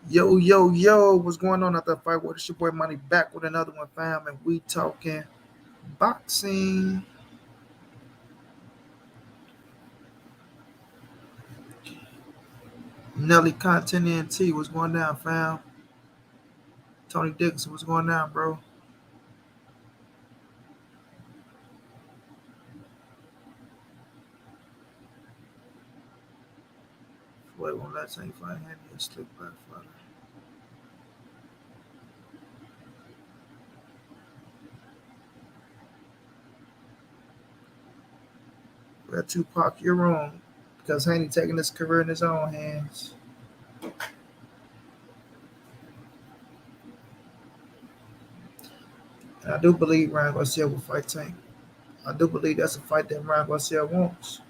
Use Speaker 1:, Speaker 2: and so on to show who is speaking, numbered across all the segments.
Speaker 1: Yo, yo, yo, what's going on out there, fight? What is your boy Money back with another one, fam? And we talking boxing. Nelly Content NT, what's going down, fam? Tony Dixon, what's going down, bro? Wait, won't let Tank fight Handy and slick back fighter. We got Tupac, you're wrong. Because Haney taking his career in his own hands. And I do believe Ryan Garcia will fight Tank. I do believe that's a fight that Ryan Garcia wants.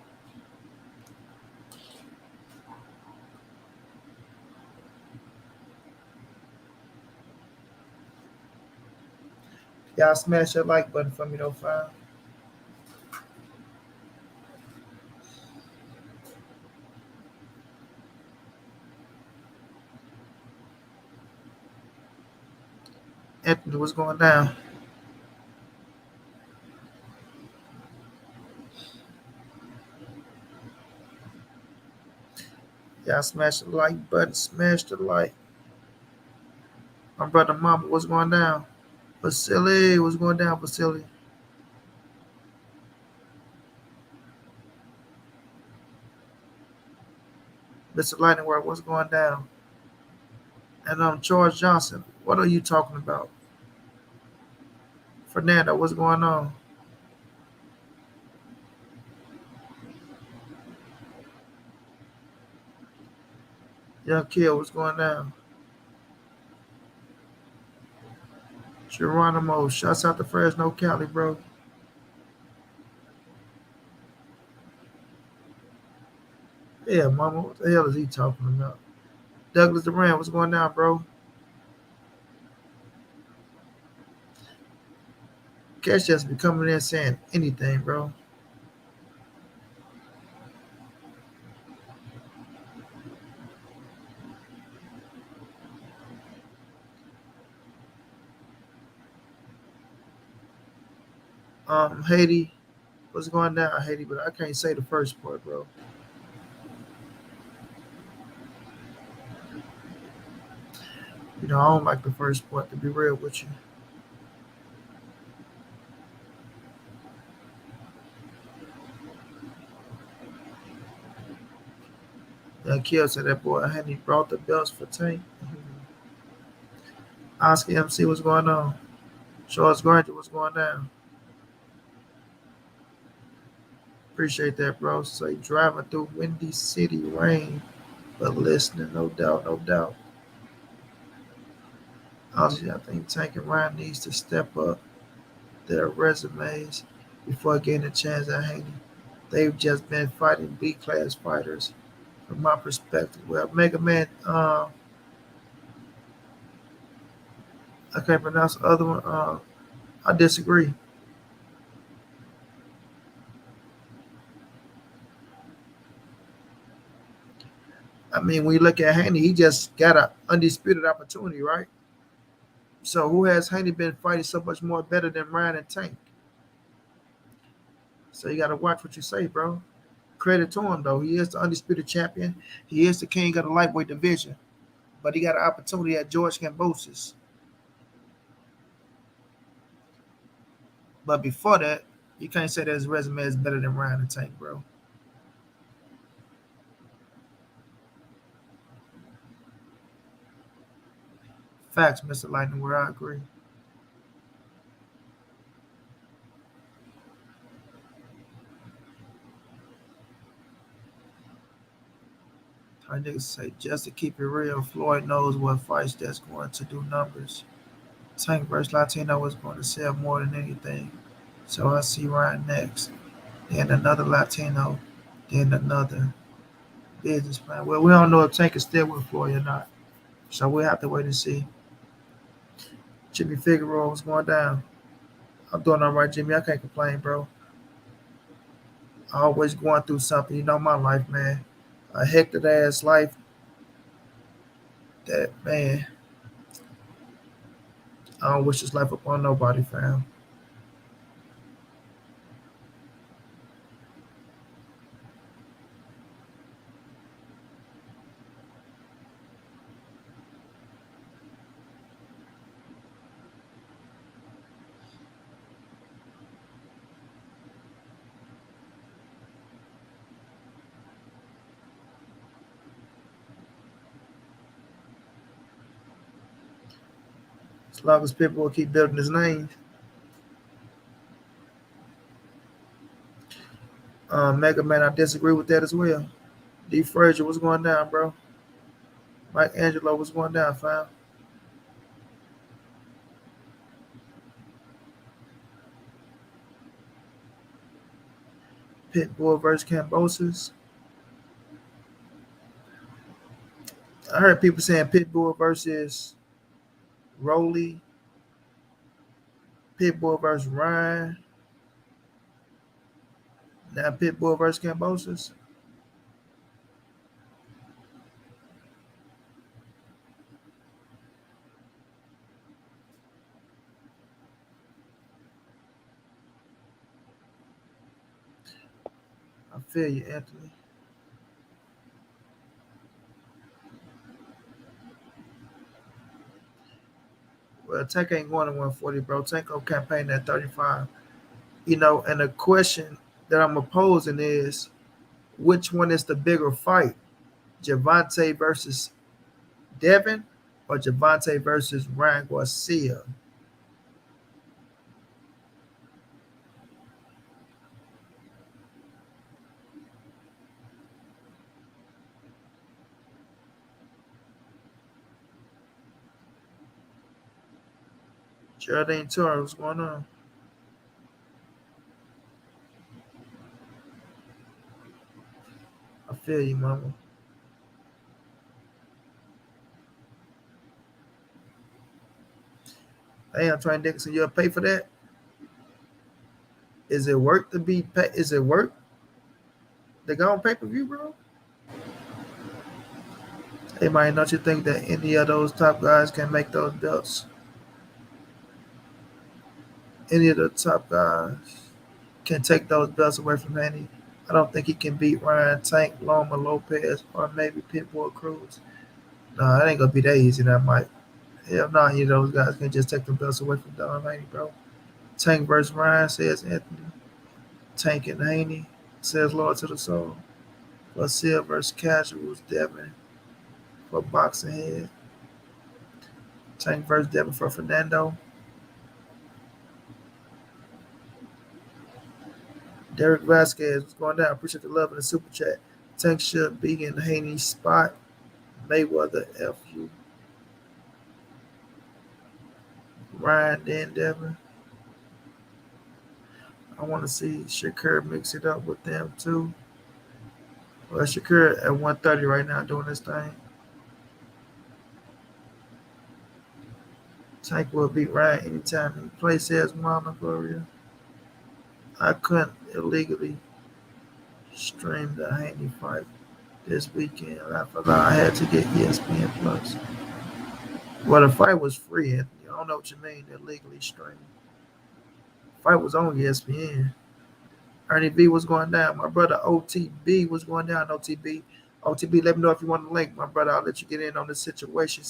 Speaker 1: Y'all smash that like button for me though, fam. Anthony, what's going down? Y'all smash the like button, smash the like. My brother Mama, what's going down? Vasily, what's going down, Vasily? Mr. Lightningwork, what's going down? And George Johnson, what are you talking about? Fernando, what's going on? Young Kill, what's going down? Geronimo, shouts out to Fresno, Cali, bro. Yeah, Mama, what the hell is he talking about? Douglas Duran, what's going down, bro? Catch just be coming in saying anything, bro. Haiti, what's going down, Haiti? But I can't say the first part, bro. You know, I don't like the first part, to be real with you. Kill said that boy Henry brought the belts for Tank. Oscar MC, what's going on? Charles Granger, what's going down? Appreciate that, bro. So you driving through windy city rain, but listening, no doubt, no doubt. Honestly, I think Tank and Ryan needs to step up their resumes before getting a chance at Haney. They've just been fighting B class fighters from my perspective. Well, Mega Man, I can't pronounce the other one. I disagree. I mean, when you look at Haney, he just got an undisputed opportunity, right? So who has Haney been fighting so much more better than Ryan and Tank? So you got to watch what you say, bro. Credit to him though. He is the undisputed champion. He is the king of the lightweight division. But he got an opportunity at George Kambosos. But before that, you can't say that his resume is better than Ryan and Tank, bro. Facts, Mr. Lightning, where I agree. I niggas say just to keep it real, Floyd knows what fights that's going to do numbers. Tank versus Latino is going to sell more than anything. So I see Ryan next. Then another Latino. Then another business plan. Well, we don't know if Tank is still with Floyd or not. So we'll have to wait and see. Jimmy Figueroa was going down. I'm doing all right, Jimmy. I can't complain, bro. Always going through something. You know my life, man. A hectic ass life. That man, I don't wish this life upon nobody, fam. As long as people will keep building his name. Mega Man, I disagree with that as well. D. Frazier, what's going down, bro? Mike Angelo, what's going down, fam? Pitbull versus Cambosis. I heard people saying Pitbull versus Rolly, Pitbull versus Ryan, now Pitbull versus Cambosis. I feel you, Anthony. Well, Tank ain't going to 140, bro. Tank will campaign at 35. And the question that I'm opposing is which one is the bigger fight? Gervonta versus Devin or Gervonta versus Ryan Garcia? Geraldine Torres, what's going on? I feel you, mama. Hey, I'm trying Dixon, you'll pay for that? Is it worth to be pay? Is it worth to go on pay-per-view, bro? Hey, man, don't you think that any of those top guys can make those belts? Any of the top guys can take those belts away from Haney. I don't think he can beat Ryan, Tank, Loma, Lopez, or maybe Pitbull Cruz. No, it ain't gonna be that easy. That might. Hell no, any of those guys can just take the belts away from Don Haney, bro. Tank versus Ryan, says Anthony. Tank and Haney, says Lord to the Soul. Garcia versus Casuals, Devin for boxing head. Tank versus Devin for Fernando. Derek Vasquez, what's going down? Appreciate the love in the super chat. Tank should be in Haney's spot. Mayweather, FU. Ryan, then Devin. I want to see Shakur mix it up with them too. Well, Shakur at 130 right now doing this thing. Tank will beat Ryan anytime he plays, says Mama Gloria. I couldn't illegally stream the Haney fight this weekend. I forgot I had to get ESPN Plus. Well, the fight was free, Anthony. I don't know what you mean illegally streamed. The fight was on ESPN. Ernie B was going down. My brother OTB was going down. OTB. OTB, let me know if you want to link. My brother, I'll let you get in on this situation.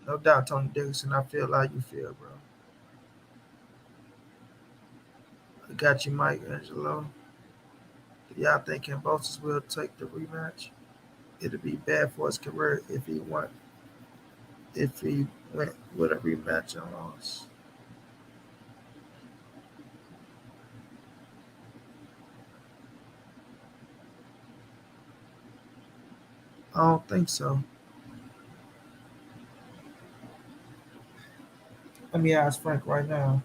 Speaker 1: No doubt, Tony Dickinson. I feel how you feel, bro. I got you, Mike Angelo. Do y'all think Cambosis will take the rematch? It'd be bad for his career if he went with a rematch and lost. I don't think so. Let me ask Frank right now.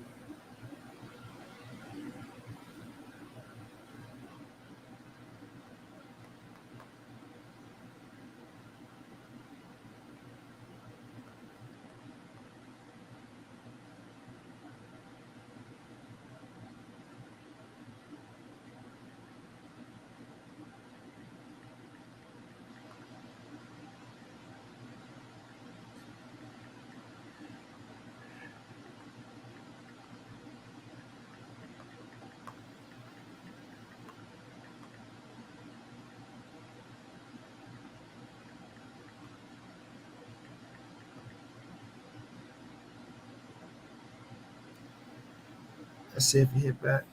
Speaker 1: Let's see if he hit back.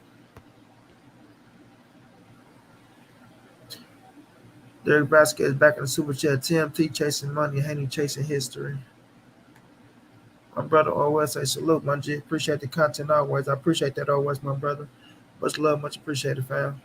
Speaker 1: Derek Basket is back in the super chat. TMT chasing money, Haney chasing history. My brother always say salute, my G. Appreciate the content always. I appreciate that always, my brother. Much love, much appreciated, fam.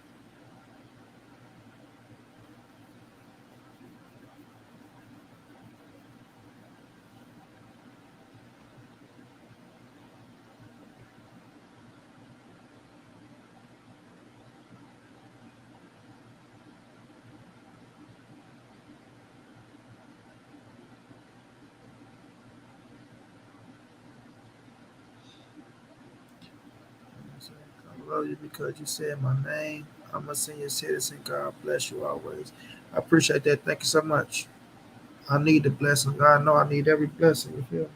Speaker 1: I love you because you said my name. I'm a senior citizen. God bless you always. I appreciate that. Thank you so much. I need the blessing. God know I need every blessing. You feel me?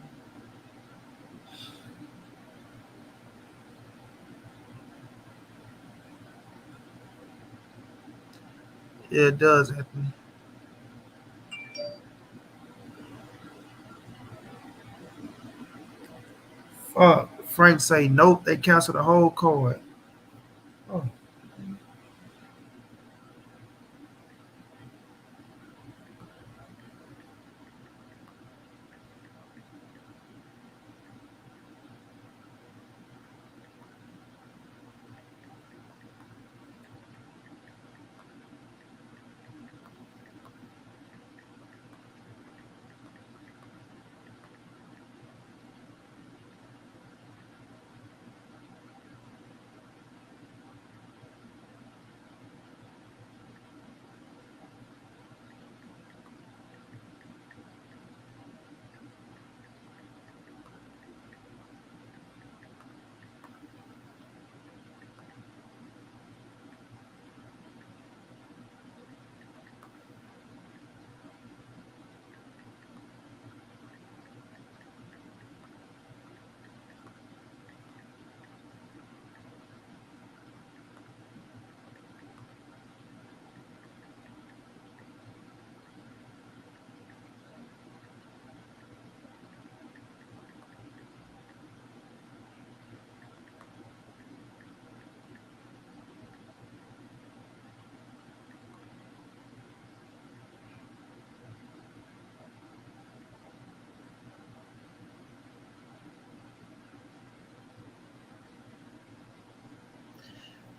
Speaker 1: Yeah, it does, Anthony. Fuck. Frank say nope. They cancel the whole card. Oh,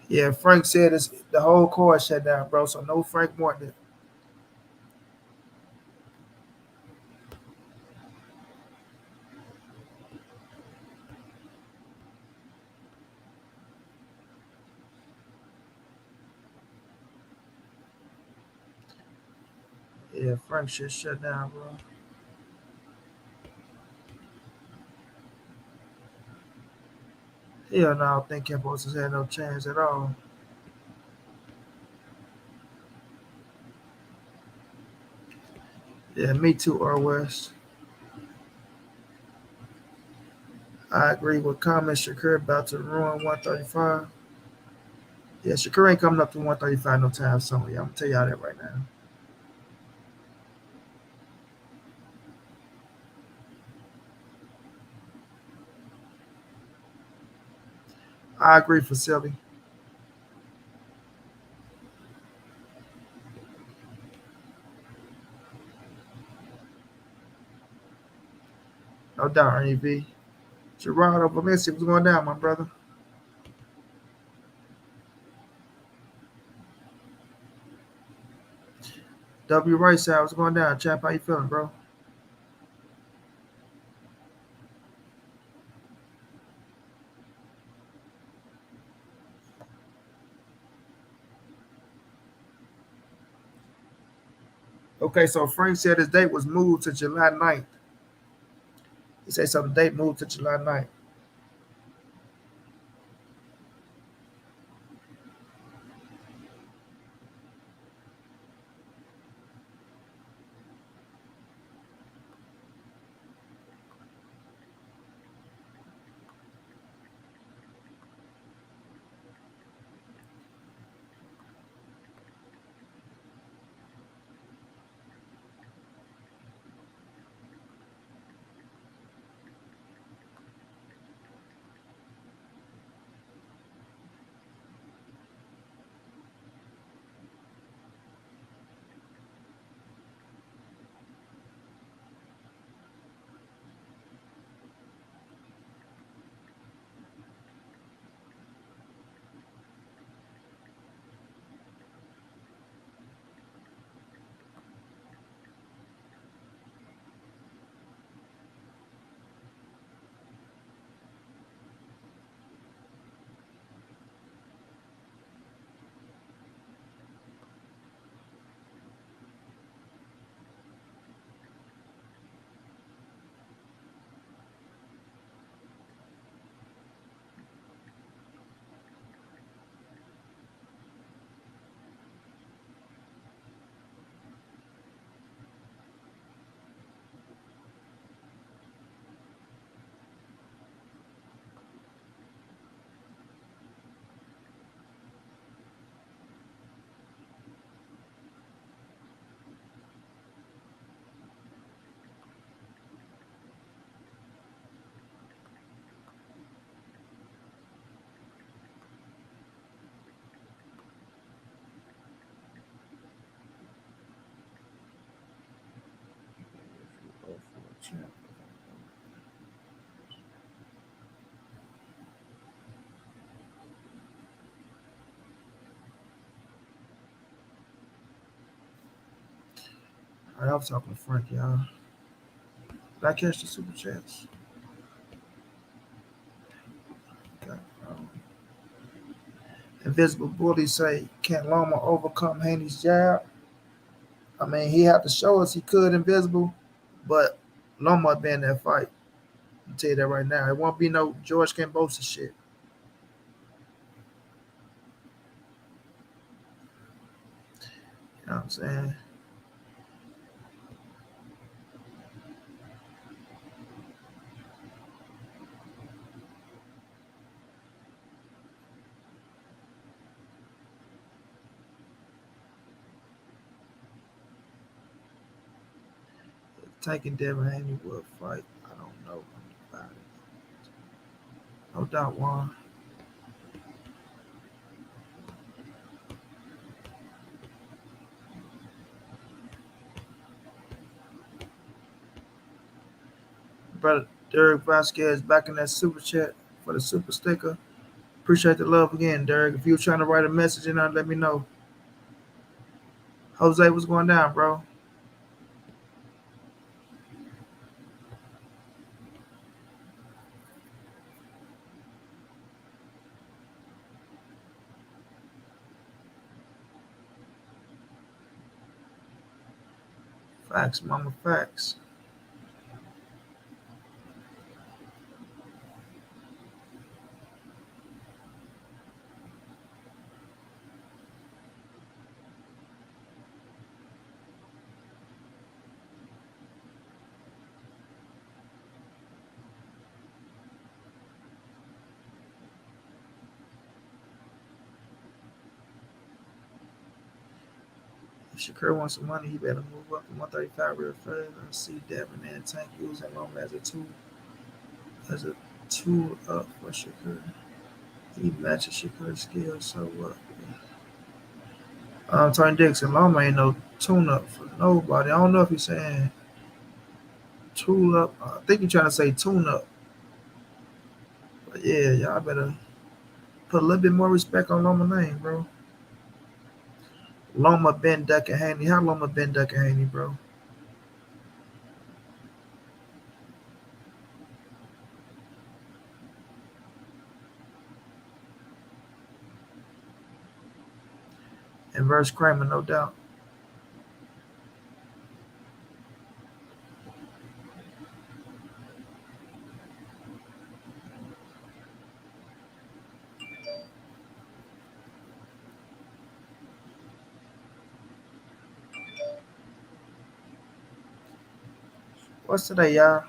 Speaker 1: yeah. Frank said it's the whole card shut down, bro. So no Frank Morton. Yeah, Frank shit shut down, bro. Hell no, I think Campo's had no chance at all. Yeah, me too, R West. I agree with comments Shakur about to ruin 135. Yeah, Shakur ain't coming up to 135 no time soon. Yeah, I'm gonna tell y'all that right now. I agree for Silly. No doubt, Ernie V. Gerardo Valencia, what's going down, my brother? W. Rice, what's going down? Champ, how you feeling, bro? Okay, so Frank said his date was moved to July 9th. He said so the date moved to July 9th. All right, I was talking to Frank, y'all. Did I catch the super chats? Okay. Invisible Bully say, can Loma overcome Haney's jab? I mean, he had to show us he could invisible, but Loma be in that fight. I'll tell you that right now. It won't be no George Cambosa shit. You know what I'm saying? Taking Devin Haney will fight. I don't know about it. No doubt, Juan. Brother Derek Vasquez back in that super chat for the super sticker. Appreciate the love again, Derek. If you were trying to write a message in there, let me know. Jose, what's going down, bro? Facts, mama, facts. If Shakur wants some money, he better move up to 135 real fast. I see Devin and Tank using Loma as a tool up for Shakur. He matches Shakur's skills so what? Tony Dixon, Loma ain't no tune up for nobody. I don't know if he's saying tool up. I think he's trying to say tune up. But yeah, y'all better put a little bit more respect on Loma name, bro. Loma Ben Duck and Haney. How Loma Ben Duck and Haney, bro? And verse Kramer, no doubt. What's today, y'all?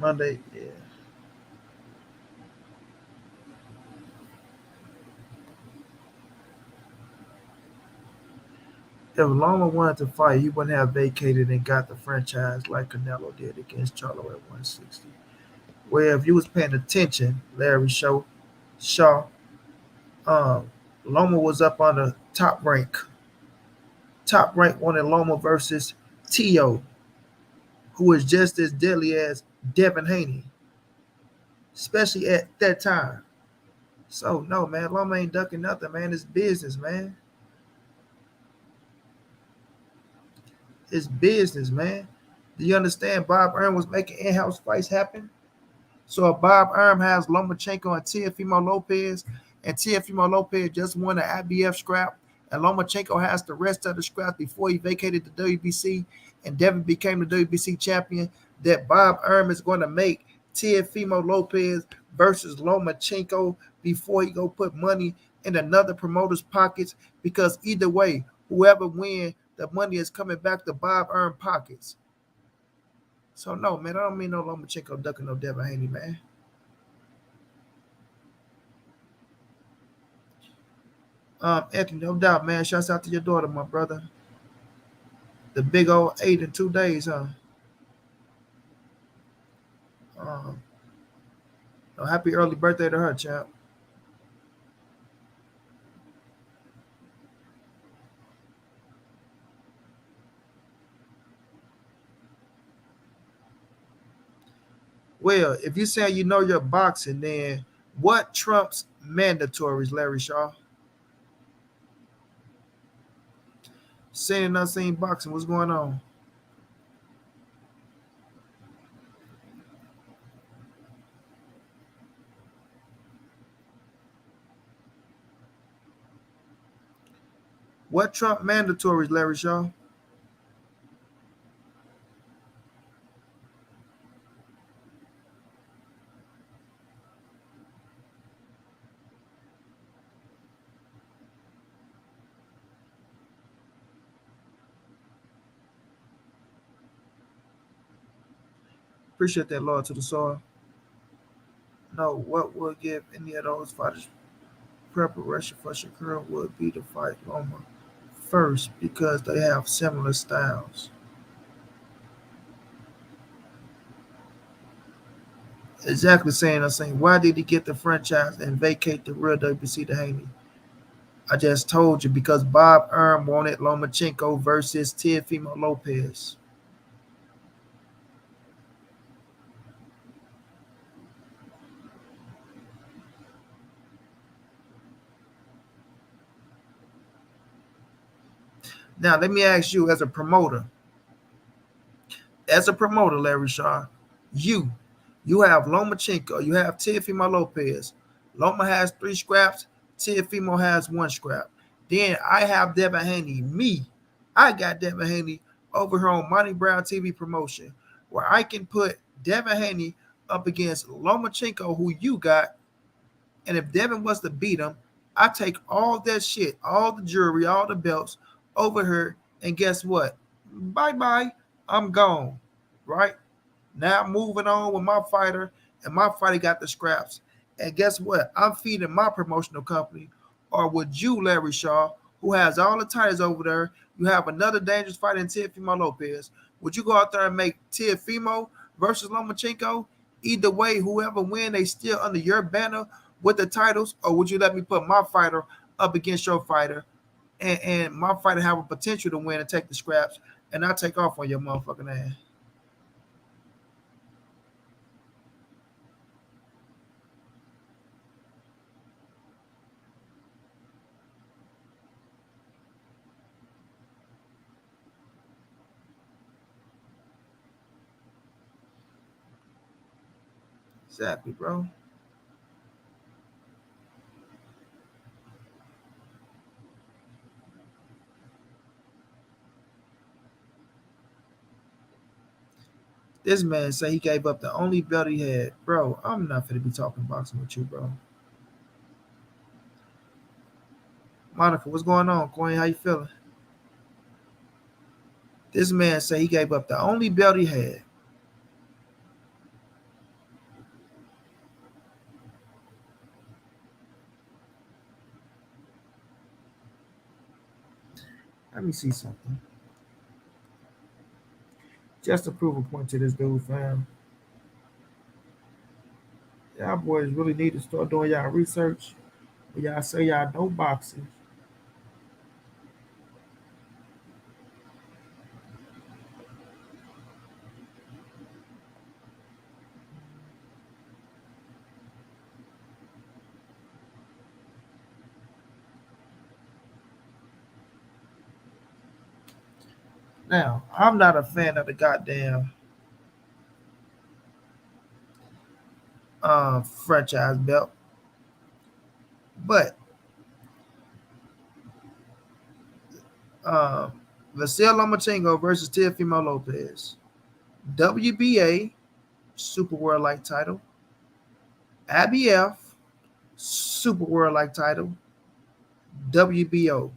Speaker 1: Monday, yeah. If Loma wanted to fight, he wouldn't have vacated and got the franchise like Canelo did against Charlo at 160. Where if you was paying attention, Larry Shaw, Loma was up on the top rank. Top rank wanted Loma versus Tio, who was just as deadly as Devin Haney, especially at that time. So no, man, Loma ain't ducking nothing, man. It's business, man. It's business, man. Do you understand? Bob Earn was making in-house fights happen. So if Bob Earn has Lomachenko and Teofimo Lopez, and Teofimo Lopez just won the IBF scrap, and Lomachenko has the rest of the scrap before he vacated the WBC, and Devin became the WBC champion, that Bob Earn is going to make Teofimo Lopez versus Lomachenko before he go put money in another promoter's pockets, because either way, whoever wins, the money is coming back to Bob Earn pockets. So no, man, I don't mean no Lomachenko ducking no Devin Haney, man. Anthony, no doubt, man. Shouts out to your daughter, my brother. The big old 8 in 2 days, huh? Um, happy early birthday to her, champ. Well, if you say you know your boxing, then what trumps mandatories, Larry Shaw? Seen and unseen boxing. What's going on? What trump mandatories, Larry Shaw? Appreciate that, Lord, to the soil. No, what would give any of those fighters preparation for Shakur would be to fight Loma first because they have similar styles. Exactly saying I'm saying, why did he get the franchise and vacate the real WBC to Haney? I just told you because Bob Earn wanted Lomachenko versus Teofimo Lopez. Now let me ask you, as a promoter, Larry Shaw, you you have Lomachenko, you have Teofimo Lopez. Loma has 3 scraps, Teofimo has 1 scrap. Then I have Devin Haney. I got Devin Haney over here on Monty Brown TV promotion, where I can put Devin Haney up against Lomachenko, who you got. And if Devin was to beat him, I take all that shit, all the jewelry, all the belts over here, and guess what? Bye bye. I'm gone. Right? Now I'm moving on with my fighter, and my fighter got the scraps. And guess what? I'm feeding my promotional company. Or would you, Larry Shaw, who has all the titles over there, you have another dangerous fighter in Teofimo Lopez. Would you go out there and make Teofimo versus Lomachenko? Either way, whoever win, they still under your banner with the titles, or would you let me put my fighter up against your fighter, and my fighter have a potential to win and take the scraps, and I take off on your motherfucking ass? Exactly, bro. This man say he gave up the only belt he had. Bro, I'm not gonna be talking boxing with you, bro. Monica, what's going on? Queen, how you feeling? This man say he gave up the only belt he had. Let me see something. Just to prove a point to this dude, fam. Y'all boys really need to start doing y'all research. Y'all say y'all know boxing. Now, I'm not a fan of the goddamn franchise belt, but uh, Vasil Lomachenko versus Teofimo Lopez, WBA Super World Light title, IBF Super World Light title, WBO.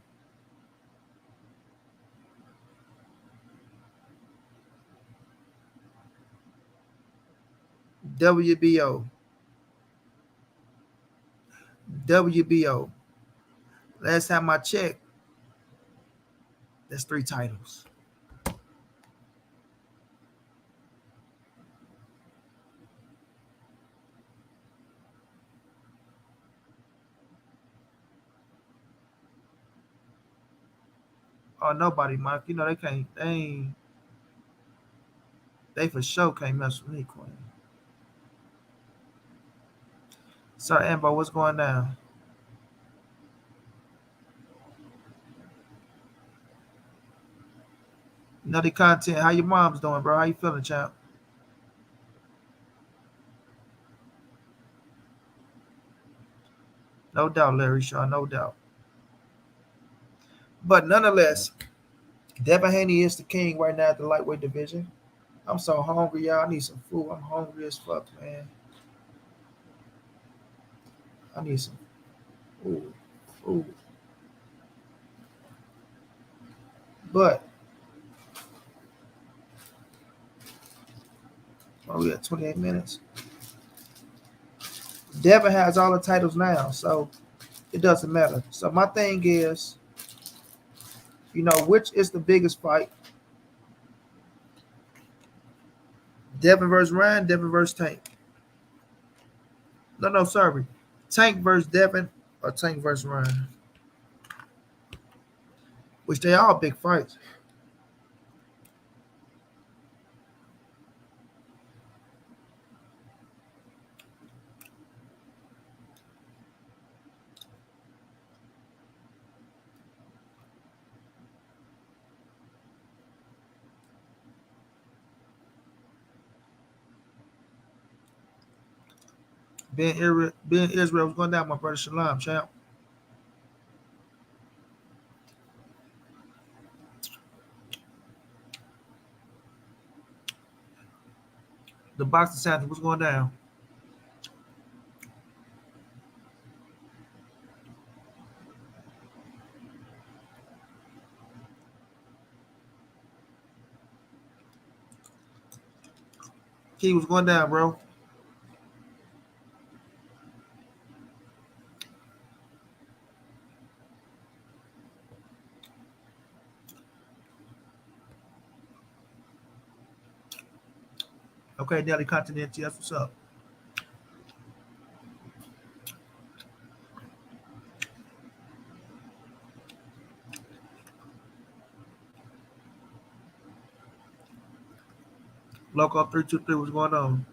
Speaker 1: WBO. WBO. Last time I checked, that's 3 titles. Oh, nobody, Mike. You know they can't. They ain't. They for sure can't mess with me, Queen. So, Amber, what's going down? Nutty content. How your mom's doing, bro? How you feeling, champ? No doubt, Larry Shaw. No doubt. But nonetheless, Devin Haney is the king right now at the lightweight division. I'm so hungry, y'all. I need some food. I'm hungry as fuck, man. I need some food. Food. But we at 28 minutes. Devin has all the titles now, so it doesn't matter. So my thing is, which is the biggest fight? Devin versus Ryan, Devin versus Tank. No, sorry. Tank versus Devin or Tank versus Ryan. Which they all big fights. Ben Israel was going down, my brother Shalom, champ. The boxing center was going down. Key was going down, bro. Okay, Daily Continental, that's what's up. Local 323, what's going on?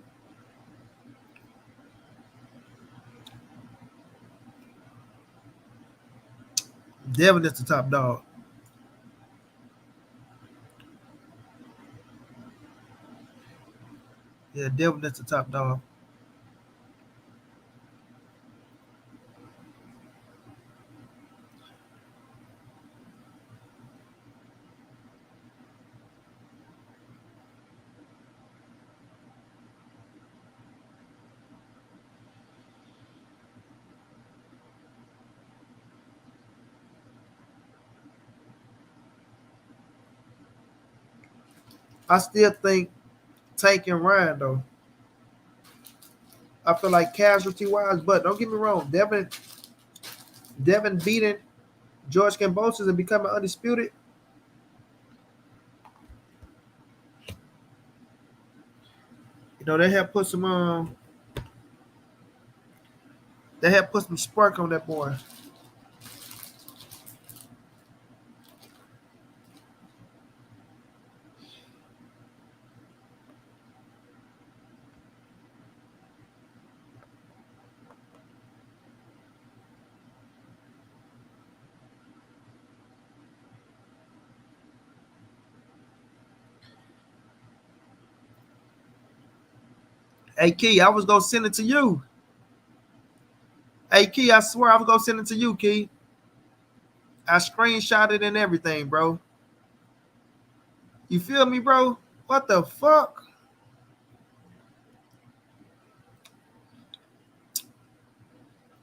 Speaker 1: Devin is the top dog. Yeah, Devin is the top dog. I still think Tank and Ryan, though. I feel like casualty-wise, but don't get me wrong. Devin beating George Kambosos and becoming undisputed. They have put some spark on that boy. Hey Key, I was gonna send it to you. Hey Key, I swear I was gonna send it to you, Key. I screenshot it and everything, bro. You feel me, bro? What the fuck?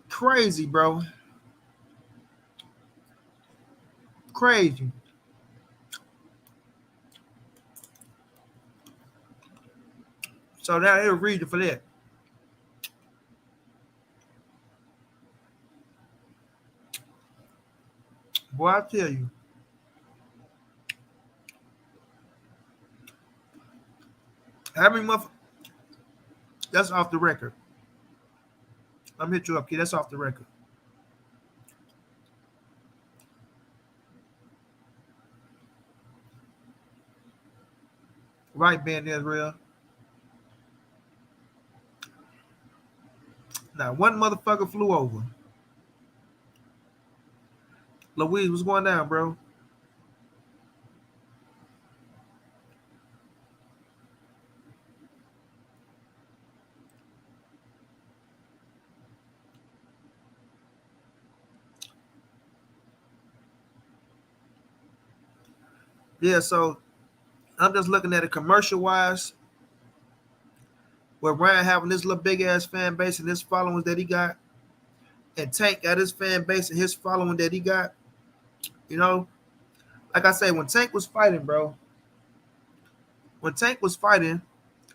Speaker 1: Crazy, bro. Crazy. So now there's a reason for that. Boy, I tell you. How many months? That's off the record. I'm hit you up, kid. That's off the record. Right, Ben Israel. Now, one motherfucker flew over. Louise, what's going down, bro? Yeah, so I'm just looking at it commercial wise, where Ryan having this little big ass fan base and his followers that he got, and Tank got his fan base and his following that he got. You know, like I say, when Tank was fighting, bro, when Tank was fighting,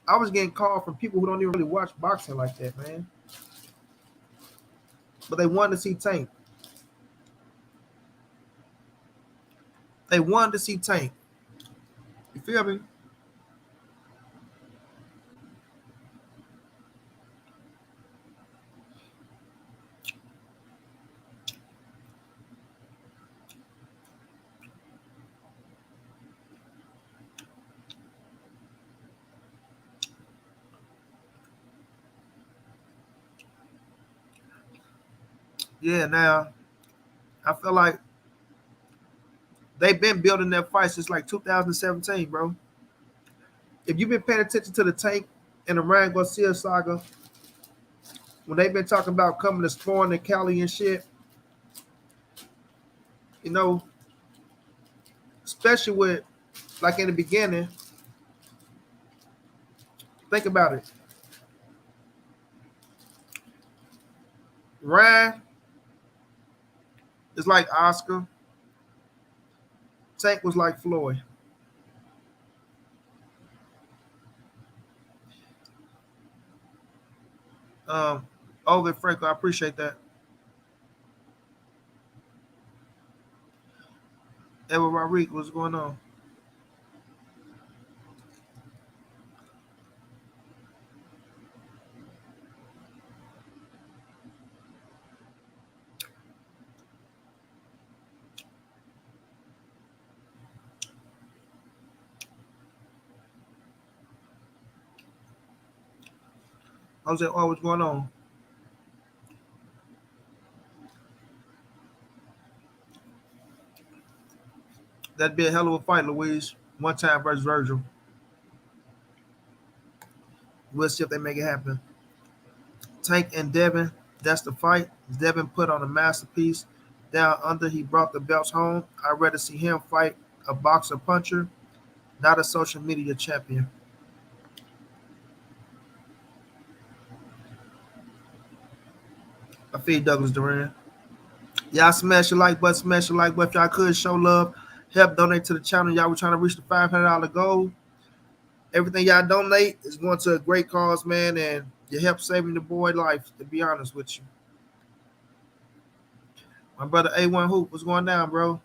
Speaker 1: I was getting called from people who don't even really watch boxing like that, man. But they wanted to see Tank. They wanted to see Tank. You feel me? Yeah, now I feel like they've been building their fight since like 2017, bro. If you've been paying attention to the Tank and the Ryan Garcia saga, when they've been talking about coming to Spawn and Cali and shit, you know, especially with like in the beginning, think about it. Ryan is like Oscar. Tank was like Floyd. Um, Over Franco, I appreciate that. Edward Rodriguez, what's going on? Jose, oh, what's going on? That'd be a hell of a fight, Louise. One time versus Virgil. We'll see if they make it happen. Tank and Devin, that's the fight. Devin put on a masterpiece. Down under, he brought the belts home. I'd rather see him fight a boxer puncher, not a social media champion. I feed Douglas Duran. Y'all smash your like button, smash your like button. If y'all could show love, help donate to the channel. Y'all were trying to reach the $500 goal. Everything y'all donate is going to a great cause, man, and you help saving the boy life, to be honest with you. My brother A1 Hoop, what's going down, bro?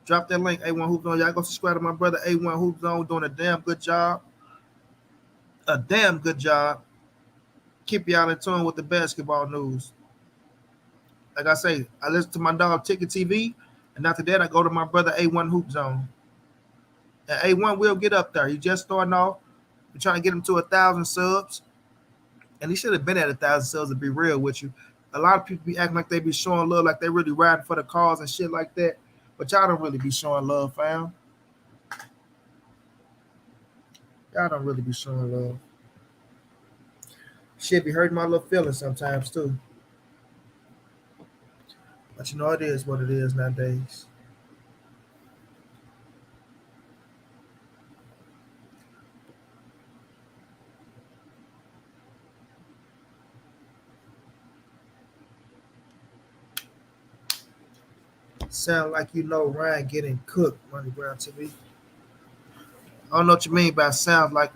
Speaker 1: Drop that link, A1 Hoop Zone. Y'all go subscribe to my brother A1 Hoop Zone, doing a damn good job. A damn good job. Keep y'all in tune with the basketball news. Like I say, I listen to my dog Ticket TV, and after that, I go to my brother A1 Hoop Zone. And A1 will get up there. He just starting off. We're trying to get him to 1,000 subs. And he should have been at 1,000 subs, to be real with you. A lot of people be acting like they be showing love, like they really riding for the cause and shit like that. But y'all don't really be showing love, fam. Y'all don't really be showing love. Shit be hurting my little feelings sometimes too. But you know it is what it is nowadays. Sound like you know Ryan getting cooked, Money Brown TV. I don't know what you mean by sounds like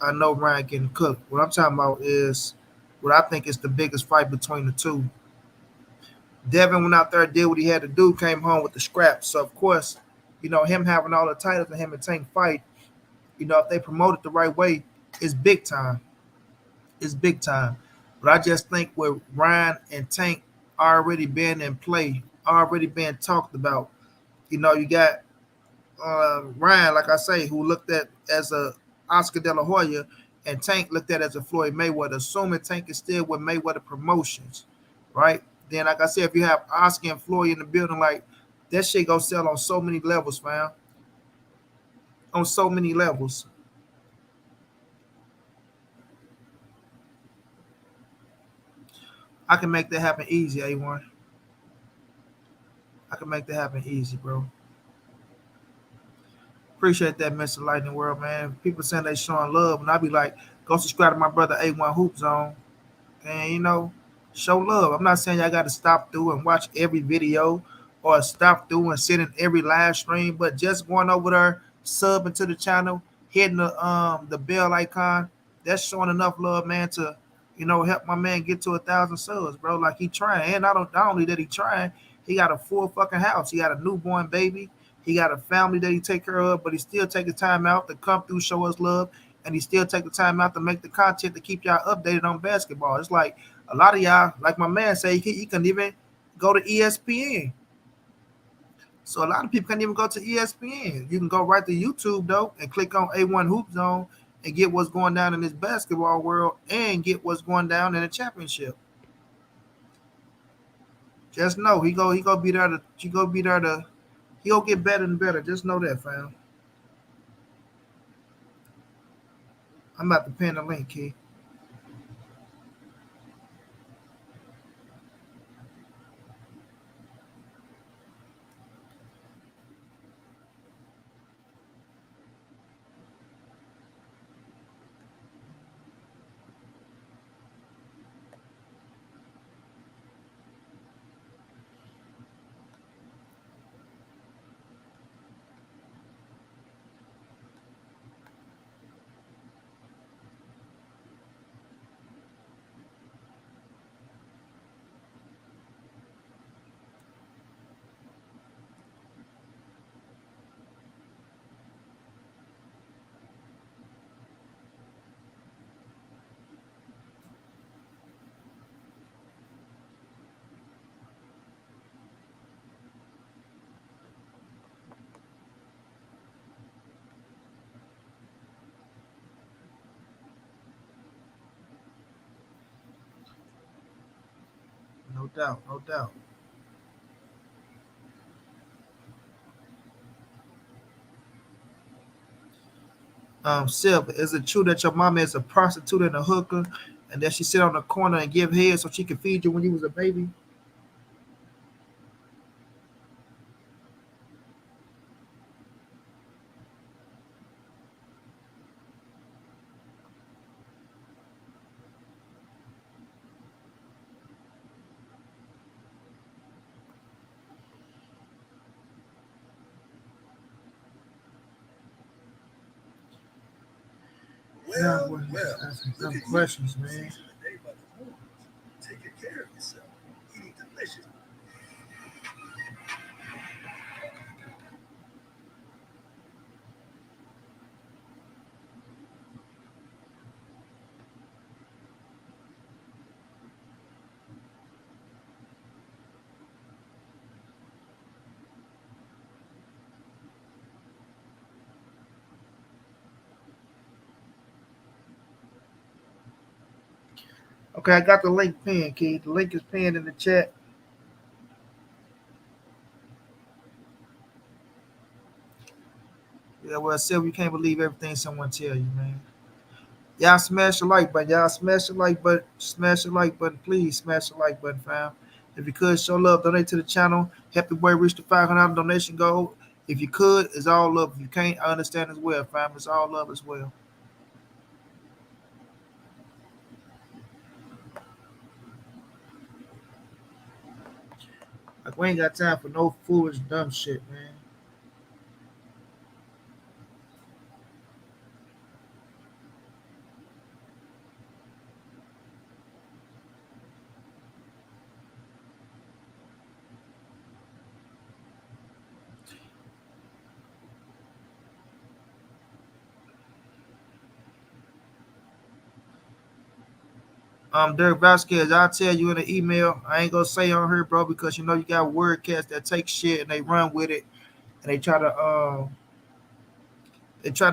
Speaker 1: I know Ryan getting cooked. What I'm talking about is what I think is the biggest fight between the two. Devin went out there, did what he had to do, came home with the scraps. So of course, him having all the titles and him and Tank fight, if they promote it the right way, it's big time. It's big time. But I just think with Ryan and Tank already being in play, already being talked about, you got Ryan, like I say, who looked at as a Oscar De La Hoya, and Tank looked at as a Floyd Mayweather, assuming Tank is still with Mayweather Promotions, right? Then, like I said, if you have Oscar and Floyd in the building, like that shit go sell on so many levels, fam. On so many levels. I can make that happen easy, A1. I can make that happen easy, bro. Appreciate that, Mr. Lightning World, man. People saying they showing love, and I be like, go subscribe to my brother A1 Hoop Zone. And show love. I'm not saying y'all got to stop through and watch every video or stop through and sit in every live stream, but just going over there, subbing to the channel, hitting the bell icon, that's showing enough love, man, to help my man get to 1,000 subs, bro. Like he trying, and not only that he trying, he got a full fucking house. He got a newborn baby. He got a family that he take care of, but he still take the time out to come through, show us love, and he still take the time out to make the content to keep y'all updated on basketball. It's like a lot of y'all, like my man say, he can even go to ESPN. So a lot of people can't even go to ESPN. You can go right to YouTube though and click on A1 Hoop Zone and get what's going down in this basketball world and get what's going down in the championship. Just know he go be there to he'll get better and better. Just know that, fam. I'm about to pin the link, key. No doubt, no doubt. Silver, is it true that your mama is a prostitute and a hooker, and that she sit on the corner and give head so she can feed you when you was a baby? Well, asking some questions, man. Taking care of yourself, eating delicious. Okay, I got the link pinned, Keith. The link is pinned in the chat. Yeah, well, Silver, you can't believe everything someone tell you, man. Y'all smash the like button. Y'all smash the like button. Smash the like button. Please smash the like button, fam. If you could, show love. Donate to the channel. Help the boy reach the $500 donation goal. If you could, it's all love. If you can't, I understand as well, fam. It's all love as well. Like, we ain't got time for no foolish, dumb shit, man. Derek Vasquez, I'll tell you in an email. I ain't gonna say on here, bro, because you know you got word cats that take shit and they run with it and they try to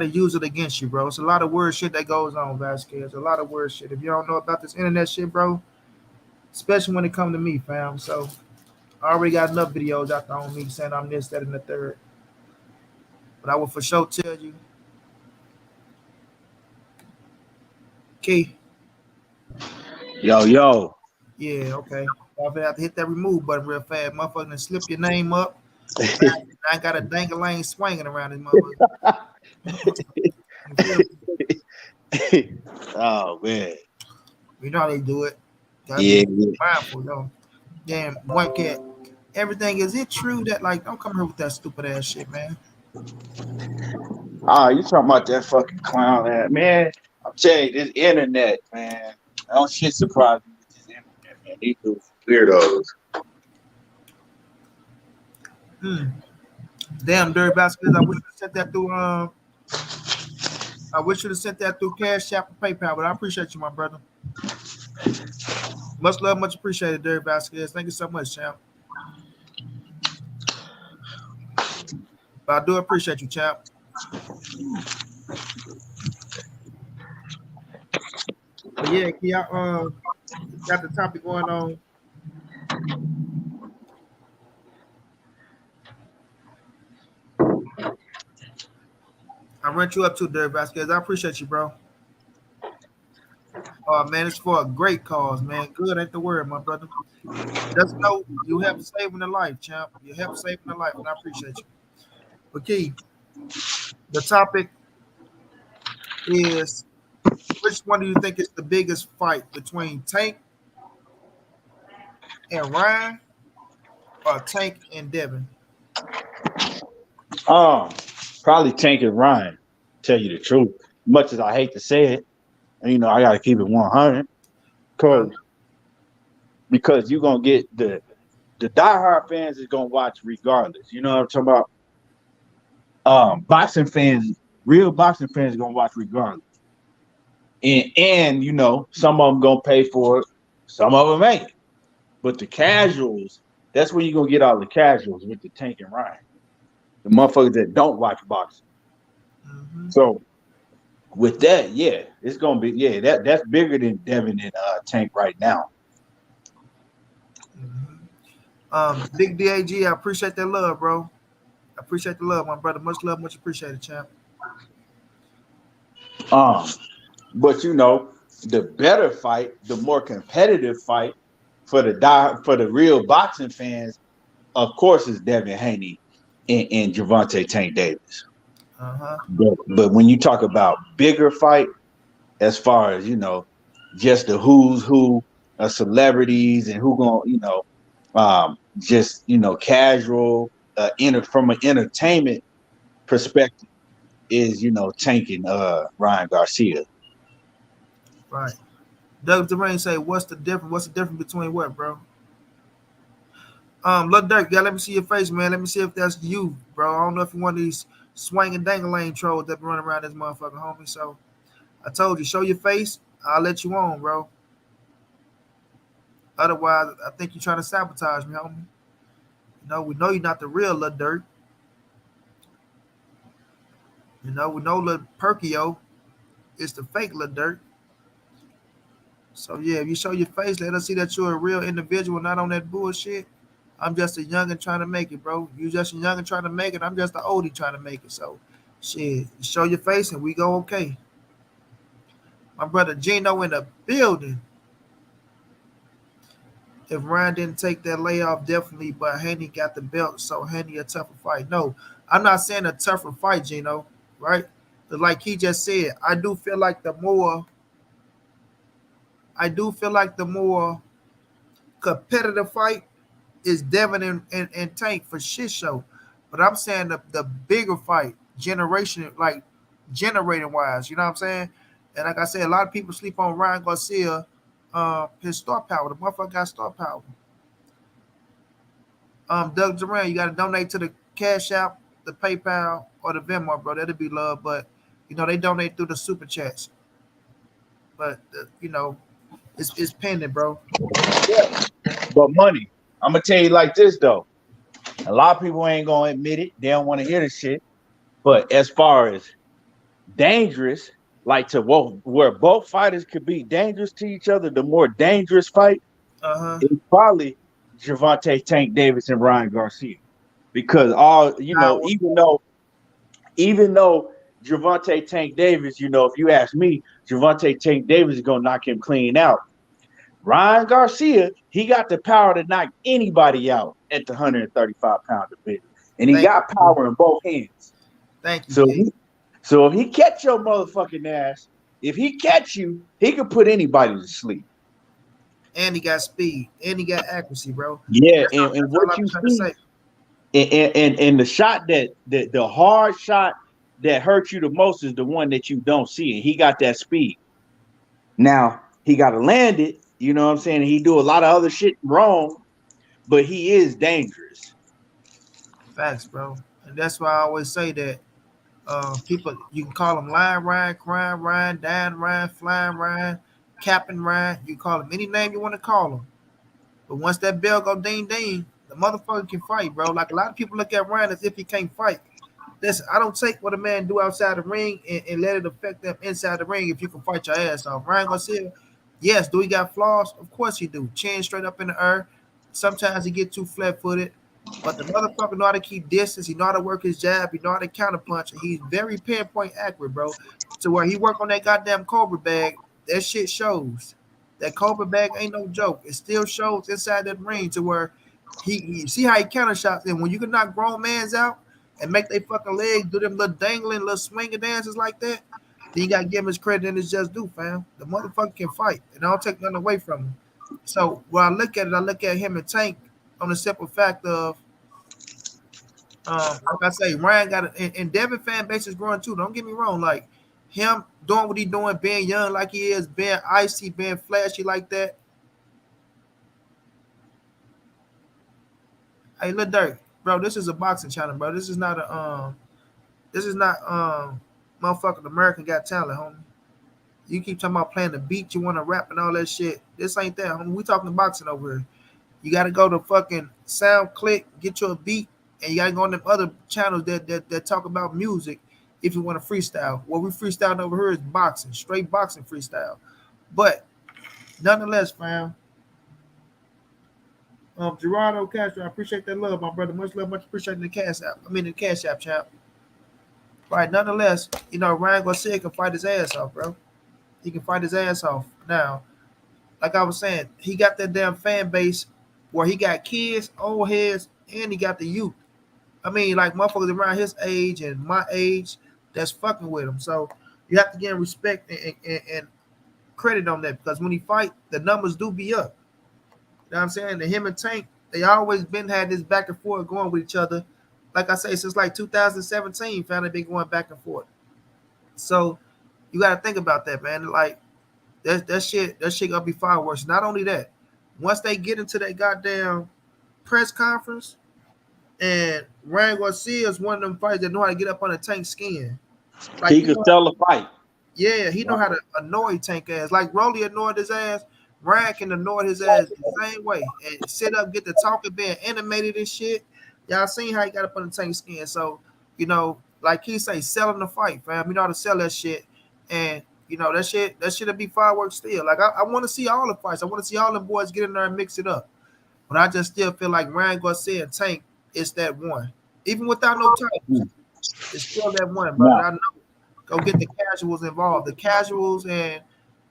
Speaker 1: use it against you, bro. It's a lot of weird shit that goes on, Vasquez. A lot of weird shit. If you don't know about this internet shit, bro, especially when it come to me, fam. So I already got enough videos out there on me saying I'm this, that, and the third. But I will for sure tell you, Key.
Speaker 2: Yo.
Speaker 1: Yeah, okay. I'm gonna have to hit that remove button real fast. Motherfucker, and slip your name up. Now I got a dang-a-lane swinging around this motherfucker. You feel me?
Speaker 2: Oh man.
Speaker 1: You know how they do it. Gotta
Speaker 2: Yeah.
Speaker 1: be mindful, though. Damn, one cat. Everything, is it true that, like, don't come here with that stupid ass shit, man?
Speaker 2: You talking about that fucking clown ass man? I'm telling you, this internet, man. Don't shit surprise me with this internet, man. These dudes weirdos.
Speaker 1: Damn, Dirty Baskets. I wish you sent that through. I wish you have sent that through Cash App or PayPal, but I appreciate you, my brother. Much love, much appreciated, Dirty Baskets. Thank you so much, champ. But I do appreciate you, champ. But yeah, y'all got the topic going on. I rent you up too, Dirty Vasquez. I appreciate you, bro. Oh man, it's for a great cause, man. Good ain't the word, my brother. Just know you help saving a life, champ. You help saving a life, and I appreciate you. But Key, the topic is, which one do you think is the biggest fight between Tank and Ryan or Tank and Devin?
Speaker 2: Probably Tank and Ryan. Tell you the truth. Much as I hate to say it, I gotta keep it 100. Because you're gonna get the diehard fans is gonna watch regardless. You know what I'm talking about? Boxing fans, real boxing fans are gonna watch regardless. And some of them gonna pay for it, some of them ain't. But the casuals, that's where you're gonna get all the casuals with the Tank and Ryan. The motherfuckers that don't watch boxing.
Speaker 1: Mm-hmm.
Speaker 2: So with that, yeah, it's gonna be that's bigger than Devin and Tank right now.
Speaker 1: Mm-hmm. Big DAG, I appreciate that love, bro. I appreciate the love, my brother. Much love, much appreciated, champ.
Speaker 2: But the better fight, the more competitive fight for the real boxing fans, of course, is Devin Haney and Gervonta Tank Davis.
Speaker 1: Uh-huh.
Speaker 2: But when you talk about bigger fight, as far as just the who's who of celebrities and who gonna just casual from an entertainment perspective is Tank and Ryan Garcia.
Speaker 1: Right. Doug Derain say, what's the difference? What's the difference between what, bro? Look, Dirk, let me see your face, man. Let me see if that's you, bro. I don't know if you're one of these swinging dangling trolls that be running around this motherfucker, homie. So I told you, show your face. I'll let you on, bro. Otherwise, I think you're trying to sabotage me, homie. We know you're not the real Lil Dirt. We know Lil Perkio is the fake Lil Dirt. So yeah, if you show your face, let us see that you're a real individual, not on that bullshit. I'm just a youngin' trying to make it, bro. You just a youngin' trying to make it. I'm just an oldie trying to make it. So, shit, show your face and we go okay. My brother Gino in the building. If Ryan didn't take that layoff, definitely, but Haney got the belt, so Haney a tougher fight. No, I'm not saying a tougher fight, Gino, right? But like he just said, I do feel like the more competitive fight is Devin and Tank for shit show. But I'm saying the bigger fight, generation like generating wise, you know what I'm saying? And like I said, a lot of people sleep on Ryan Garcia, his star power. The motherfucker got star power. Doug Duran, you gotta donate to the Cash App, the PayPal, or the Venmo, bro. That'd be love. But they donate through the super chats. But it's pending, bro.
Speaker 2: Yeah. But money, I'm gonna tell you like this though. A lot of people ain't gonna admit it. They don't want to hear the shit. But as far as dangerous, like where both fighters could be dangerous to each other, the more dangerous fight
Speaker 1: Uh huh.
Speaker 2: is probably Gervonta Tank Davis and Ryan Garcia. Because even though Gervonta Tank Davis, if you ask me, Gervonta Tank Davis is gonna knock him clean out. Ryan Garcia, he got the power to knock anybody out at the 135-pound division. And he
Speaker 1: Thank
Speaker 2: got
Speaker 1: you.
Speaker 2: power in both hands.
Speaker 1: Thank you,
Speaker 2: So
Speaker 1: G.
Speaker 2: if he catch your motherfucking ass, if he catch you, he can put anybody to sleep.
Speaker 1: And he got speed. And he got accuracy, bro.
Speaker 2: Yeah,
Speaker 1: That's all,
Speaker 2: and
Speaker 1: that's all
Speaker 2: what
Speaker 1: I'm
Speaker 2: you
Speaker 1: trying to
Speaker 2: see,
Speaker 1: say.
Speaker 2: and the shot the hard shot that hurts you the most is the one that you don't see. And he got that speed. Now, he got to land it, you know what I'm saying? He do a lot of other shit wrong, but he is dangerous.
Speaker 1: Facts, bro. And that's why I always say that people, you can call him Lion Ryan, Crying Ryan, Dying Ryan, Flying Ryan, Captain Ryan. You call him any name you want to call him. But once that bell go ding ding, the motherfucker can fight, bro. Like a lot of people look at Ryan as if he can't fight. Listen, I don't take what a man do outside the ring and let it affect them inside the ring if you can fight your ass off. Ryan Garcia, yes, do he got flaws? Of course he do. Chin straight up in the air. Sometimes he get too flat footed. But the motherfucker know how to keep distance. He know how to work his jab. He know how to counter punch. And he's very pinpoint accurate, bro. To where he work on that goddamn Cobra bag, that shit shows. That Cobra bag ain't no joke. It still shows inside that ring to where he see how he counter shots. And when you can knock grown mans out and make they fucking legs do them little dangling, little swinging dances like that, then you gotta give him his credit and his just due, fam. The motherfucker can fight, and I don't take nothing away from him. So when I look at it, I look at him and Tank on the simple fact of, like I say, Ryan got it, and Devin fan base is growing too. Don't get me wrong, like him doing what he doing, being young like he is, being icy, being flashy like that. Hey, look, Dirk, bro, this is a boxing channel, bro. This is not motherfucking American Got Talent, homie. You keep talking about playing the beat, you want to rap and all that shit. This ain't that, homie. We talking boxing over here. You got to go to fucking Sound Click, get you a beat, and you got to go on them other channels that talk about music if you want to freestyle. What we freestyling over here is boxing, straight boxing freestyle. But nonetheless, fam, Gerardo Castro, I appreciate that love, my brother. Much love, much appreciated the cash app. I mean, the cash app, champ. Right, nonetheless, Ryan Garcia can fight his ass off, bro. He can fight his ass off. Now, like I was saying, he got that damn fan base where he got kids, old heads, and he got the youth. I mean, like motherfuckers around his age and my age that's fucking with him. So you have to give him respect and credit on that because when he fight, the numbers do be up. You know what I'm saying? And him and Tank, they always been had this back and forth going with each other. Like I say, since like 2017, found they been going back and forth. So you got to think about that, man. Like that shit gonna be fireworks. Not only that, once they get into that goddamn press conference, and Ryan Garcia is one of them fighters that know how to get up on a Tank skin. Like
Speaker 2: He could sell a fight.
Speaker 1: yeah, he know how to annoy Tank ass. Like Rolly annoyed his ass. Ryan can annoy his ass the same way and sit up, get the talking, being animated and shit. Y'all seen how he got up on the Tank skin. So, like he say, selling the fight, fam. You know how to sell that shit. And that shit'll be fireworks still. Like I want to see all the fights. I want to see all the boys get in there and mix it up. But I just still feel like Ryan Garcia and Tank is that one. Even without no titles, it's still that one, brother.
Speaker 2: Now,
Speaker 1: I know. Go get the casuals involved. The casuals and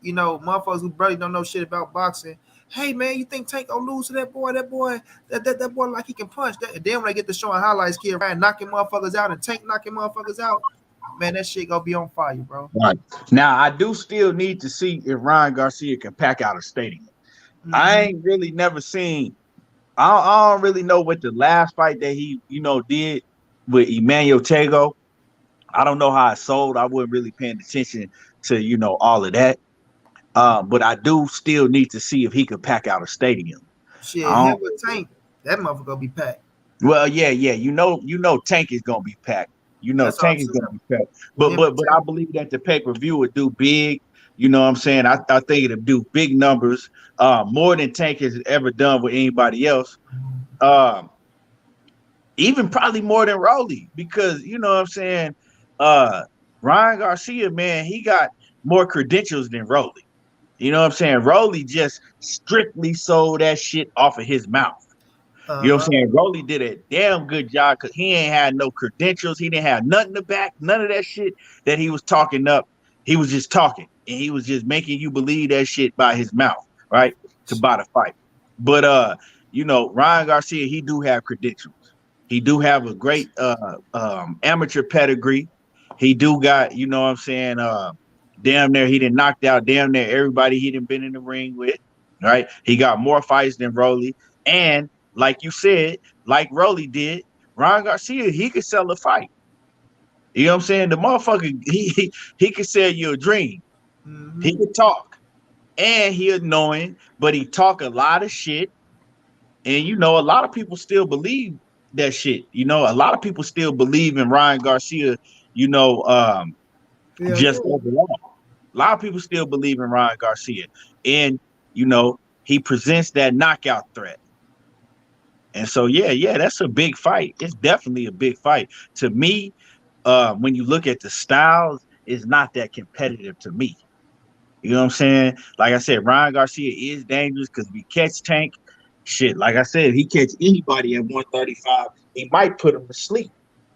Speaker 1: motherfuckers who barely don't know shit about boxing. Hey man, you think Tank gonna lose to that boy? That boy, that boy like he can punch. That, and then when they get to showing highlights, kid Ryan knocking motherfuckers out and Tank knocking motherfuckers out, man, that shit gonna be on fire, bro.
Speaker 2: right. Now, I do still need to see if Ryan Garcia can pack out a stadium.
Speaker 1: Mm-hmm.
Speaker 2: I ain't really never seen I don't really know what the last fight that he, did with Emmanuel Tego. I don't know how it sold. I wasn't really paying attention to, all of that. But I do still need to see if he could pack out a stadium.
Speaker 1: Shit,
Speaker 2: I
Speaker 1: him
Speaker 2: don't,
Speaker 1: with Tank, that motherfucker gonna be packed.
Speaker 2: well, yeah. Tank is gonna be packed.
Speaker 1: That's what I'm
Speaker 2: Tank is
Speaker 1: saying.
Speaker 2: gonna be packed.
Speaker 1: With
Speaker 2: But
Speaker 1: him
Speaker 2: but
Speaker 1: and
Speaker 2: but I
Speaker 1: Tank.
Speaker 2: believe that the pay-per-view would do big. You know what I'm saying? I think it'll do big numbers, more than Tank has ever done with anybody else. Um, Even probably more than Rolly, because you know what I'm saying. Uh, Ryan Garcia, man, he got more credentials than Rolly. You know what I'm saying? Rolly just strictly sold that shit off of his mouth. You know what
Speaker 1: Uh-huh.
Speaker 2: I'm saying? Rolly did a damn good job because he ain't had no credentials. He didn't have nothing to back, none of that shit that he was talking up. He was just talking and he was just making you believe that shit by his mouth, right? To buy the fight. But Ryan Garcia, he do have credentials. He do have a great amateur pedigree. He do got, you know what I'm saying, damn near he done knocked out damn near everybody he done been in the ring with, right? He got more fights than Rolly. And like you said, like Rolly did, Ron Garcia, he could sell a fight. You know what I'm saying? The motherfucker, he could sell you a dream.
Speaker 1: Mm-hmm.
Speaker 2: He could talk. And he annoying, but he talk a lot of shit. And a lot of people still believe that shit. A lot of people still believe in Ryan Garcia, you know, um,
Speaker 1: Yeah,
Speaker 2: just
Speaker 1: yeah.
Speaker 2: overall. A lot of people still believe in Ryan Garcia. And, he presents that knockout threat. And so, yeah, that's a big fight. It's definitely a big fight. To me, when you look at the styles, it's not that competitive to me. You know what I'm saying? Like I said, Ryan Garcia is dangerous because if he catch Tank, shit, like I said, if he catch anybody at 135, he might put him to sleep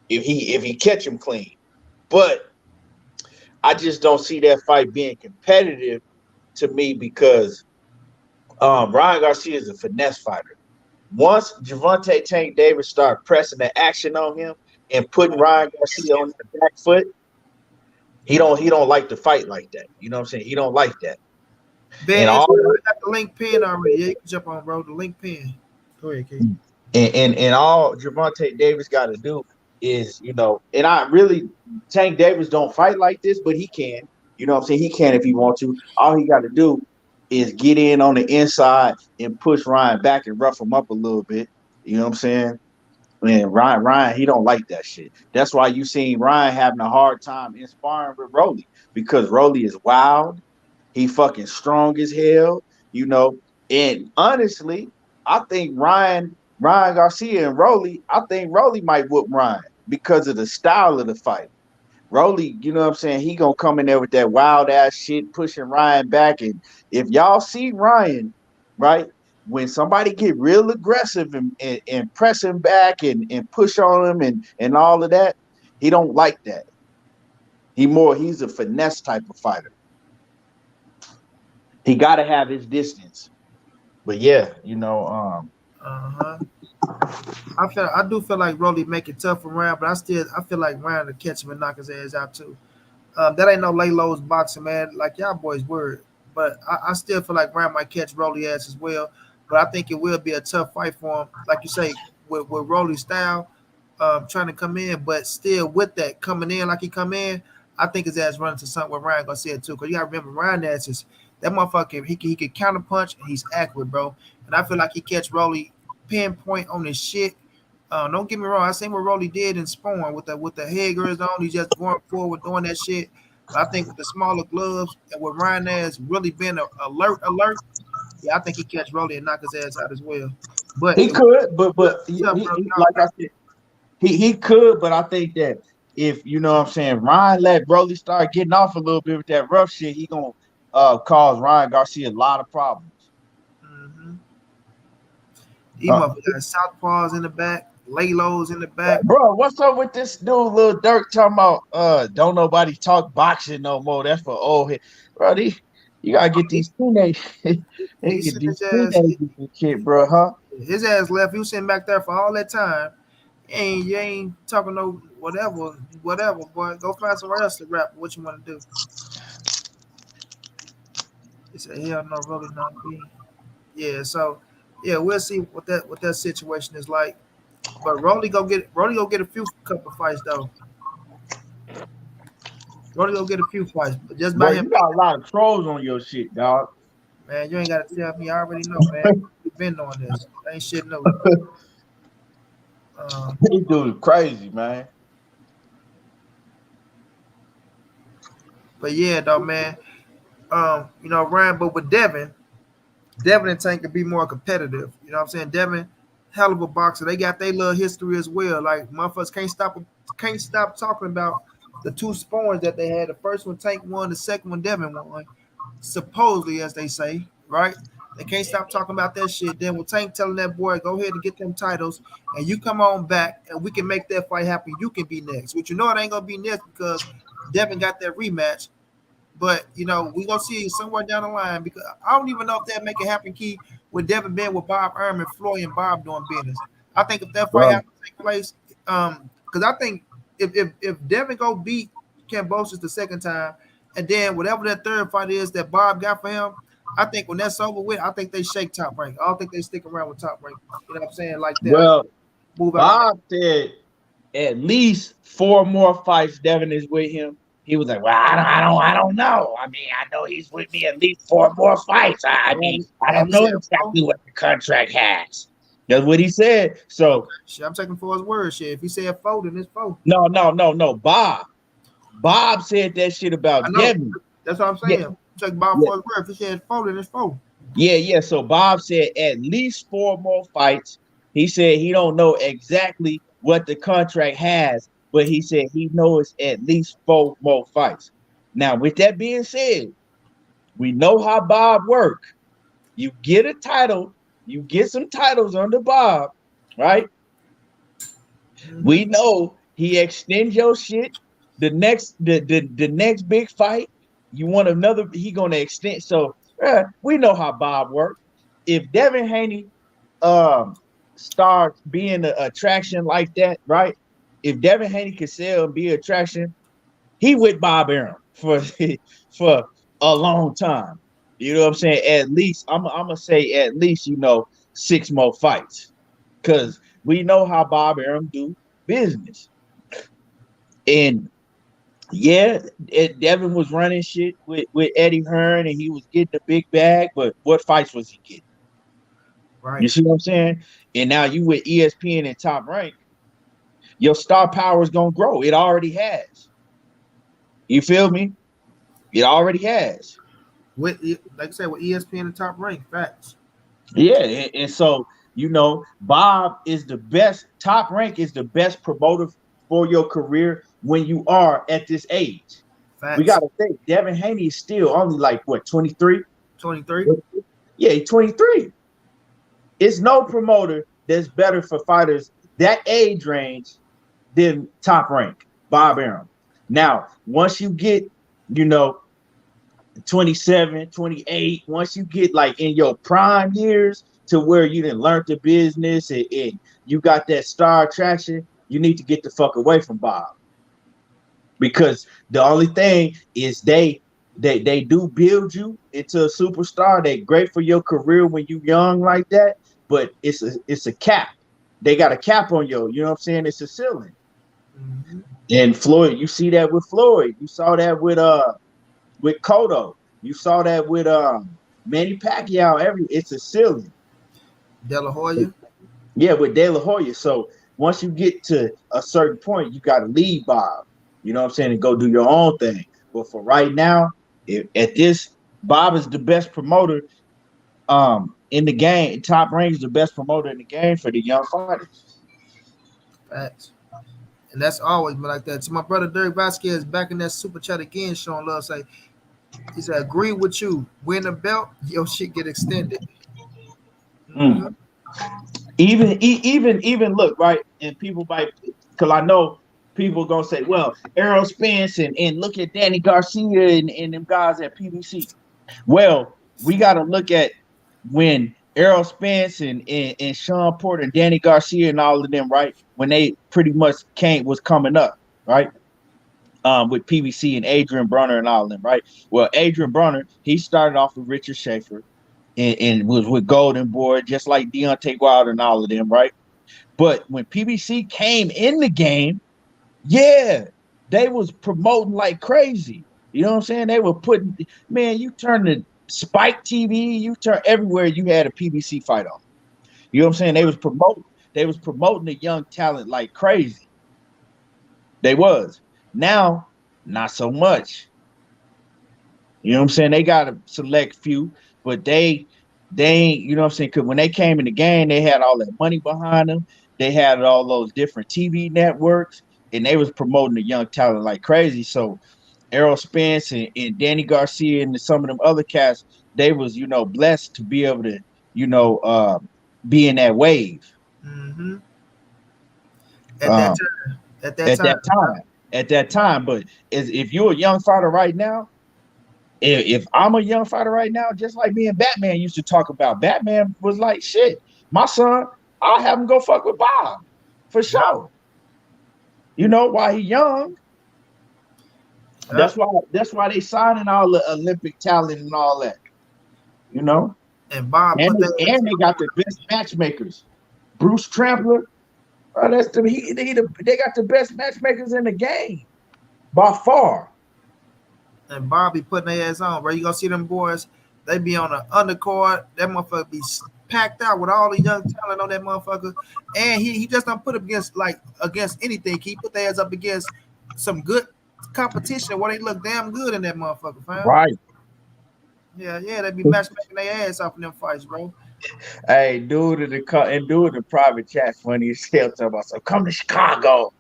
Speaker 2: if he catch him clean. But I just don't see that fight being competitive to me because Ryan Garcia is a finesse fighter. Once Gervonta Tank Davis start pressing the action on him and putting Ryan Garcia on the back foot, he don't like to fight like that. You know what I'm saying? He don't like that.
Speaker 1: Ben
Speaker 2: And all
Speaker 1: Andrew, I got the link pin already. Yeah, you can jump on, bro. The link pin. Go ahead, Key.
Speaker 2: and all Gervonta Davis got to do is, and I really Tank Davis don't fight like this, but he can. You know what I'm saying? He can if he wants to. All he got to do is get in on the inside and push Ryan back and rough him up a little bit. You know what I'm saying? And Ryan, he don't like that shit. That's why you seen Ryan having a hard time in sparring with Rolly because Rolly is wild. He fucking strong as hell, you know. And honestly, I think Ryan Garcia and Rolly, I think Rolly might whoop Ryan because of the style of the fight. Rolly, you know what I'm saying? He gonna come in there with that wild ass shit, pushing Ryan back. And if y'all see Ryan, right, when somebody get real aggressive and press him back and push on him and all of that, he don't like that. He's a finesse type of fighter. He gotta have his distance. But yeah,
Speaker 1: Uh-huh. I do feel like Rolly make it tough for Ryan, but I feel like Ryan to catch him and knock his ass out too. That ain't no lay lows boxing, man. Like y'all boys word. But I still feel like Ryan might catch Rolly ass as well. But I think it will be a tough fight for him. Like you say, with Rolly's style, trying to come in, but still with that coming in like he come in, I think his ass running to something with Ryan Garcia too. Cause you gotta remember Ryan ass is that motherfucker. He can counter punch and he's accurate, bro. And I feel like he catch Rolly pinpoint on his shit. Don't get me wrong. I seen what Rolly did in Spawn with the head guards on. He's just going forward doing that shit. But I think with the smaller gloves and with Ryan has really been alert. Yeah, I think he catch Rolly and knock his ass out as well. But
Speaker 2: he
Speaker 1: it
Speaker 2: could, but
Speaker 1: will be tough, bro. No,
Speaker 2: like I said, he could, but I think that if you know what I'm saying, Ryan let Broly start getting off a little bit with that rough shit, he gonna cause Ryan Garcia a lot of problems.
Speaker 1: mm-hmm. He
Speaker 2: Uh,
Speaker 1: motherfucker got southpaws in the back, lay lows in the back.
Speaker 2: bro, what's up with this dude, Lil Dirk, talking about don't nobody talk boxing no more? That's for old head, bro. You gotta get
Speaker 1: He,
Speaker 2: these teenage,
Speaker 1: he
Speaker 2: get
Speaker 1: sent
Speaker 2: these
Speaker 1: his ass.
Speaker 2: teenagers and shit, bro, huh?
Speaker 1: His ass left. He was sitting back there for all that time. You ain't talking no whatever, boy. Go find somewhere else to rap. What you want to do? He said, hell no, really not me. Yeah, so Yeah, we'll see what that situation is like. But Rolly go get a few couple fights though. Rolly go get a few fights, but just by
Speaker 2: Bro,
Speaker 1: him
Speaker 2: you
Speaker 1: being
Speaker 2: got a lot of trolls on your shit, dog.
Speaker 1: man, you ain't gotta tell me. I already know, man. We've been on this. Ain't shit new. Um,
Speaker 2: This dude is crazy, man.
Speaker 1: but yeah, though, man. Ryan, but with Devin and Tank could be more competitive. You know what I'm saying? Devin, hell of a boxer. They got their little history as well. Like motherfuckers can't stop talking about the two spawns that they had. The first one Tank won, the second one Devin won. Supposedly, as they say, right? They can't stop talking about that shit. Then with Tank telling that boy, go ahead and get them titles, and you come on back, and we can make that fight happen. You can be next. Which you know it ain't gonna be next because Devin got that rematch. But we gonna see it somewhere down the line because I don't even know if that make it happen. Key with Devin being with Bob Ehrman, Floyd and Bob doing business. I think if that fight
Speaker 2: Bro,
Speaker 1: happens take place, because I think if Devin go beat Cambosis the second time, and then whatever that third fight is that Bob got for him, I think when that's over with, I think they shake Top Rank. I don't think they stick around with Top Rank. You know what I'm saying? Like that. I think
Speaker 2: well,
Speaker 1: move out of that.
Speaker 2: Bob said at least 4 more fights Devin is with him. He was like, "Well, I don't know. I mean, I know he's with me at least 4 more fights. I mean, I
Speaker 1: Damn,
Speaker 2: don't
Speaker 1: he
Speaker 2: know
Speaker 1: said four.
Speaker 2: exactly what the contract has." That's what he said.
Speaker 1: Okay,
Speaker 2: So
Speaker 1: shit, I'm taking for his word. Shit, if he said four, then it's four.
Speaker 2: no. Bob said that shit
Speaker 1: I
Speaker 2: about
Speaker 1: know.
Speaker 2: Devin.
Speaker 1: That's what I'm
Speaker 2: Yeah,
Speaker 1: saying. Check Bob
Speaker 2: yeah,
Speaker 1: for his word. If he said four, then it's four.
Speaker 2: yeah. So Bob said at least 4 more fights. He said he don't know exactly what the contract has, but he said he knows at least 4 more fights. Now, with that being said, we know how Bob work. You get a title, you get some titles under Bob, right?
Speaker 1: Mm-hmm.
Speaker 2: We know he extends your shit. The next big fight, you want another, he gonna extend. So we know how Bob works. If Devin Haney starts being an attraction like that, right? If Devin Haney can sell and be an attraction, he with Bob Arum for for a long time. You know what I'm saying? At least I'm gonna say at least 6 more fights because we know how Bob Arum do business. And yeah, Devin was running shit with Eddie Hearn and he was getting a big bag, but what fights was he getting? You
Speaker 1: Right.
Speaker 2: see what I'm saying? And now you with ESPN and Top Rank, your star power is gonna grow. It already has. You feel me? It already has.
Speaker 1: With like I said, with ESPN and Top Rank, facts.
Speaker 2: Yeah, and so Bob is the best. Top Rank is the best promoter for your career when you are at this age. We
Speaker 1: Facts.
Speaker 2: got to think Devin Haney is still only like what 23.
Speaker 1: 23.
Speaker 2: Yeah, he's 23. It's no promoter that's better for fighters that age range than Top Rank, Bob Arum. Now, once you get, you know, 27, 28, once you get like in your prime years to where you didn't learn the business and you got that star attraction, you need to get the fuck away from Bob. Because the only thing is they do build you into a superstar. They great for your career when you young like that, but it's a cap. They got a cap on you know what I'm saying? It's a ceiling.
Speaker 1: Mm-hmm.
Speaker 2: And Floyd, you see that with Floyd. You saw that with Cotto. You saw that with Manny Pacquiao. It's a ceiling.
Speaker 1: De La Hoya.
Speaker 2: Yeah, with De La Hoya. So once you get to a certain point, you got to leave Bob. You know what I'm saying, and go do your own thing. But for right now, at this, Bob is the best promoter in the game. Top Rank is the best promoter in the game for the young fighters.
Speaker 1: Facts. And that's always been like that. So my brother Derek Vasquez back in that super chat again, showing love. Say he said, agree with you. Win the belt, your shit get extended.
Speaker 2: Mm.
Speaker 1: Mm-hmm.
Speaker 2: Even look right, and people might because I know people gonna say, well, Errol Spence and look at Danny Garcia and them guys at PBC. Well, we got to look at when Errol Spence and Sean Porter and Danny Garcia and all of them, right? When they pretty much was coming up, right? With PBC and Adrian Brunner and all of them, right? Well, Adrian Brunner, he started off with Richard Schaefer. and was with Golden Boy, just like Deontay Wilder and all of them, right? But when PBC came in the game, yeah, they was promoting like crazy. You know what I'm saying? They were putting, man, you turn the Spike TV, you turn everywhere, you had a PBC fight on. You know what I'm saying? They was promoting the young talent like crazy. They was. Now, not so much. You know what I'm saying? They got a select few, but they ain't, you know what I'm saying? Because when they came in the game, they had all that money behind them. They had all those different TV networks, and they was promoting the young talent like crazy. So Errol Spence and Danny Garcia and some of them other cats, they was, blessed to be able to, you know, uh, be in that wave.
Speaker 1: Mm-hmm. At that
Speaker 2: Um,
Speaker 1: time. At that
Speaker 2: at
Speaker 1: time.
Speaker 2: that time. At that time. But if you're a young fighter right now, if I'm a young fighter right now, just like me and Batman used to talk about, Batman was like, shit, my son, I'll have him go fuck with Bob for sure. While he young.
Speaker 1: Yep.
Speaker 2: That's why they signing all the Olympic talent and all that. You know?
Speaker 1: And Bob
Speaker 2: And
Speaker 1: put that
Speaker 2: they, and they got the best matchmakers. Bruce Trampler, they got the best matchmakers in the game by far.
Speaker 1: and Bobby putting their ass on, bro. You gonna see them boys, they be on the undercard. That motherfucker be packed out with all the young talent on that motherfucker. And he just don't put up against anything. He put their ass up against some good competition where they look damn good in that motherfucker, fam.
Speaker 2: Right.
Speaker 1: Yeah, yeah, they be matchmaking their ass off in them fights, bro.
Speaker 2: Hey, dude in the private chat funny as hell talking about, so come to Chicago.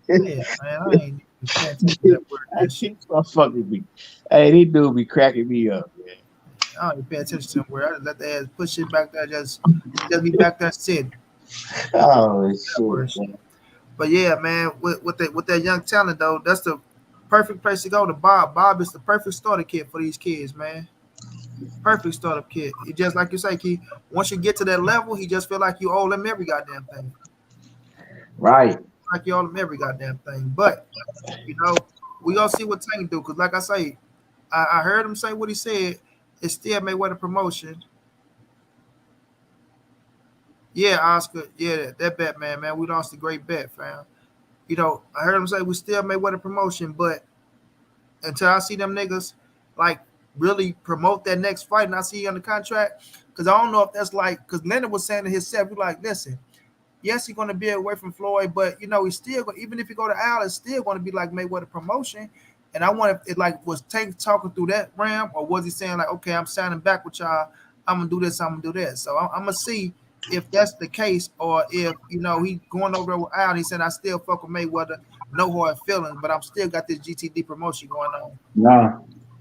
Speaker 1: Yeah, man, I ain't even paying attention to that word,
Speaker 2: I
Speaker 1: that shit.
Speaker 2: keep on fucking me. Hey, these dude be cracking me up, man.
Speaker 1: I don't even pay attention to them word. I just let their ass push shit back there, just be back there sitting.
Speaker 2: Oh
Speaker 1: That word
Speaker 2: shit,
Speaker 1: shit.
Speaker 2: man.
Speaker 1: But yeah, man, with that young talent though, that's the perfect place to go to Bob. Bob is the perfect starter kit for these kids, man. Perfect startup kit. He just like you say, Key. Once you get to that level, he just feel like you owe him every goddamn thing.
Speaker 2: Right.
Speaker 1: Like you owe him every goddamn thing. But you know, we gonna see what Tank do. Cause like I say, I heard him say what he said. It still Mayweather promotion. Yeah, Oscar. Yeah, that bet, man. We lost a great bet, fam. I heard him say we still Mayweather promotion, but until I see them niggas like really promote that next fight and I see you under contract, because I don't know if that's like because Leonard was saying to himself, he like, listen, yes, he's gonna be away from Floyd, but he's still even if he go to Al, it's still gonna be like Mayweather promotion. And I wonder if it like was Tank talking through that ram, or was he saying like, okay, I'm signing back with y'all, I'm gonna do this, I'm gonna do that. So I'm gonna see if that's the case, or if he going over there with Al and he said I still fuck with Mayweather, no hard feelings, but I'm still got this GTD promotion going on.
Speaker 2: Nah.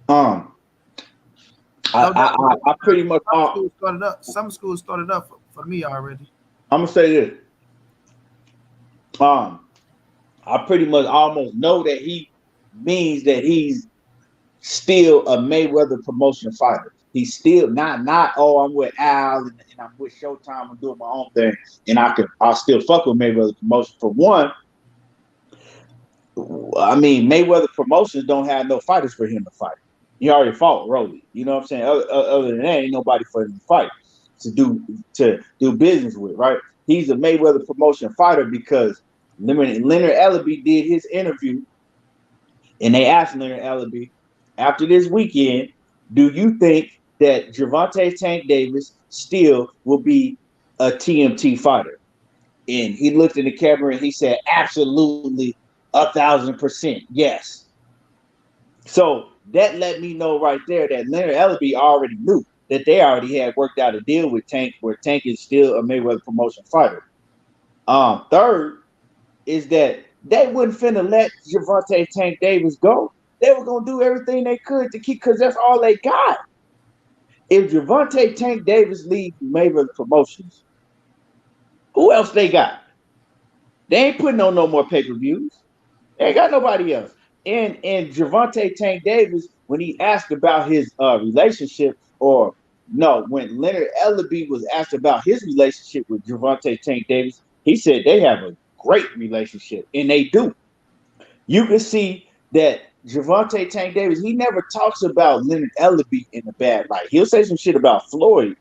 Speaker 2: Um.
Speaker 1: No doubt.
Speaker 2: I pretty much.
Speaker 1: Some schools started up for me already.
Speaker 2: I'm gonna say this. Um. I pretty much almost know that he means that he's still a Mayweather promotion fighter. He's still not. Oh, I'm with Al and I'm with Showtime. I'm doing my own thing, and I'll still fuck with Mayweather promotion. For one, I mean Mayweather promotions don't have no fighters for him to fight. He already fought Rolly. You know what I'm saying? Other than that, ain't nobody for him to fight to do business with, right? He's a Mayweather promotion fighter because Leonard Ellaby did his interview, and they asked Leonard Ellaby after this weekend, do you think that Gervonta Tank Davis still will be a TMT fighter? And he looked in the camera and he said, absolutely, 1,000%, yes. So that let me know right there that Leonard Ellaby already knew that they already had worked out a deal with Tank, where Tank is still a Mayweather promotion fighter. Third is that they wouldn't finna let Gervonta Tank Davis go. They were gonna do everything they could to keep, because that's all they got. If Gervonta Tank Davis leaves Mayweather Promotions, who else they got? They ain't putting on no more pay-per-views. They ain't got nobody else. And Gervonta Tank Davis, when he asked about his relationship, or no, when Leonard Ellaby was asked about his relationship with Gervonta Tank Davis, he said they have a great relationship, and they do. You can see that Gervonta Tank Davis, he never talks about Leonard Ellerbe in a bad light. He'll say some shit about Floyd,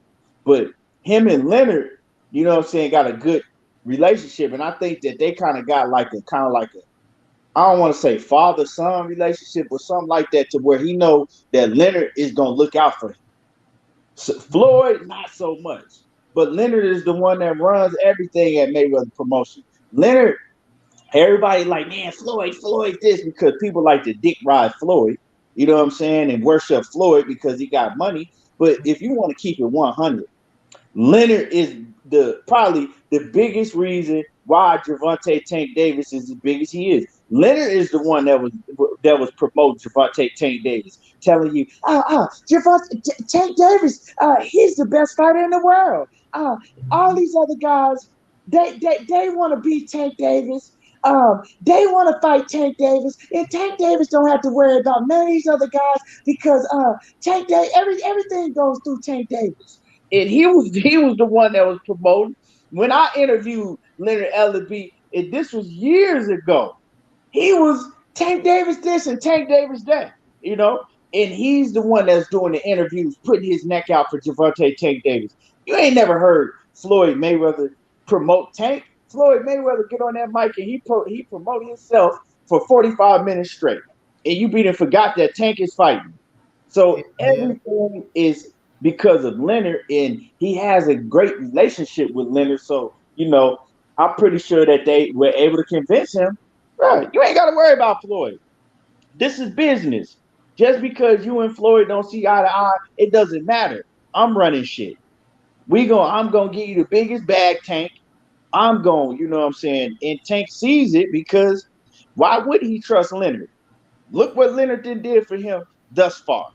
Speaker 2: but him and Leonard, you know what I'm saying, got a good relationship. And I think that they kind of like a I don't want to say father son relationship, but something like that, to where he know that Leonard is gonna look out for him. So Floyd, not so much, but Leonard is the one that runs everything at Mayweather Promotion. Leonard, everybody like, man, Floyd this, because people like to dick ride Floyd, you know what I'm saying, and worship Floyd because he got money. But if you want to keep it 100, Leonard is probably the biggest reason why Gervonta Tank Davis is as big as he is. Leonard is the one that was promoting Gervonta Tank Davis, telling you, Gervonta Tank Davis, he's the best fighter in the world. All these other guys, they want to beat Tank Davis. They want to fight Tank Davis, and Tank Davis don't have to worry about none of these other guys because Tank Davis, everything goes through Tank Davis. And he was the one that was promoting. When I interviewed Leonard Ellerbe, and this was years ago, he was Tank Davis this and Tank Davis that, you know, and he's the one that's doing the interviews, putting his neck out for Gervonta Tank Davis. You ain't never heard Floyd Mayweather promote Tank. Floyd Mayweather get on that mic and he promoted himself for 45 minutes straight, and you beat and forgot that Tank is fighting. So
Speaker 1: Yeah.
Speaker 2: everything is because of Leonard, and he has a great relationship with Leonard. So, I'm pretty sure that they were able to convince him, right? You ain't got to worry about Floyd. This is business. Just because you and Floyd don't see eye to eye, it doesn't matter. I'm running shit. I'm gonna give you the biggest bag, Tank. I'm going, you know what I'm saying? And Tank sees it because why would he trust Leonard? Look what Leonard did for him thus far.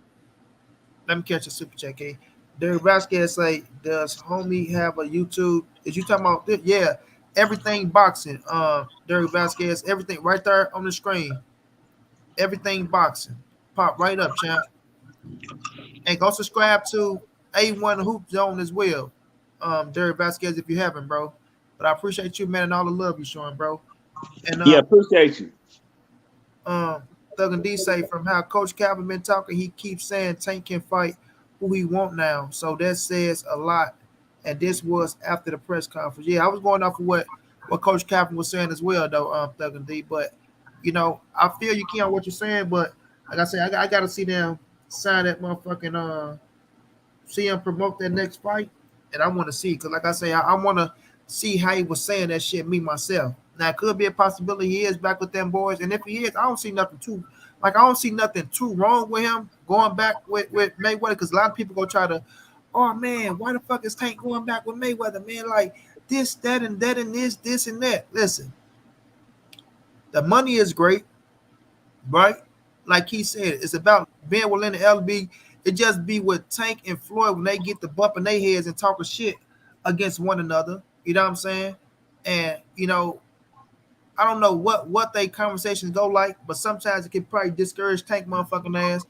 Speaker 1: Let me catch a super check, eh? Derek Vasquez say, does homie have a YouTube? Is you talking about this? Yeah, everything boxing. Derek Vasquez, everything right there on the screen. Everything boxing. Pop right up, champ. And go subscribe to A1 Hoop Zone as well. Derek Vasquez, if you haven't, bro. But I appreciate you, man, and all the love you showing, bro. And
Speaker 2: Yeah, appreciate you.
Speaker 1: um, Thug and D say from how Coach Calvin been talking, he keeps saying Tank can fight who he want now. So that says a lot. And this was after the press conference. Yeah, I was going off of what Coach Calvin was saying as well, though, Thug and D. But I feel you, Keon, what you're saying. But like I said, I got to see them sign that motherfucking see him promote that next fight, and I want to see because, like I say, I want to see how he was saying that shit. Me myself. Now, it could be a possibility he is back with them boys, and if he is, I don't see nothing too, like I don't see nothing too wrong with him going back with Mayweather. Because a lot of people go try to, oh man, why the fuck is Tank going back with Mayweather, man? Like this, that, and this, and that. Listen, the money is great, right? Like he said, it's about being willing to LB. It just be with Tank and Floyd when they get the bumping their heads and talking shit against one another. You know what I'm saying? And I don't know what they conversations go like, but sometimes it can probably discourage Tank motherfucking ass.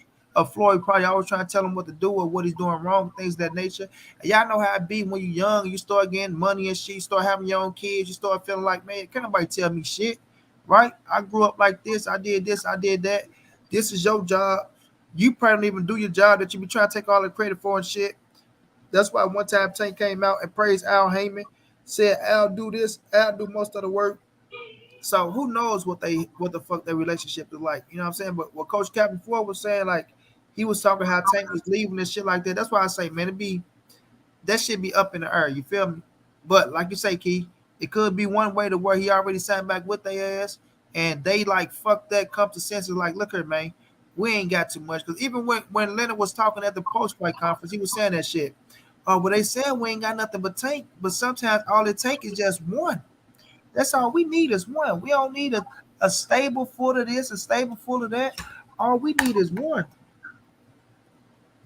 Speaker 1: Floyd probably always trying to tell him what to do or what he's doing wrong, things of that nature. And y'all know how it be when you're young, you start getting money and shit, you start having your own kids, you start feeling like, man, can't nobody tell me shit, right? I grew up like this, I did that. This is your job. You probably don't even do your job that you be trying to take all the credit for and shit. That's why one time Tank came out and praised Al Heyman, said Al do this, Al do most of the work. So who knows what the fuck their relationship is like? You know what I'm saying? But what Coach Captain Ford was saying, like he was talking how Tank was leaving and shit like that. That's why I say, man, that should be up in the air. You feel me? But like you say, Key, it could be one way to where he already signed back with their ass, and they like fuck that, come to senses like, look here, man, we ain't got too much. Because even when Leonard was talking at the post fight conference, he was saying that shit. Well, they said we ain't got nothing but Tank, but sometimes all it take is just one. That's all we need is one. We don't need a stable full of this, a stable full of that. All we need is one.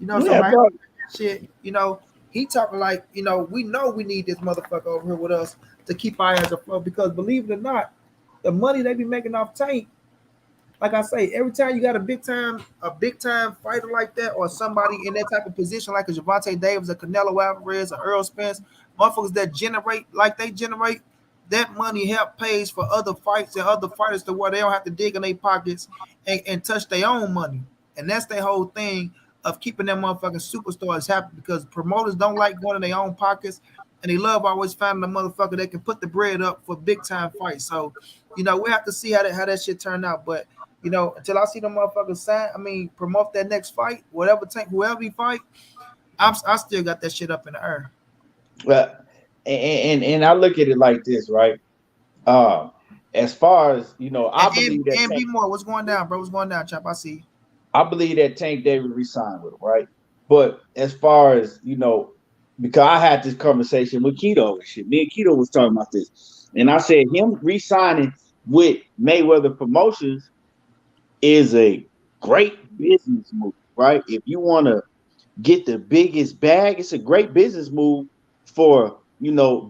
Speaker 1: So
Speaker 2: Yeah,
Speaker 1: my
Speaker 2: bro.
Speaker 1: shit, he talking like, we know we need this motherfucker over here with us to keep our ass afloat because believe it or not, the money they be making off Tank, like I say, every time you got a big time fighter like that or somebody in that type of position like a Gervonta Davis, a Canelo Alvarez, a Earl Spence, motherfuckers that generate like they generate, that money help pays for other fights and other fighters to where they don't have to dig in their pockets and touch their own money. And that's their whole thing of keeping them motherfucking superstars happy because promoters don't like going in their own pockets and they love always finding a motherfucker that can put the bread up for big time fights. So, we have to see how that shit turn out. But until I see the motherfuckers sign, promote that next fight, whoever he fight, I still got that shit up in the air.
Speaker 2: Well, and I look at it like this, right? Uh, as far as
Speaker 1: And
Speaker 2: I believe that
Speaker 1: and be more. What's going down, bro? What's going down, chap? I see.
Speaker 2: I believe that Tank Davis resigned with him, right? But as far as because I had this conversation with Keto and shit. Me and Keto was talking about this, and I said him re-signing with Mayweather Promotions is a great business move, right? If you want to get the biggest bag, it's a great business move for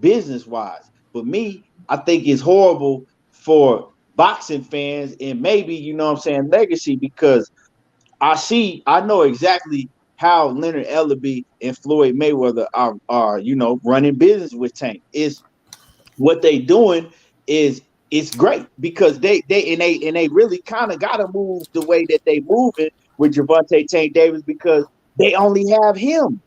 Speaker 2: business wise. But me, I think it's horrible for boxing fans and maybe legacy because I know exactly how Leonard Ellerbe and Floyd Mayweather are running business with Tank. Is what they doing is it's great because they really kind of gotta move the way that they moving with Gervonta Tank Davis because they only have him.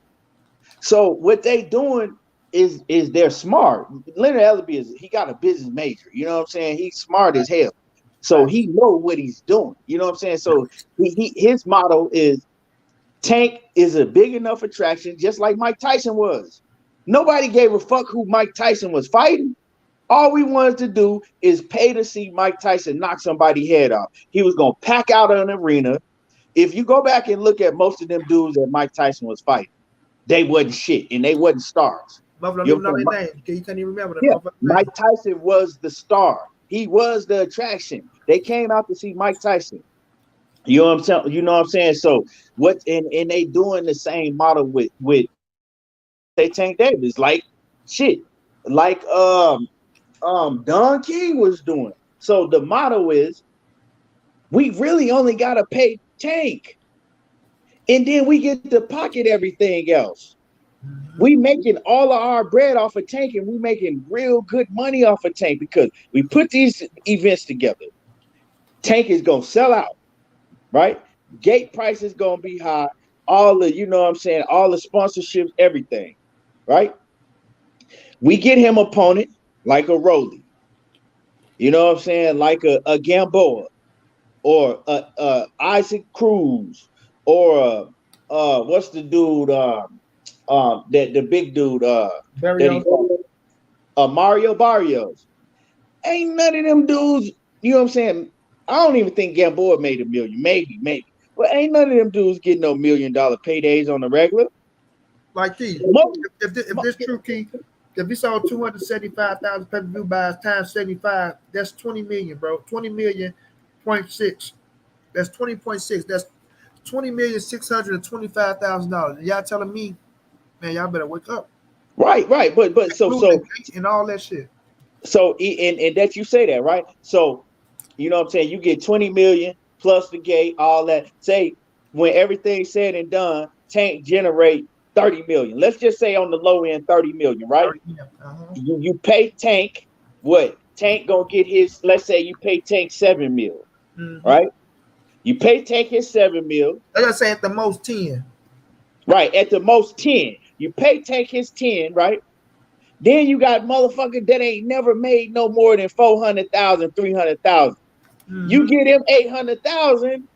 Speaker 2: So what they doing is they're smart. Leonard Ellerbe he got a business major. You know what I'm saying? He's smart as hell. So he know what he's doing. You know what I'm saying? So his motto is Tank is a big enough attraction, just like Mike Tyson was. Nobody gave a fuck who Mike Tyson was fighting. All we wanted to do is pay to see Mike Tyson knock somebody's head off. He was going to pack out an arena. If you go back and look at most of them dudes that Mike Tyson was fighting, they wasn't shit and they wasn't stars.
Speaker 1: You don't even know their name. You can't even remember them.
Speaker 2: Yeah, Mike Tyson was the star. He was the attraction. They came out to see Mike Tyson. You know what I'm saying? So what and they doing the same model with they Tank Davis, like shit. Like Don King was doing. So the motto is we really only gotta pay Tank. And then we get to pocket everything else. We making all of our bread off of Tank, and we making real good money off of Tank because we put these events together. Tank is gonna sell out, right? Gate price is gonna be high. All the, all the sponsorships, everything, right? We get him opponent like a Rolly, like a Gamboa or Isaac Cruz or what's the dude that the big dude Mario Barrios. Ain't none of them dudes, I don't even think Gamboa made $1 million, maybe. But ain't none of them dudes getting no $1 million paydays on the regular.
Speaker 1: Like Keith, if this true, Keith, if we saw 275,000 pay-per-view buys times 75, that's 20 million, bro. 20 million point six. That's 20.6. That's $20,625,000. Y'all telling me, man, y'all better wake up.
Speaker 2: Right. But so
Speaker 1: and all that shit.
Speaker 2: So and that you say that, right? So you know what I'm saying? You get 20 million plus the gate, all that. Say when everything's said and done, Tank generate 30 million. Let's just say on the low end, 30 million, right? You pay Tank what? Tank gonna get his, let's say you pay Tank 7 mil, right? You pay Tank his 7 mil.
Speaker 1: I gotta say at the most 10.
Speaker 2: Right, at the most 10. You pay Tank his 10, right? Then you got motherfuckers that ain't never made no more than 400,000, 300,000. You get him 800,000.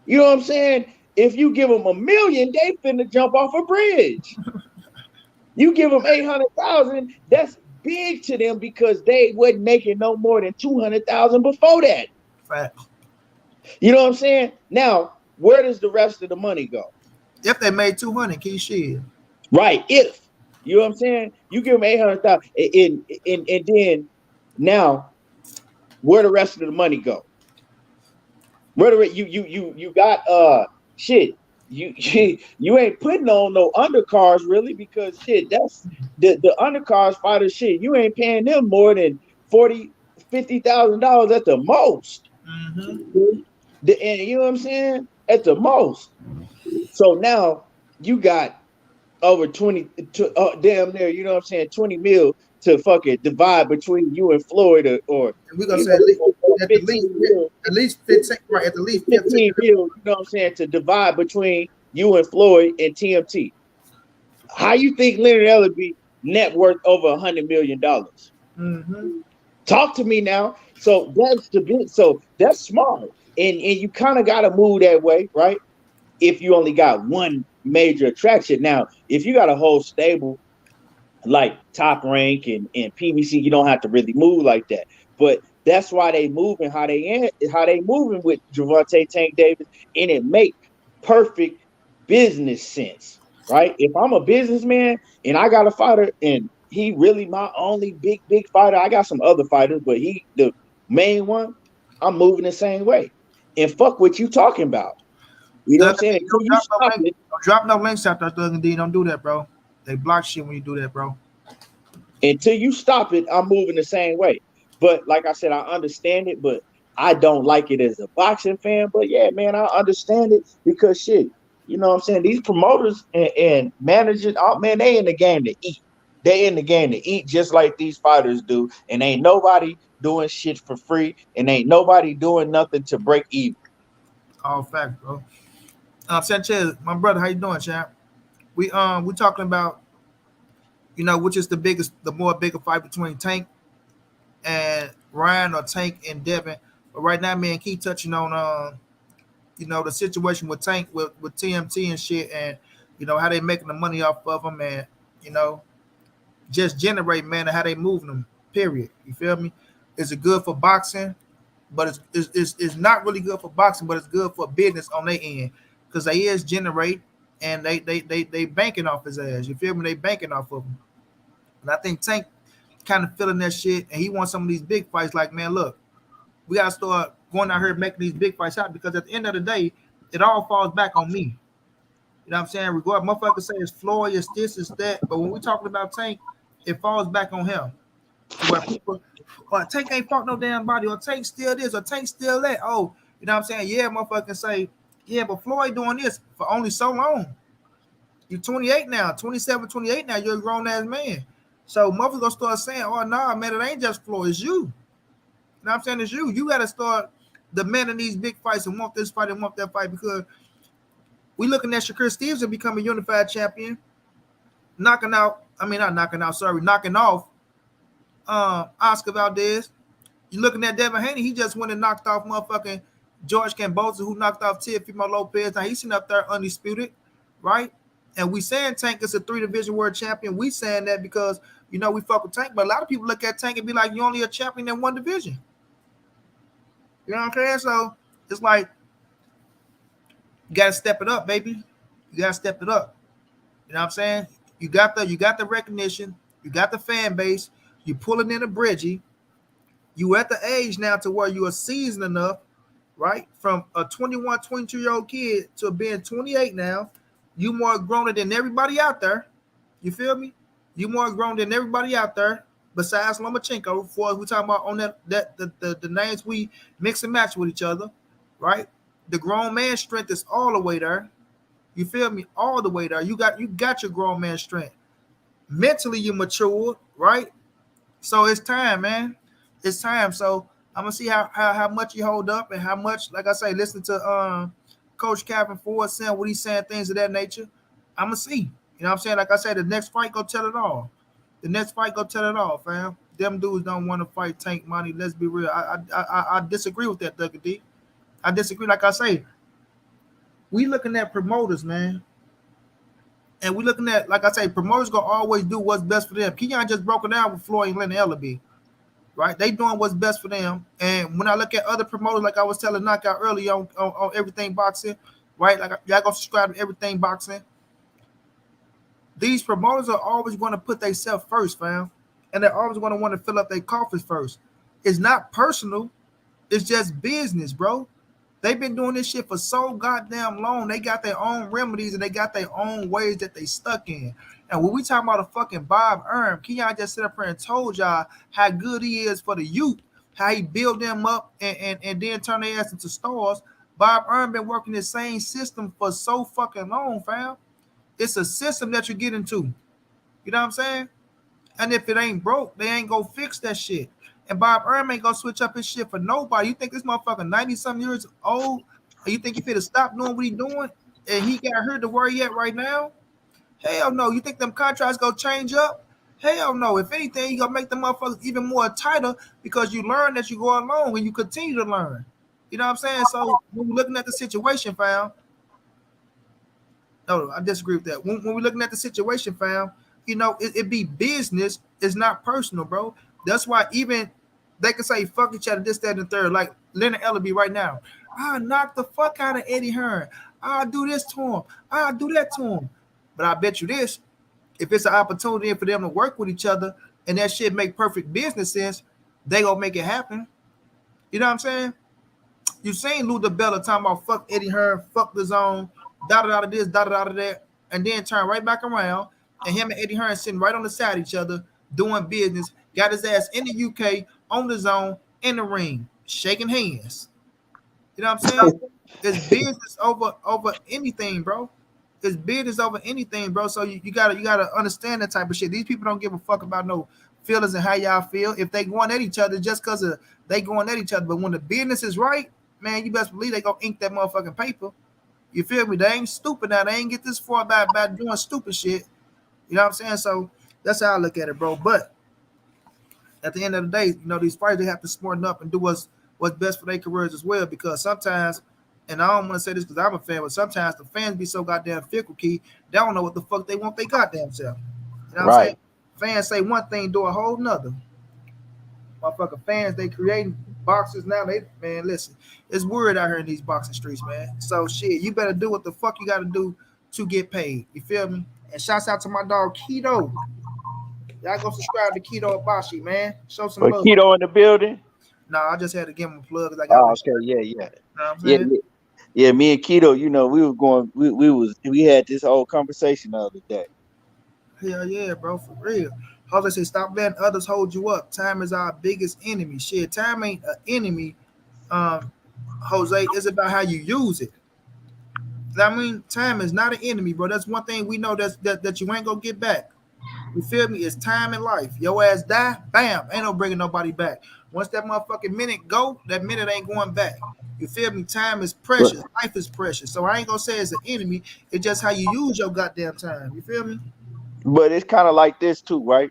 Speaker 2: You know what I'm saying? If you give them $1 million, they finna jump off a bridge. You give them 800,000, that's big to them because they wasn't making no more than 200,000 before that.
Speaker 1: Fact.
Speaker 2: You know what I'm saying? Now, where does the rest of the money go?
Speaker 1: If they made 200, key shit.
Speaker 2: Right. If you know what I'm saying, you give them 800,000, and then now, where the rest of the money go? Where the you got shit. You ain't putting on no undercards really because shit, that's the undercards fighters shit. You ain't paying them more than $50,000 at the most. And you know what I'm saying? At the most. So now you got over 20 damn near, you know what I'm saying, 20 mil to fucking divide between you and Floyd, or
Speaker 1: And we're gonna
Speaker 2: you
Speaker 1: say
Speaker 2: know, or
Speaker 1: at the least
Speaker 2: 15 mil,
Speaker 1: at least 15, right? At the least 15.
Speaker 2: 15 mil, you know what I'm saying, to divide between you and Floyd and TMT. How you think Leonard Ellerby net worth over $100 million?
Speaker 1: Mm-hmm.
Speaker 2: Talk to me now. So that's the bit. So that's smart, and you kind of got to move that way, right? If you only got one major attraction. Now, if you got a whole stable like Top Rank and PBC, you don't have to really move like that. But that's why they moving how they moving with Gervonta Tank Davis, and it make perfect business sense, right? If I'm a businessman and I got a fighter and he really my only big fighter, I got some other fighters, but he the main one, I'm moving the same way. And fuck what you talking about. You know what I'm
Speaker 1: Thug
Speaker 2: saying?
Speaker 1: and D,
Speaker 2: Until
Speaker 1: don't
Speaker 2: you
Speaker 1: drop no
Speaker 2: stop
Speaker 1: link.
Speaker 2: it.
Speaker 1: Don't drop no links out there, Thug and D. Don't do that, bro. They block shit when you do that, bro.
Speaker 2: Until you stop it, I'm moving the same way. But like I said, I understand it, but I don't like it as a boxing fan. But yeah, man, I understand it because shit, you know what I'm saying? These promoters and managers, oh man, they in the game to eat. They in the game to eat just like these fighters do. And ain't nobody doing shit for free. And ain't nobody doing nothing to break even.
Speaker 1: All facts, bro. Sanchez, my brother, how you doing, champ? We talking about which is the biggest, the more bigger fight between Tank and Ryan or Tank and Devin. But right now, man, keep touching on the situation with Tank with TMT and shit, and how they making the money off of them, and you know just generate, man, and how they moving them. Period. You feel me? Is it good for boxing? But it's not really good for boxing, but it's good for business on their end because they is generate and they banking off his ass. You feel me? They banking off of him, and I think Tank kind of feeling that shit, and he wants some of these big fights. Like, man, look, we gotta start going out here making these big fights out because at the end of the day, it all falls back on me. You know what I'm saying? Regard, motherfuckers say it's Floyd, it's this, it's that, but when we talking about Tank, it falls back on him. To where people, or Tank ain't fought no damn body, or Tank still this, or Tank still that. Oh, you know what I'm saying? Yeah, motherfuckers say, yeah, but Floyd doing this for only so long. You're 28 now, 27, 28 now. You're a grown ass man. So motherfuckers gonna start saying, oh, nah, man, it ain't just Floyd, it's you. You know what I'm saying? It's you. You got to start demanding these big fights and want this fight and want that fight because we looking at Shakur Stevenson become a unified champion, knocking out, I mean, not knocking out, sorry, knocking off Oscar Valdez. You looking at Devin Haney, he just went and knocked off motherfucking George Camboza, who knocked off Teofimo Lopez. Now he's sitting up there undisputed, right? And we saying Tank is a 3 division world champion. We saying that because we fuck with Tank, but a lot of people look at Tank and be like, you only a champion in 1 division. You know what I'm saying? So it's like you gotta step it up, baby. You gotta step it up. You know what I'm saying? You got the recognition, you got the fan base, you pulling in a Bridgie. You at the age now to where you are seasoned enough, right? From a 21, 22-year-old kid to being 28 now, you more grown than everybody out there. You feel me? You more grown than everybody out there besides Lomachenko. For we talking about on the names we mix and match with each other, right? The grown man strength is all the way there. You feel me? All the way there. You got your grown man strength. Mentally, you mature, right? So it's time, man. It's time. So I'm gonna see how much you hold up and how much, like I say, listen to Coach Calvin Ford saying what he's saying, things of that nature. I'm gonna see. You know what I'm saying? Like I said, the next fight go tell it all. The next fight go tell it all, fam. Them dudes don't want to fight Tank Money. Let's be real. I disagree with that, Dougie D. I disagree. Like I say, we looking at promoters, man. And we looking at, like I say, promoters gonna always do what's best for them. Keon just broke it down with Floyd and Lennon Ellaby, right? They doing what's best for them. And when I look at other promoters, like I was telling Knockout earlier on Everything Boxing, right? Like y'all gonna subscribe to Everything Boxing. These promoters are always going to put themselves first, fam. And they're always going to want to fill up their coffers first. It's not personal. It's just business, bro. They've been doing this shit for so goddamn long. They got their own remedies and they got their own ways that they stuck in. And when we talking about a fucking Bob Erm, Keon just sit up here and told y'all how good he is for the youth, how he built them up and then turn their ass into stars. Bob Erm been working the same system for so fucking long, fam. It's a system that you get into. You know what I'm saying? And if it ain't broke, they ain't gonna fix that shit. And Bob Earl ain't gonna switch up his shit for nobody. You think this motherfucker 90-something years old? And you think he finna stop doing what he doing? And he got hurt to where he at right now? Hell no. You think them contracts gonna change up? Hell no. If anything, you gonna make them motherfuckers even more tighter because you learn as you go along and you continue to learn. You know what I'm saying? So when we're looking at the situation, fam, no, I disagree with that. When we're looking at the situation, fam, it be business. It's not personal, bro. That's why even they can say fuck each other, this, that, and the third. Like Leonard Ellaby right now. I'll knock the fuck out of Eddie Hearn. I'll do this to him. I'll do that to him. But I bet you this, if it's an opportunity for them to work with each other and that shit make perfect business sense, they gonna make it happen. You know what I'm saying? You seen Lou DeBella talking about fuck Eddie Hearn, fuck the zone, da da da this, da da da that, and then turn right back around, and him and Eddie Hearn sitting right on the side of each other doing business. Got his ass in the UK on the zone in the ring, shaking hands. You know what I'm saying? It's business over anything, bro. It's business over anything, bro. So you gotta understand that type of shit. These people don't give a fuck about no feelings and how y'all feel. If they going at each other just because of they going at each other, but when the business is right, man, you best believe they gonna ink that motherfucking paper. You feel me? They ain't stupid now. They ain't get this far by doing stupid shit. You know what I'm saying? So that's how I look at it, bro. But at the end of the day, these fighters they have to smarten up and do what's best for their careers as well. Because sometimes, and I don't want to say this because I'm a fan, but sometimes the fans be so goddamn fickle, key. They don't know what the fuck they want they goddamn self. You know what I'm saying?
Speaker 2: Right.
Speaker 1: Fans say one thing, do a whole nother. Motherfucker fans, they creating boxes now. They man, listen, it's weird out here in these boxing streets, man. So shit, you better do what the fuck you gotta do to get paid. You feel me? And shouts out to my dog Keto. Y'all go subscribe to Keto Abashi, man. Show some
Speaker 2: But
Speaker 1: love.
Speaker 2: Keto in the building.
Speaker 1: Nah, I just had to give him a plug because I got
Speaker 2: Oh,
Speaker 1: respect.
Speaker 2: okay, yeah,
Speaker 1: You know what I'm
Speaker 2: yeah,
Speaker 1: saying?
Speaker 2: yeah. Yeah, me and Keto, we were going, we had this whole conversation the other day.
Speaker 1: Hell yeah, bro, for real. Jose say, stop letting others hold you up. Time is our biggest enemy. Shit, time ain't an enemy. Um, Jose, it's about how you use it. I mean, time is not an enemy, bro. That's one thing we know that you ain't gonna get back. You feel me? It's time in life. Your ass die, bam, ain't no bringing nobody back. Once that motherfucking minute go, that minute ain't going back. You feel me? Time is
Speaker 2: But
Speaker 1: precious. Life is precious. So I ain't gonna say it's an enemy. It's just how you use your goddamn time. You feel me?
Speaker 2: but it's kind of like this too, right?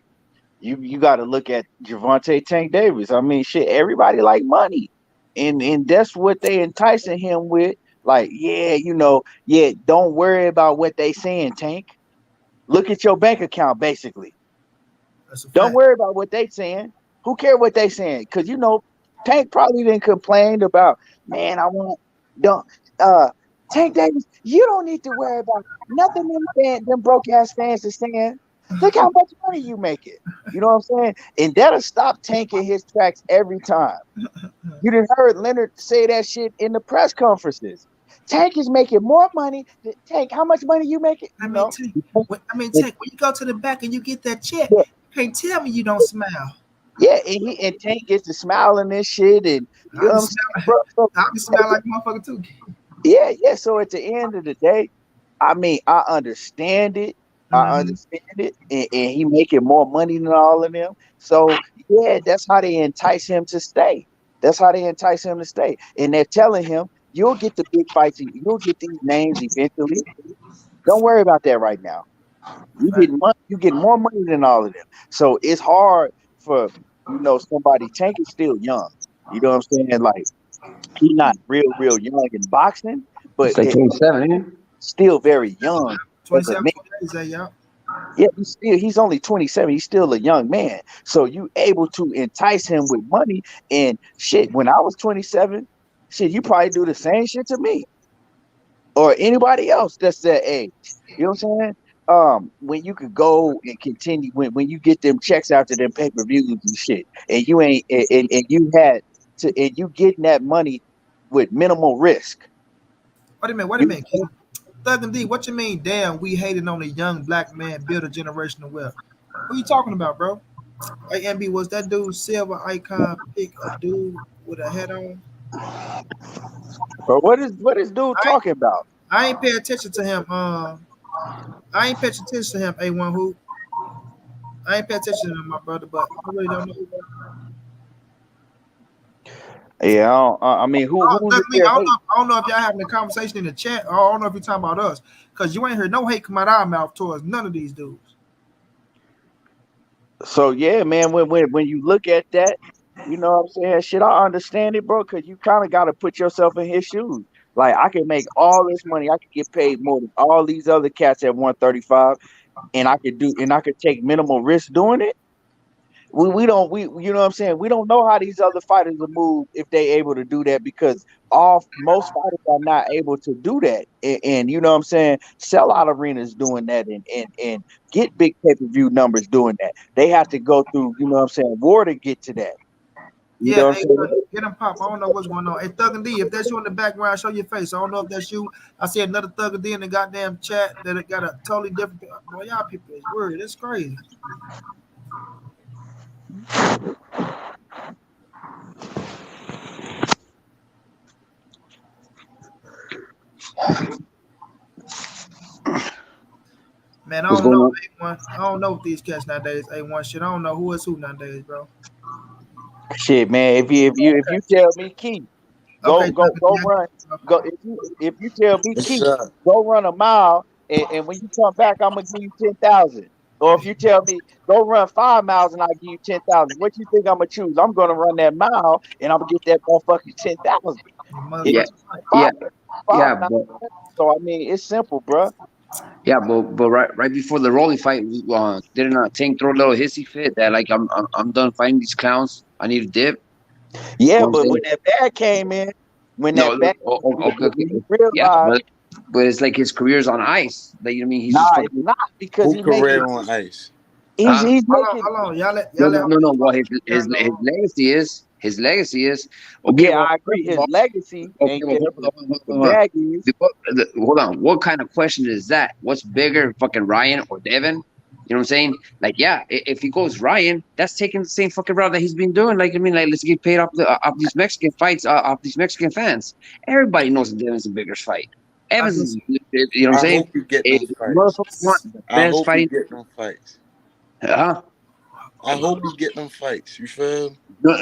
Speaker 2: You got to look at Gervonta Tank Davis. I mean, shit, everybody like money, and that's what they enticing him with. Like, yeah, yeah, don't worry about what they saying, Tank. Look at your bank account, basically.
Speaker 1: That's a
Speaker 2: Don't
Speaker 1: fact.
Speaker 2: worry about what they saying. Who care what they saying? Because Tank probably didn't complain about, man, I want don't uh Tank Davis, you don't need to worry about nothing them broke ass fans are saying. Look how much money you making. You know what I'm saying? And that'll stop Tank in his tracks every time. You done heard Leonard say that shit in the press conferences. Tank is making more money. Tank, how much money you making?
Speaker 1: I mean, Tank.
Speaker 2: And,
Speaker 1: Tank. When you go to the back and you get that check,
Speaker 2: yeah,
Speaker 1: you can't tell me you don't smile.
Speaker 2: yeah, and Tank gets to smiling this shit, and you
Speaker 1: I
Speaker 2: know
Speaker 1: be
Speaker 2: what I'm saying, bro?
Speaker 1: smiling.
Speaker 2: So,
Speaker 1: I be smiling like a motherfucker too.
Speaker 2: yeah, yeah. So at the end of the day, I mean, I understand it. I
Speaker 1: Mm-hmm.
Speaker 2: understand it, and he making more money than all of them. So yeah, that's how they entice him to stay. That's how they entice him to stay, and they're telling him you'll get the big fights, you'll get these names eventually. Don't worry about that right now. You get more money than all of them. So it's hard for somebody. Tank is still young. You know what I'm saying? Like he's not real young in boxing, but
Speaker 3: It's like 27, yeah?
Speaker 2: still very young as a
Speaker 1: 27,
Speaker 2: man.
Speaker 1: 28, y'all.
Speaker 2: Yeah, he's only 27. He's still a young man. So you able to entice him with money and shit. When I was 27, shit, you probably do the same shit to me or anybody else that's that age. You know what I'm saying? When you could go and continue when you get them checks after them pay-per-views and shit, and you ain't and you had to and you getting that money with minimal risk.
Speaker 1: Wait a minute. Wait a
Speaker 2: You
Speaker 1: minute, Keith. Thug and D, what you mean? Damn, we hated on a young black man build a generational wealth. Who you talking about, bro? Hey, MB, was that dude silver icon pick a dude with a head on?
Speaker 2: But what is dude
Speaker 1: I
Speaker 2: talking about?
Speaker 1: I ain't pay attention to him. I ain't pay attention to him. A1 who? I ain't pay attention to my brother, but I really don't know.
Speaker 2: Yeah, I mean, who's it
Speaker 1: Luckily,
Speaker 2: there? Hey,
Speaker 1: I don't know if y'all having a conversation in the chat, or I don't know if you're talking about us, because you ain't heard no hate come out our mouth towards none of these dudes.
Speaker 2: so yeah, man. When you look at that, you know what I'm saying? Shit, I understand it, bro, because you kind of got to put yourself in his shoes. Like I can make all this money, I could get paid more than all these other cats at 135, and I could take minimal risk doing it. We don't you know what I'm saying, we don't know how these other fighters will move if they able to do that, because all most fighters are not able to do that, and you know what I'm saying, sell out arenas doing that, and get big pay-per-view numbers doing that. They have to go through, you know what I'm saying, war to get to that. You know
Speaker 1: Yeah,
Speaker 2: what I'm
Speaker 1: hey,
Speaker 2: saying?
Speaker 1: get him pop. I don't know what's going on. Hey, Thug and D, if that's you in the background, show your face. I don't know if that's you. I see another Thug and D in the goddamn chat that it got a totally different. Boy, y'all people is weird. It's crazy. Man, I
Speaker 3: What's
Speaker 1: don't
Speaker 3: going
Speaker 1: know.
Speaker 3: on?
Speaker 1: A1. I don't know with these cats nowadays. A1 shit. I don't know who is who nowadays, bro.
Speaker 2: Shit, man, if you tell me, Keith,
Speaker 1: Okay, Thug and D,
Speaker 2: go
Speaker 1: I
Speaker 2: run,
Speaker 1: get
Speaker 2: go, if you tell me,
Speaker 4: What's
Speaker 2: Keith,
Speaker 4: up?
Speaker 2: go run a mile, and when you come back, I'm gonna give you 10,000. Or if you tell me go run 5 miles and I'll give you 10,000, what you think I'm gonna choose? I'm gonna run that mile and I'm gonna get that motherfucking 10,000.
Speaker 1: you
Speaker 2: It
Speaker 3: Yeah,
Speaker 1: motherfucking right.
Speaker 3: yeah,
Speaker 2: five, five,
Speaker 3: yeah,
Speaker 2: nine.
Speaker 3: but
Speaker 2: So I mean, it's simple, bro.
Speaker 3: but right before the Rolly fight, didn't Tank throw a little hissy fit that like I'm done fighting these clowns. I need a dip. You
Speaker 2: Yeah,
Speaker 3: know what I'm
Speaker 2: but
Speaker 3: saying?
Speaker 2: when that bag came in, when
Speaker 3: No,
Speaker 2: that bag,
Speaker 3: okay,
Speaker 2: when
Speaker 3: okay,
Speaker 2: you
Speaker 3: yeah,
Speaker 2: realize,
Speaker 3: but it's like his career's on ice. Like, you know what I mean? He's
Speaker 2: nah,
Speaker 3: just
Speaker 2: it's
Speaker 3: fucking.
Speaker 2: not, because
Speaker 4: Who career on ice?
Speaker 3: Huh?
Speaker 2: he's making.
Speaker 1: Hold on.
Speaker 3: No,
Speaker 1: Y'all let
Speaker 3: no, no, no. Well, his
Speaker 1: turn
Speaker 3: his
Speaker 1: on.
Speaker 3: legacy is okay.
Speaker 2: Yeah,
Speaker 3: Well,
Speaker 2: I
Speaker 3: first
Speaker 2: agree.
Speaker 3: of
Speaker 2: His
Speaker 3: all,
Speaker 2: legacy
Speaker 3: okay.
Speaker 2: ain't
Speaker 3: Well,
Speaker 2: there. The
Speaker 3: hold on.
Speaker 2: bag is.
Speaker 3: Hold on. What kind of question is that? What's bigger, fucking Ryan or Devin? You know what I'm saying? Like, yeah, if he goes Ryan, that's taking the same fucking route that he's been doing. Like, I mean, like, let's get paid off these Mexican fights, off these Mexican fans. Everybody knows that Devin's the bigger fight.
Speaker 1: I
Speaker 3: Evans is,
Speaker 1: just
Speaker 3: you know what I'm
Speaker 4: I
Speaker 3: saying?
Speaker 4: hope you get
Speaker 3: If
Speaker 4: them fights.
Speaker 3: motherfuckers want the
Speaker 4: I
Speaker 3: best
Speaker 4: hope you
Speaker 3: fighting,
Speaker 4: get them fights.
Speaker 3: huh?
Speaker 4: I hope you get them fights. You feel me?
Speaker 3: No,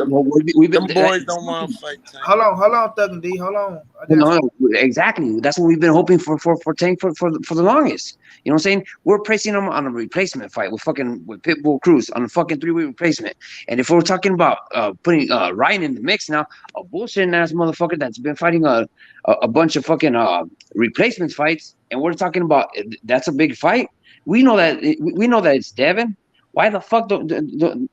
Speaker 3: well, we've been
Speaker 4: Them boys don't want to fight, Tank.
Speaker 1: hold on, Thug and D. Hold on. I
Speaker 3: well,
Speaker 1: got you.
Speaker 3: no, no, exactly. That's what we've been hoping for Tank for the longest. You know what I'm saying? We're placing him on a replacement fight with Pitbull Cruz on a fucking 3-week replacement. And if we're talking about putting Ryan in the mix now, a bullshit ass motherfucker that's been fighting a bunch of fucking replacement fights, and we're talking about that's a big fight. We know that it's Devin. Why the fuck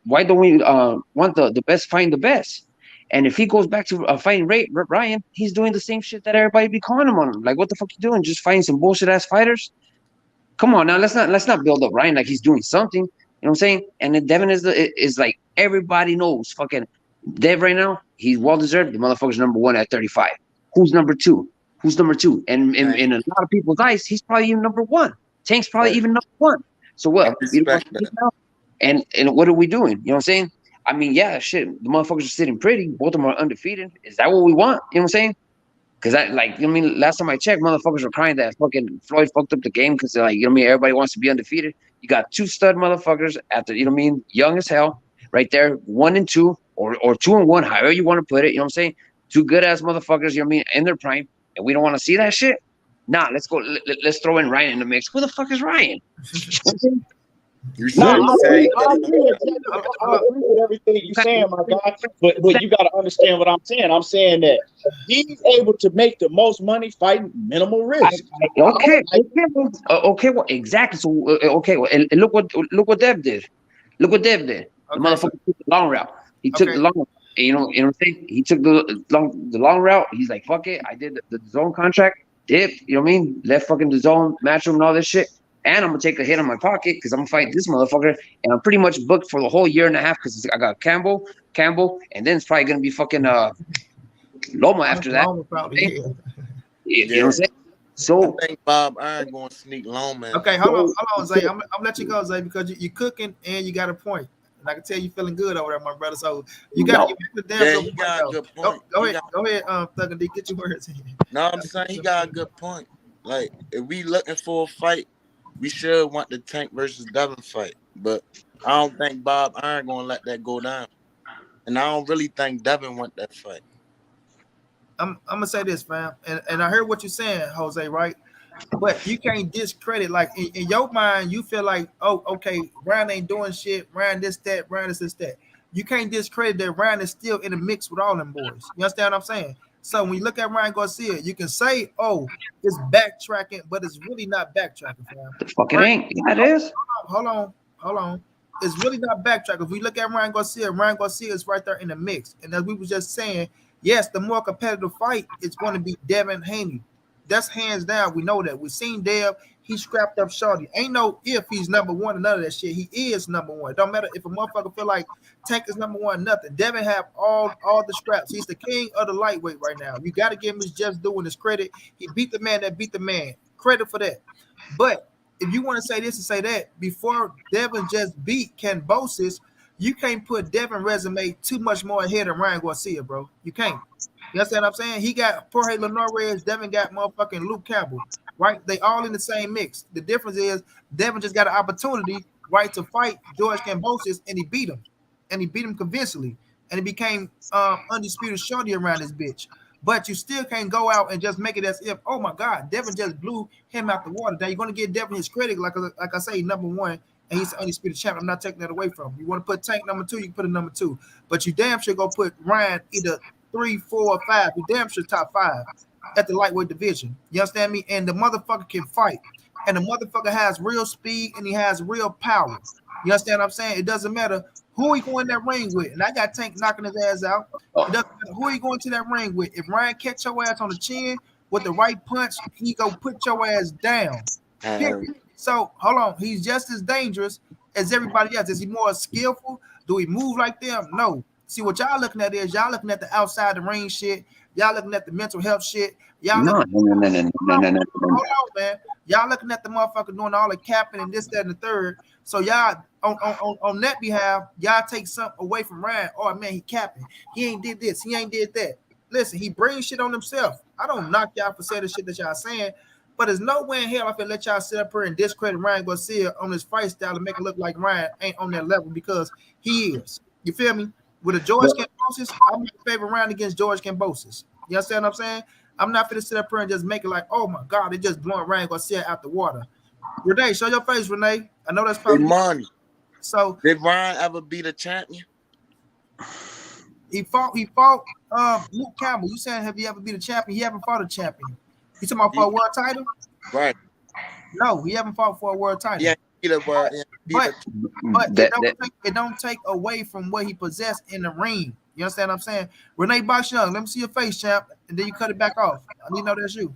Speaker 3: why don't we want the best fighting the best? And if he goes back to fighting Ryan, he's doing the same shit that everybody be calling him on. Like, what the fuck you doing? Just fighting some bullshit ass fighters? Come on now, let's not build up Ryan like he's doing something. You know what I'm saying? And then Devin is like everybody knows fucking Dev right now. He's well deserved. The motherfucker's number one at 35. Who's number two? Who's number two? And
Speaker 4: Tank,
Speaker 3: in a lot of people's eyes, he's probably even number one. Tank's probably
Speaker 4: Tank.
Speaker 3: even number one. So
Speaker 4: I
Speaker 3: what? We don't want
Speaker 4: respect
Speaker 3: to see
Speaker 4: that.
Speaker 3: now? And what are we doing? You know what I'm saying? I mean, yeah, shit. The motherfuckers are sitting pretty. Both of them are undefeated. Is that what we want? You know what I'm saying? Because I mean, last time I checked, motherfuckers were crying that fucking Floyd fucked up the game because they're like, you know what I mean? Everybody wants to be undefeated. You got two stud motherfuckers at the, you know what I mean? Young as hell, right there, 1-2 or 2-1, however you want to put it. You know what I'm saying? Two good ass motherfuckers, you know what I mean? In their prime, and we don't want to see that shit. Nah, let's go. Let's throw in Ryan in the mix. Who the fuck is Ryan? You know what I'm saying?
Speaker 4: You
Speaker 2: No,
Speaker 4: said
Speaker 2: I
Speaker 4: you said
Speaker 2: agree.
Speaker 4: he
Speaker 2: I
Speaker 4: get them
Speaker 2: agree.
Speaker 4: fights.
Speaker 2: Exactly. I
Speaker 1: Hold
Speaker 2: agree with everything you're saying, my guy. But you got to understand what I'm saying. I'm saying that he's able to make the most money fighting minimal risk.
Speaker 3: Okay, okay, well, exactly. So, okay, well, and look what Dev did. Look what Dev did. The
Speaker 1: Okay, so
Speaker 3: motherfucker took the long route. He took
Speaker 1: okay,
Speaker 3: the long route. And you know what I'm saying? He took the long route. He's like, fuck it. I did the zone contract, dipped, you know what I mean? Left fucking the zone, match room and all this shit. And I'm gonna take a hit on my pocket because I'm gonna fight this motherfucker. And I'm pretty much booked for the whole year and a half because I got Campbell, and then it's probably gonna be fucking Loma after that.
Speaker 1: Loma probably
Speaker 3: Okay?
Speaker 1: yeah.
Speaker 3: You know what
Speaker 4: Yeah.
Speaker 3: I'm saying?
Speaker 4: I
Speaker 3: So
Speaker 4: think Bob Iron going to sneak Loma in
Speaker 1: Okay,
Speaker 4: there.
Speaker 3: so
Speaker 1: hold on, Zay. I'm let you go, Zay, because you cooking and you got a point, and I can tell you feeling good over there, my brother. So you
Speaker 3: no.
Speaker 1: make a damn
Speaker 4: Yeah,
Speaker 1: good
Speaker 4: he
Speaker 1: point
Speaker 4: got a
Speaker 1: though.
Speaker 4: good point. He got.
Speaker 1: Go ahead, Thug and D, get your words in.
Speaker 4: No, I'm saying he got a good point. Like if we looking for a fight, we should want the Tank versus Devin fight, but I don't think Bob Iron gonna let that go down, and I don't really think Devin want that fight.
Speaker 1: I'm gonna say this, fam, and I heard what you're saying, Jose, right? But you can't discredit, like in your mind, you feel like, oh, okay, Ryan ain't doing shit, Ryan this, that, Ryan this, that. You can't discredit that Ryan is still in the mix with all them boys. You understand what I'm saying? So when you look at Ryan Garcia, you can say, oh, it's backtracking, but it's really not backtracking, fam.
Speaker 3: The fuck it
Speaker 1: Ryan,
Speaker 3: ain't. Yeah, it is.
Speaker 1: hold on. It's really not backtracking. If we look at Ryan Garcia is right there in the mix. And as we were just saying, yes, the more competitive fight is going to be Devin Haney. That's hands down. We know that. We've seen Dev. He scrapped up Shorty. Ain't no if he's number one or none of that shit. He is number one. It don't matter if a motherfucker feel like Tank is number one, nothing. Devin have all the scraps. He's the king of the lightweight right now. You got to give him his just due and his credit. He beat the man that beat the man. Credit for that. But if you want to say this and say that, before Devin just beat Kambosos, you can't put Devin resume too much more ahead of Ryan Garcia, bro. You can't. You understand what I'm saying? He got Jorge Linares, Devin got motherfucking Luke Campbell, right? They all in the same mix. The difference is Devin just got an opportunity, right, to fight George Kambosos, and he beat him. And he beat him convincingly. And he became undisputed shorty around this bitch. But you still can't go out and just make it as if, oh my God, Devin just blew him out the water. Now you're going to give Devin his credit, like I say, number one, and he's the undisputed champion. I'm not taking that away from him. You want to put Tank number two, you can put a number two. But you damn sure go put Ryan either 3, 4, or 5. You damn sure top 5 at the lightweight division. You understand me? And the motherfucker can fight. And the motherfucker has real speed and he has real power. You understand what I'm saying? It doesn't matter who he going in that ring with. And I got Tank knocking his ass out. It doesn't matter who he going to that ring with. If Ryan catch your ass on the chin with the right punch, he go put your ass down. Period. So hold on. He's just as dangerous as everybody else. Is he more skillful? Do he move like them? No. See, what y'all looking at is y'all looking at the outside the ring shit. Y'all looking at the mental health shit. Y'all
Speaker 3: No.
Speaker 1: Hold on, man. Y'all looking at the motherfucker doing all the capping and this, that, and the third. So y'all on that behalf, y'all take something away from Ryan. Oh man, he capping. He ain't did this. He ain't did that. Listen, he brings shit on himself. I don't knock y'all for saying the shit that y'all saying, but there's no way in hell I can let y'all sit up here and discredit Ryan Garcia on his fight style and make it look like Ryan ain't on that level, because he is. You feel me? With a George Kambosos, I'm my favorite round against George Kambosos. You understand what I'm saying? I'm not finna sit up here and just make it like, oh my God, they just blowing Ryan Garcia out the water. Renee, show your face, Renee. I know that's probably
Speaker 4: money.
Speaker 1: So
Speaker 4: did Ryan ever beat a champion?
Speaker 1: He fought Luke Campbell. You saying have he ever beat a champion? He haven't fought a champion. You talking about for a world title?
Speaker 4: Right.
Speaker 1: No, he haven't fought for a world title.
Speaker 4: Yeah, but
Speaker 1: it don't take away from what he possessed in the ring. You understand what I'm saying? Renee Box Young, let me see your face, champ, and then you cut it back off. I need to know that's you.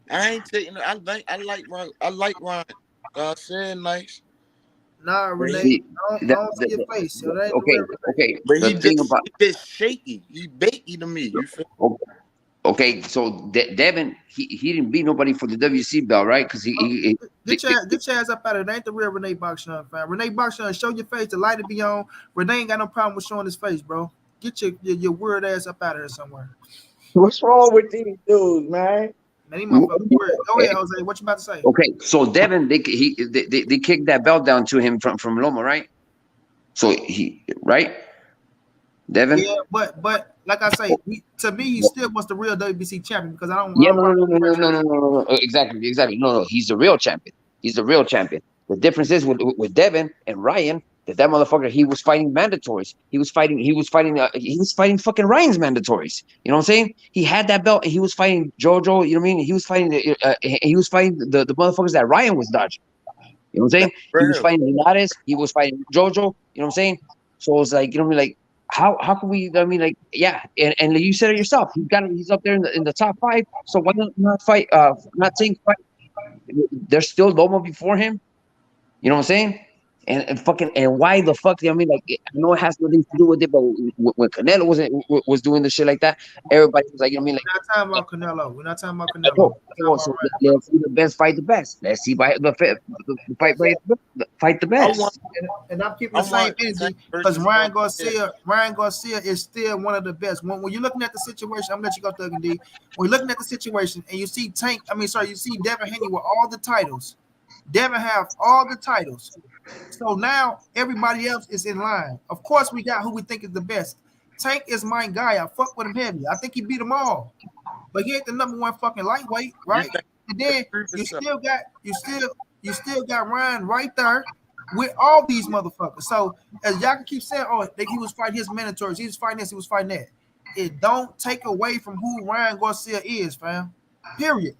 Speaker 4: I ain't taking. I like Ryan. God said nice.
Speaker 1: Nah, Renee, I don't see your face. So that
Speaker 3: okay.
Speaker 4: But he just shaky. He bakey to me. You feel?
Speaker 3: Okay, so Devin, he didn't beat nobody for the WC belt, right? Because
Speaker 1: get your ass up out of it. That ain't the real Renee Box Young, fam. Renee Box Young, show your face. The light to be on. Renee ain't got no problem with showing his face, bro. Get your weird ass up out of here somewhere.
Speaker 2: What's wrong with these dudes, man?
Speaker 1: Man, he motherfucking weird. Go ahead, Jose. What you about to say?
Speaker 3: Okay, so Devin, they kicked that belt down to him from Loma, right? So right, Devin.
Speaker 1: Yeah, but like I say, to me, he still was the real WBC champion, because I don't.
Speaker 3: Yeah, no. Exactly. No. He's the real champion. The difference is with Devin and Ryan, that motherfucker, he was fighting mandatories. He was fighting fucking Ryan's mandatories. You know what I'm saying? He had that belt and he was fighting JoJo. You know what I mean? He was fighting the motherfuckers that Ryan was dodging. You know what I'm saying? He was fighting Linares. He was fighting JoJo. You know what I'm saying? So it's like, you know what I mean? Like, how can we? I mean, like, yeah, and you said it yourself. He's up there in the top 5. So why not fight? Not saying fight. There's still Loma before him. You know what I'm saying? And why the fuck? I mean, like, I know it has nothing to do with it, but when Canelo was doing the shit like that, everybody was like, you know what I mean? Like,
Speaker 1: we're not talking about Canelo. We're not talking about Canelo.
Speaker 3: So let's see the best fight the best. Let's see fight the best.
Speaker 1: And I'm keeping the same energy, because Ryan Garcia is still one of the best. When you're looking at the situation, I'm gonna let you go, Thug and D. When you're looking at the situation and you see you see Devin Haney with all the titles, Devin have all the titles. So now everybody else is in line. Of course, we got who we think is the best. Tank is my guy. I fuck with him heavy. I think he beat them all. But he ain't the number one fucking lightweight,
Speaker 4: You
Speaker 1: right?
Speaker 4: think
Speaker 1: And then
Speaker 4: prove
Speaker 1: you
Speaker 4: yourself?
Speaker 1: still got Ryan right there with all these motherfuckers. So as y'all can keep saying, oh, he was fighting his mentors, he was fighting this, he was fighting that. It don't take away from who Ryan Garcia is, fam. Period.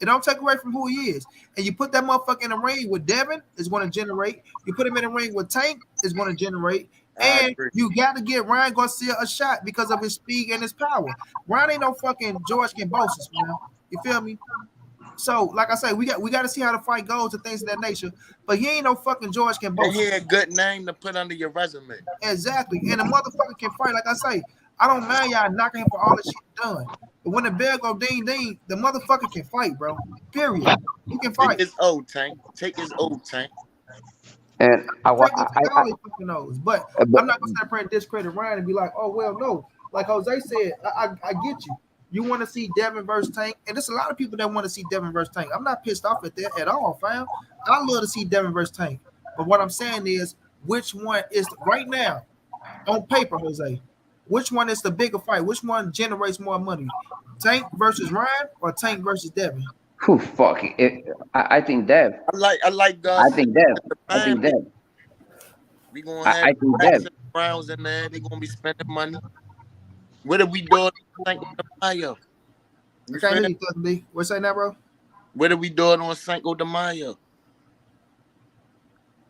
Speaker 1: It don't take away from who he is. And you put that motherfucker in the ring with Devin, it's going to generate. You put him in the ring with Tank, it's going to generate.
Speaker 4: I
Speaker 1: And
Speaker 4: agree.
Speaker 1: you got to get Ryan Garcia a shot because of his speed and his power. Ryan ain't no fucking George Kambosos, man. You feel me? So, like I say, we got to see how the fight goes and things of that nature. But he ain't no fucking George
Speaker 4: And he
Speaker 1: Kambosos.
Speaker 4: a good name to put under your resume.
Speaker 1: Exactly. And the motherfucker can fight. Like I say, I don't mind y'all knocking him for all the shit done. But when the bell go ding ding, the motherfucker can fight, bro. Period. He can
Speaker 4: Take
Speaker 1: fight.
Speaker 4: his old Tank. Take his old Tank.
Speaker 3: And
Speaker 1: Take all these fucking knows. But
Speaker 3: but
Speaker 1: I'm not gonna sit there and discredit Ryan and be like, oh well, no. Like Jose said, I get you. You want to see Devin versus Tank, and there's a lot of people that want to see Devin versus Tank. I'm not pissed off at that at all, fam. I love to see Devin versus Tank. But what I'm saying is, which one is right now on paper, Jose? Which one is the bigger fight? Which one generates more money? Tank versus Ryan or Tank versus Devin?
Speaker 3: who fuck it, I think Dev.
Speaker 4: I like
Speaker 3: I
Speaker 4: Garcia.
Speaker 3: think Dev.
Speaker 4: The
Speaker 3: I think
Speaker 4: fan
Speaker 3: Dev.
Speaker 4: we gonna have
Speaker 3: I think
Speaker 4: rats
Speaker 3: Dev.
Speaker 4: and browns in there. They gonna be spending money. What are we doing? Cinco de Mayo. You
Speaker 1: I can't
Speaker 4: feel
Speaker 1: hear you, Cousin B. What's that now, bro?
Speaker 4: What are we doing on Cinco de Mayo?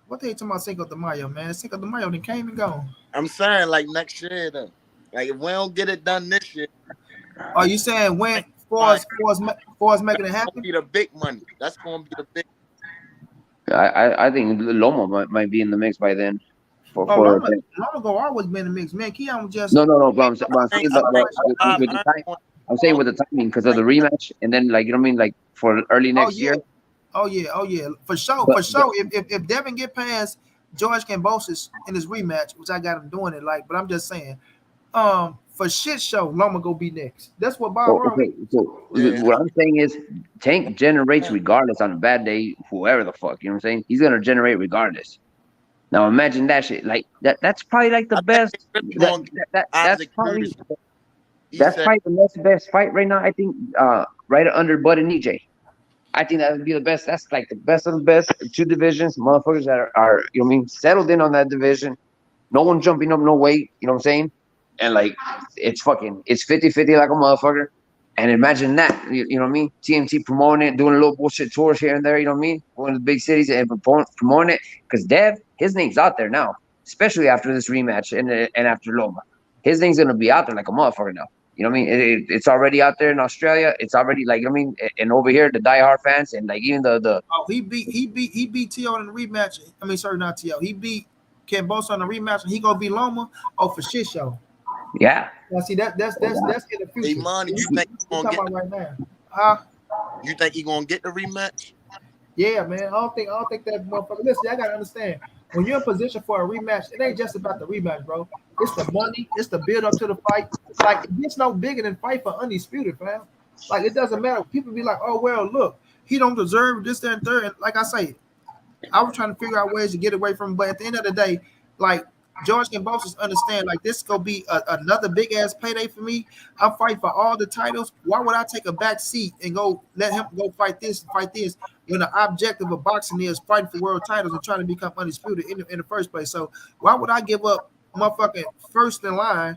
Speaker 1: What they talking about Cinco de Mayo, man? Cinco de Mayo then came and gone.
Speaker 4: I'm saying like next year though. Like if we don't get it done this year,
Speaker 1: Are you saying when
Speaker 4: fine.
Speaker 1: for us making it
Speaker 4: That's gonna
Speaker 1: happen?
Speaker 4: be the big money. That's gonna be the big.
Speaker 3: I think Loma might be in the mix by then.
Speaker 1: Oh,
Speaker 3: For
Speaker 1: Loma go always been in the mix, man. Keon was just
Speaker 3: no. But I'm
Speaker 4: I
Speaker 3: saying
Speaker 4: think Bob
Speaker 3: with the
Speaker 4: Iron
Speaker 3: time.
Speaker 4: gonna
Speaker 3: I'm saying with the timing because of the rematch, and then like you know what I mean, like for early next year.
Speaker 1: Oh yeah, for sure.
Speaker 3: But
Speaker 1: If Devin get past George Kambosos in his rematch, which I got him doing it like, but I'm just saying, for shit show, Loma go be next. That's what Bob wrong.
Speaker 3: okay, so
Speaker 4: Yeah.
Speaker 3: what I'm saying is Tank generates regardless on a bad day, whoever the fuck, you know what I'm saying? He's gonna generate regardless. Now imagine that shit. Like that's probably like the
Speaker 4: I think
Speaker 3: best
Speaker 4: they really gonna get
Speaker 3: that's
Speaker 4: Isaac
Speaker 3: probably
Speaker 4: Brutus. He
Speaker 3: that's
Speaker 4: said
Speaker 3: probably the next best fight right now. I think right under Bud and EJ. I think that would be the best. That's like the best of the best. Two divisions, motherfuckers that are you know what I mean, settled in on that division. No one jumping up no weight, you know what I'm saying? And like it's 50-50 like a motherfucker. And imagine that, you know what I mean? TMT promoting it, doing a little bullshit tours here and there, you know what I mean? Going to the big cities and promoting it. Because Dev, his name's out there now, especially after this rematch and after Loma. His name's gonna be out there like a motherfucker now. You know what I mean? It's already out there in Australia. It's already like you know what I mean, and over here the diehard fans and like even the
Speaker 1: Oh, he beat T.O. in the rematch. I mean, sorry, not T.O. He beat Kambosos on the rematch, and he gonna beat Loma. Oh, for shit show.
Speaker 3: yeah.
Speaker 1: Now see that's in the
Speaker 4: Hey
Speaker 1: future.
Speaker 4: man, you
Speaker 1: We
Speaker 4: think he gonna
Speaker 1: talking
Speaker 4: get
Speaker 1: about right now. Huh?
Speaker 4: you think he gonna get the rematch?
Speaker 1: Yeah, man. I don't think that motherfucker. Listen, I gotta understand. When you're in position for a rematch, it ain't just about the rematch, bro. It's the money, it's the build up to the fight. Like it's no bigger than fight for undisputed, fam. Like it doesn't matter. People be like, oh well, look, he don't deserve this, that, and third. And like I say, I was trying to figure out ways to get away from him, but at the end of the day, like George Kambosos understand, like this gonna be another big ass payday for me. I'm fighting for all the titles. Why would I take a back seat and go let him go fight this and fight this when the objective of boxing is fighting for world titles and trying to become undisputed in the first place? So why would I give up motherfucking first in line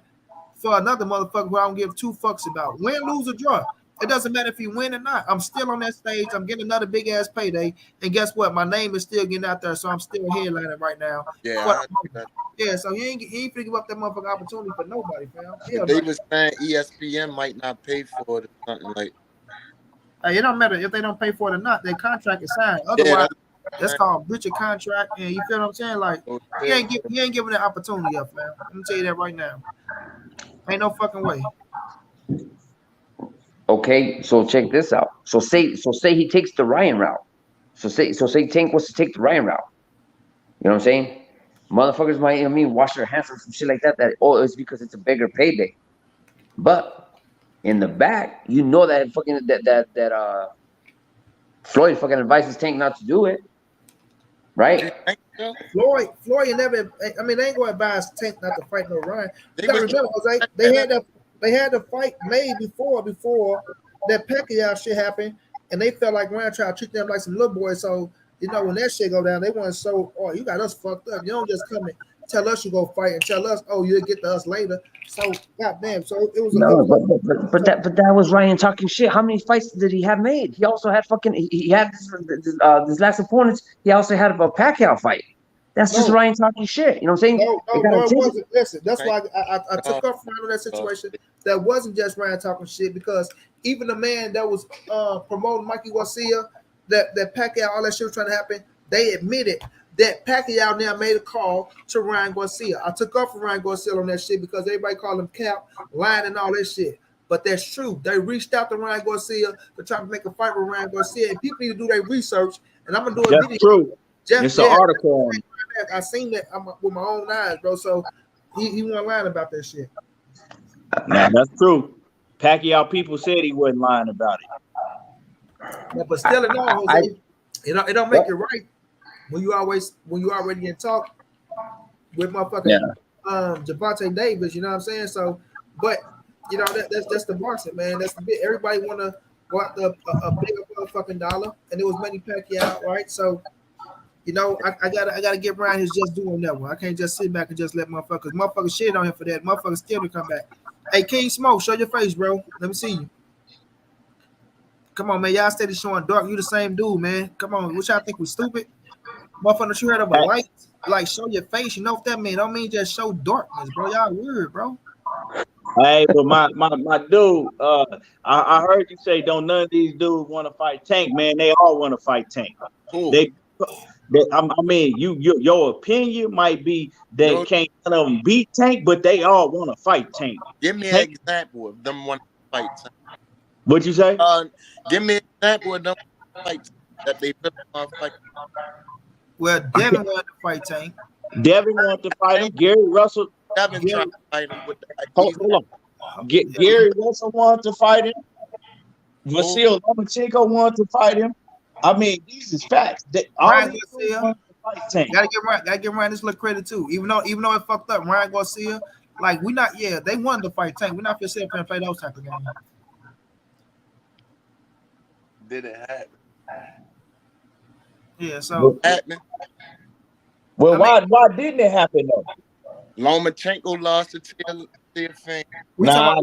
Speaker 1: for another motherfucker who I don't give two fucks about? Win, lose, or draw. It doesn't matter if you win or not. I'm still on that stage. I'm getting another big ass payday. And guess what? My name is still getting out there. So I'm still headlining right now.
Speaker 4: Yeah,
Speaker 1: But,
Speaker 4: I agree that.
Speaker 1: yeah, so he ain't finna give up that motherfucking opportunity for nobody, fam.
Speaker 4: But they was saying ESPN might not pay for it or something like.
Speaker 1: Hey, it don't matter if they don't pay for it or not. Their contract is signed.
Speaker 4: Yeah,
Speaker 1: Otherwise, that's called breach of contract. And you feel what I'm saying? Like he ain't giving that opportunity up, fam. Let me tell you that right now. Ain't no fucking way.
Speaker 3: Okay, so check this out. So say he takes the Ryan route. So say Tank wants to take the Ryan route. You know what I'm saying? Motherfuckers might, you know what I mean, wash their hands or some shit like that. That it's because it's a bigger payday. But in the back, you know that fucking that Floyd fucking advises Tank not to do it, right?
Speaker 1: Floyd never. I mean, they ain't going to advise Tank not to fight no Ryan. You got to remember, Jose, they had the fight made before that Pacquiao shit happened, and they felt like Ryan tried to treat them like some little boys. So you know when that shit go down, they want to show, oh, you got us fucked up. You don't just come and tell us you go fight and tell us, oh, you'll get to us later. So goddamn. So it was.
Speaker 3: But that was Ryan talking shit. How many fights did he have made? He also had fucking. He had this last opponents. He also had a Pacquiao fight. That's just Ryan talking shit. You know what I'm saying?
Speaker 1: No, it wasn't. Listen, that's why I took off from that situation. That wasn't just Ryan talking shit, because even the man that was promoting Mikey Garcia, that Pacquiao, all that shit was trying to happen, they admitted that Pacquiao now made a call to Ryan Garcia. I took off from Ryan Garcia on that shit because everybody called him cap, lying, and all that shit. But that's true. They reached out to Ryan Garcia to try to make a fight with Ryan Garcia, and people need to do their research. And I'm gonna do a video.
Speaker 2: True. It's an article.
Speaker 1: I seen that with my own eyes, bro. So he wasn't lying about that shit.
Speaker 2: Nah, that's true. Pacquiao people said he wasn't lying about it.
Speaker 1: Yeah, but still, in all, Jose, it don't make it right when you already in talk with motherfucking Gervonta Davis. You know what I'm saying? So, but you know that's the market, man. That's the bit. Everybody want to go out a bigger motherfucking dollar, and it was Manny Pacquiao, right? So. You know, I gotta get Ryan his just doing that one. I can't just sit back and just let motherfuckers shit on him for that. Motherfuckers still to come back. Hey, King Smoke, show your face, bro. Let me see you. Come on, man. Y'all steady showing dark. You the same dude, man. Come on. Which y'all think we stupid? Motherfucker, you heard of a light? Like, show your face. You know what that mean? Don't mean just show darkness, bro. Y'all weird, bro.
Speaker 2: Hey, but my dude, I heard you say don't none of these dudes want to fight Tank, man. They all want to fight Tank.
Speaker 4: Cool.
Speaker 2: I mean, your opinion might be that can't none of them beat Tank, but they all want to fight Tank.
Speaker 4: Give me an example of them want to fight Tank.
Speaker 2: What'd you say?
Speaker 4: Give me an example of them fight that they really want to fight.
Speaker 1: Well, Devin wanted to fight Tank.
Speaker 2: Devin wanted to fight him. Gary Russell.
Speaker 4: Devin tried to fight him with the
Speaker 2: hold on. Gary Russell wanted to fight him. Vasily Lomachenko wanted to fight him. I mean, these is facts.
Speaker 1: Ryan Garcia, gotta give Ryan this little credit too. Even though it fucked up, Ryan Garcia, like they wanted to fight Tank. We're not for sure play those type of games.
Speaker 4: Did it happen?
Speaker 1: Yeah, so
Speaker 2: well, why didn't it happen though?
Speaker 4: Lomachenko lost to Teofimo.
Speaker 2: Nah.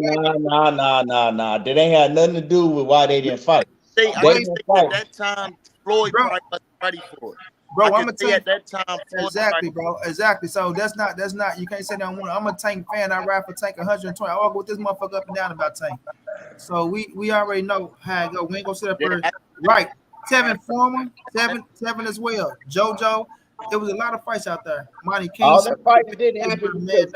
Speaker 2: That ain't had nothing to do with why they didn't fight.
Speaker 4: I didn't think at that time Floyd probably wasn't ready for it.
Speaker 1: Bro, I'm gonna tell you
Speaker 4: at that time.
Speaker 1: Exactly, bro. Exactly. So that's not. You can't say that. I'm a Tank fan. I ride for Tank 120. I walk with this motherfucker up and down about Tank. So we already know how it go. We ain't gonna sit up here. Right. Tevin Foreman, Tevin as well. JoJo. There was a lot of fights out there. Monty King.
Speaker 2: All that fight didn't happen
Speaker 1: in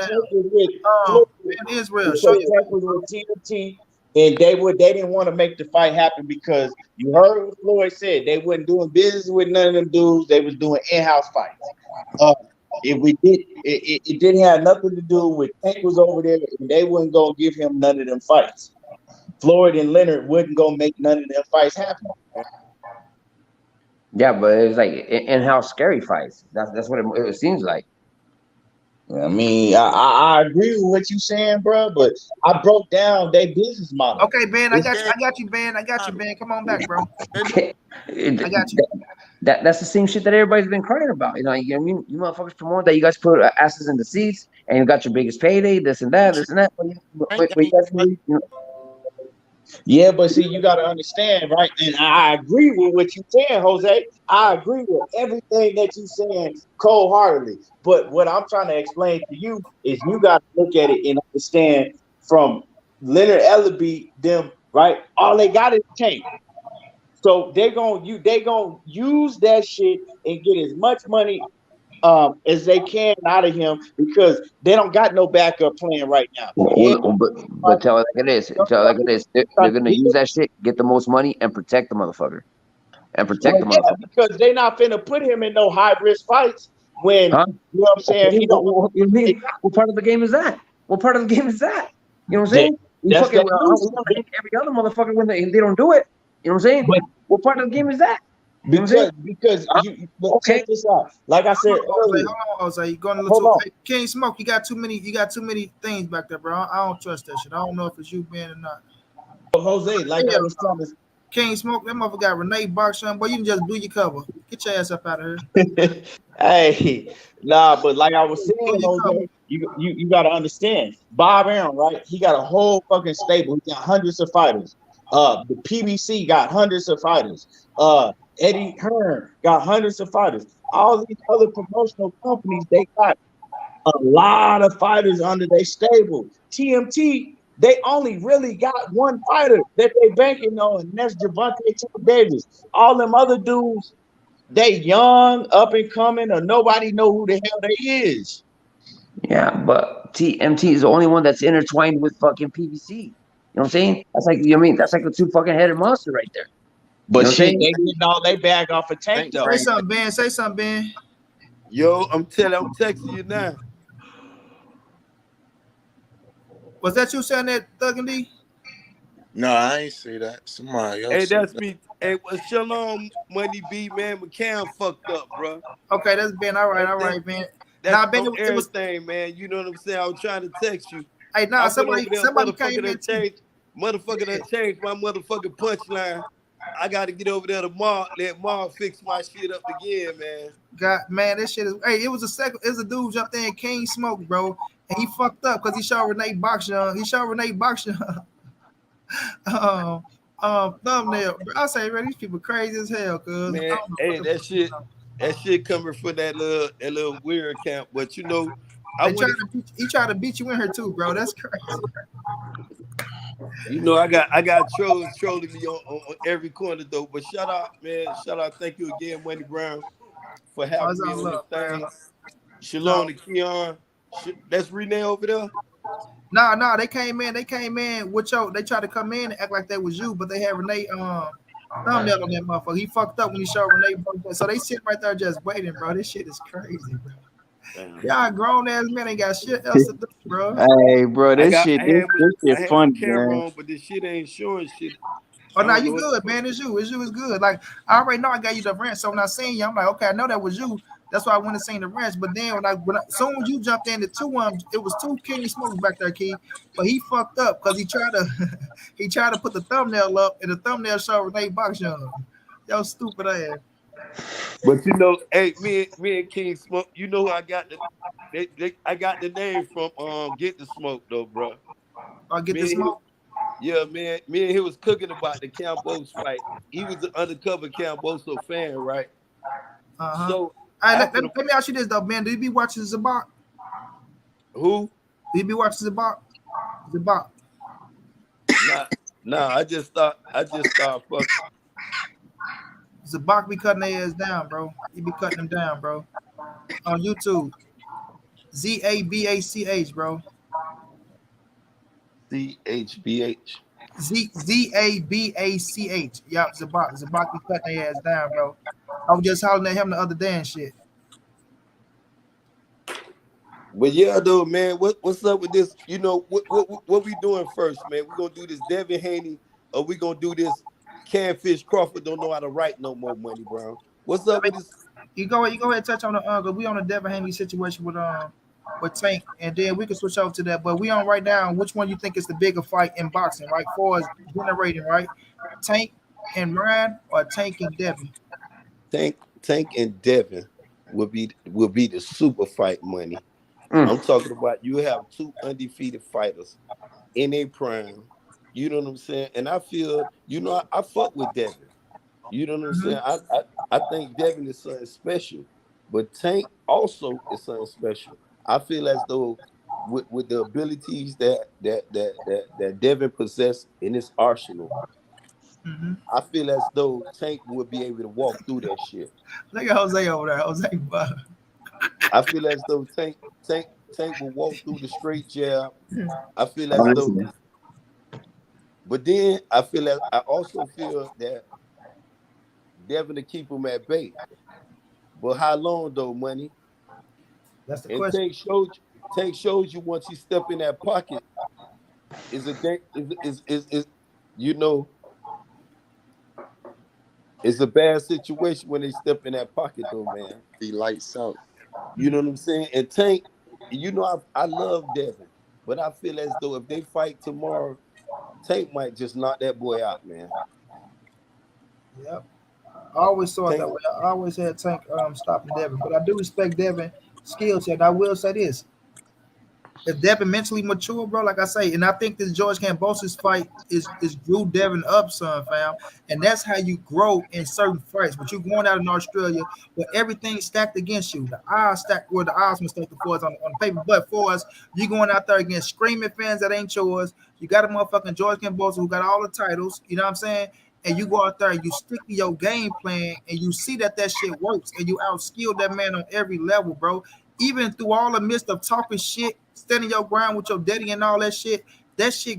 Speaker 1: Israel. Show you.
Speaker 2: With TNT. And they didn't want to make the fight happen because you heard what Floyd said. They wasn't doing business with none of them dudes. They was doing in-house fights. It didn't have nothing to do with Tank was over there, and they wasn't gonna give him none of them fights. Floyd and Leonard wasn't gonna make none of them fights happen.
Speaker 3: Yeah, but it was like in-house scary fights. That's what it seems like.
Speaker 2: I mean, I agree with what you're saying, bro, but I broke down their business model.
Speaker 1: Okay, Ben, I got you, Ben. Come on back, bro. I got you.
Speaker 3: That's the same shit that everybody's been crying about. You know what I mean? You motherfuckers promote that you guys put asses in the seats and you got your biggest payday, this and that.
Speaker 2: Yeah, but see, you got to understand, right? And I agree with what you're saying, Jose. I agree with everything that you're saying cold-heartedly. But what I'm trying to explain to you is you got to look at it and understand from Leonard Ellaby, them, right? All they got is Tank. So they gonna use that shit and get as much money as they can out of him because they don't got no backup plan right now.
Speaker 3: But tell it like it is. They're gonna use that shit, get the most money, and protect the motherfucker.
Speaker 2: Because they not finna put him in no high risk fights when you know what I'm saying.
Speaker 3: What part of the game is that? You know what I'm saying? You fucking every other motherfucker when they don't do it. You know what I'm saying? What part of the game is that? You know what I'm saying?
Speaker 2: Because you look,
Speaker 3: Okay.
Speaker 2: check this out. Like I said earlier,
Speaker 1: Hold on, Jose. You going a
Speaker 2: hold
Speaker 1: little too.
Speaker 2: on.
Speaker 1: Hey, King Smoke, you got too many things back there, bro. I don't trust that shit. I don't know if it's you, Ben, or not.
Speaker 2: Jose, like I
Speaker 1: Hell
Speaker 2: was
Speaker 1: no.
Speaker 2: trying
Speaker 1: King Smoke, that motherfucker got Renee Boxer, boy. You can just blew your cover. Get your ass up out of here.
Speaker 2: to hey, nah, but like I was
Speaker 1: Blew
Speaker 2: saying,
Speaker 1: your cover.
Speaker 2: Jose, you gotta understand. Bob Arum, right? He got a whole fucking stable. He got hundreds of fighters. The PBC got hundreds of fighters. Eddie Hearn got hundreds of fighters. All these other promotional companies, they got a lot of fighters under their stable. TMT, they only really got one fighter that they banking on, and that's Gervonta Davis. All them other dudes, they young, up and coming, or nobody know who the hell they is.
Speaker 3: Yeah, but TMT is the only one that's intertwined with fucking PVC. You know what I'm saying? That's like, you know what I mean? That's like a two fucking headed monster right there. You
Speaker 2: But
Speaker 3: know what I'm
Speaker 2: shit,
Speaker 3: saying?
Speaker 2: they getting all they bag off a Tank
Speaker 4: Tank
Speaker 2: though.
Speaker 1: Say
Speaker 4: bring that.
Speaker 1: something, Ben. Say something, Ben.
Speaker 5: Yo, I'm texting you now.
Speaker 1: Was that you saying that, Thug and D?
Speaker 4: No, I ain't say that. Somebody
Speaker 5: Hey,
Speaker 4: else said
Speaker 5: that's
Speaker 4: that.
Speaker 5: me. Hey, well, Shalom, Money B, man. McCann fucked up, bro.
Speaker 1: Okay, that's Ben. All
Speaker 5: That,
Speaker 1: right, Ben.
Speaker 5: that's
Speaker 1: Nah, Ben,
Speaker 5: on
Speaker 1: it was.
Speaker 5: everything, man. You know what I'm saying? I was trying to text you.
Speaker 1: Hey, nah,
Speaker 5: I went over
Speaker 1: somebody,
Speaker 5: there,
Speaker 1: somebody came in too.
Speaker 5: motherfucker done changed my motherfucking punchline. I got to get over there tomorrow. Let Mark fix my shit up again, man.
Speaker 1: God, man, this shit is. Hey, it was a second. It was a dude jumped in King Smoke, bro, and he fucked up because he showed Renee Boxer. He showed Renee Boxer. um, thumbnail. I say, man, these people crazy as hell. Cause I
Speaker 5: Man,
Speaker 1: don't know what
Speaker 5: hey,
Speaker 1: the fuck going on.
Speaker 5: that shit coming from that little weird camp. But you know, I
Speaker 1: They
Speaker 5: would
Speaker 1: tried
Speaker 5: have,
Speaker 1: to beat, he tried to beat you in her too, bro. That's crazy.
Speaker 5: you know, I got trolls trolling me on every corner though. But shout out, man. Shout out, thank you again, Money Brown, for
Speaker 1: Oh,
Speaker 5: having
Speaker 1: it's
Speaker 5: me
Speaker 1: all
Speaker 5: on this
Speaker 1: love, man.
Speaker 5: thing. Shalom
Speaker 1: No,
Speaker 5: to Keon. That's Renee over there.
Speaker 1: nah. They came in. They came in with your. They tried to come in and act like that was you, but they had Renee thumbnail on that motherfucker. He fucked up when he showed Renee. So they sit right there just waiting, bro. This shit is crazy, bro.
Speaker 5: Damn.
Speaker 1: Y'all grown ass men ain't got shit else to do, bro.
Speaker 2: Hey, bro,
Speaker 5: I
Speaker 2: this
Speaker 5: got
Speaker 2: shit,
Speaker 5: I
Speaker 2: this,
Speaker 5: had my
Speaker 2: this
Speaker 5: I
Speaker 2: shit
Speaker 5: had my
Speaker 2: funny,
Speaker 5: camera
Speaker 2: man.
Speaker 5: on, but this shit ain't showing shit.
Speaker 1: Oh,
Speaker 5: I
Speaker 1: now
Speaker 5: don't know
Speaker 1: you
Speaker 5: what the
Speaker 1: good,
Speaker 5: fuck.
Speaker 1: man. It's you. It's you. It's good. Like I already know I got you the rent. So when I seen you, I'm like, okay, I know that was you. That's why I went and seen the rents. But then soon as you jumped in the two it was two King Smokes back there, Key. But he fucked up because he tried to he tried to put the thumbnail up and the thumbnail showed Renee Box Young. Yo, stupid ass.
Speaker 5: But you know, hey, me and King Smoke, you know who I got I got the name from Get the Smoke though, bro.
Speaker 1: I get the
Speaker 5: Me and him,
Speaker 1: smoke.
Speaker 5: yeah, man. Me and he was cooking about the Campos fight. He was an undercover Camboso fan, right?
Speaker 1: Uh-huh.
Speaker 5: So
Speaker 1: All right,
Speaker 5: after the
Speaker 1: let me ask you this though, man. Do you be watching Zabak?
Speaker 5: who?
Speaker 1: Do you be watching Zabak? Zabak.
Speaker 5: Nah, I just thought fuck.
Speaker 1: Zabak be cutting their ass down, bro. He be cutting them down, bro. On YouTube. Zabach, bro.
Speaker 5: CHBH.
Speaker 1: Zabach. Yup, Zabak. Zabak be cutting their ass down, bro. I was just hollering at him the other day and shit.
Speaker 5: But yeah, though, man, what's up with this? You know, what we doing first, man? We gonna do this Devin Haney, or we gonna do this Canfish Crawford don't know how to write no more, Money Brown. What's up with this?
Speaker 1: You go ahead and touch on the cause we on the Devin Haney situation with Tank, and then we can switch over to that. But we on right now. Which one you think is the bigger fight in boxing, right? For as generating, right? Tank and Ryan or Tank and Devin?
Speaker 5: Tank and Devin will be the super fight, Money. I'm talking about you have two undefeated fighters in a prime. You know what I'm saying? And I feel, you know, I fuck with Devin. You know what I'm saying?
Speaker 1: Mm-hmm.
Speaker 5: I think Devin is something special, but Tank also is something special. I feel as though with the abilities that Devin possessed in his arsenal,
Speaker 1: Mm-hmm.
Speaker 5: I feel as though Tank would be able to walk through that shit.
Speaker 1: Look at Jose over there. Jose,
Speaker 5: I feel as though Tank will walk through the straight jab. I feel
Speaker 2: I'm
Speaker 5: as though,
Speaker 2: listening.
Speaker 5: but then I also feel that Devin to keep him at bay. But how long though, Money?
Speaker 1: that's the
Speaker 5: And
Speaker 1: question.
Speaker 5: Tank shows you once he step in that pocket is a is you know It's a bad situation when they step in that pocket, though, man.
Speaker 4: Be lights out.
Speaker 5: You know what I'm saying? And Tank, you know, I love Devin, but I feel as though if they fight tomorrow, Tank might just knock that boy out, man.
Speaker 1: Yep. I always saw it that
Speaker 5: Tank,
Speaker 1: way. I always had Tank stopping Devin, but I do respect Devin skill set. And I will say this: if Devin mentally mature, bro, like I say, and I think this George Kambosos fight is grew Devin up, son, fam. And that's how you grow in certain fights. But you going out in Australia where everything's stacked against you. The odds stacked where the odds mistake for us on the paper. But for us, you going out there against screaming fans that ain't yours. You got a motherfucking George Kambosos who got all the titles, you know what I'm saying? And you go out there and you stick to your game plan and you see that shit works and you outskill that man on every level, bro. Even through all the midst of talking shit, standing your ground with your daddy and all that shit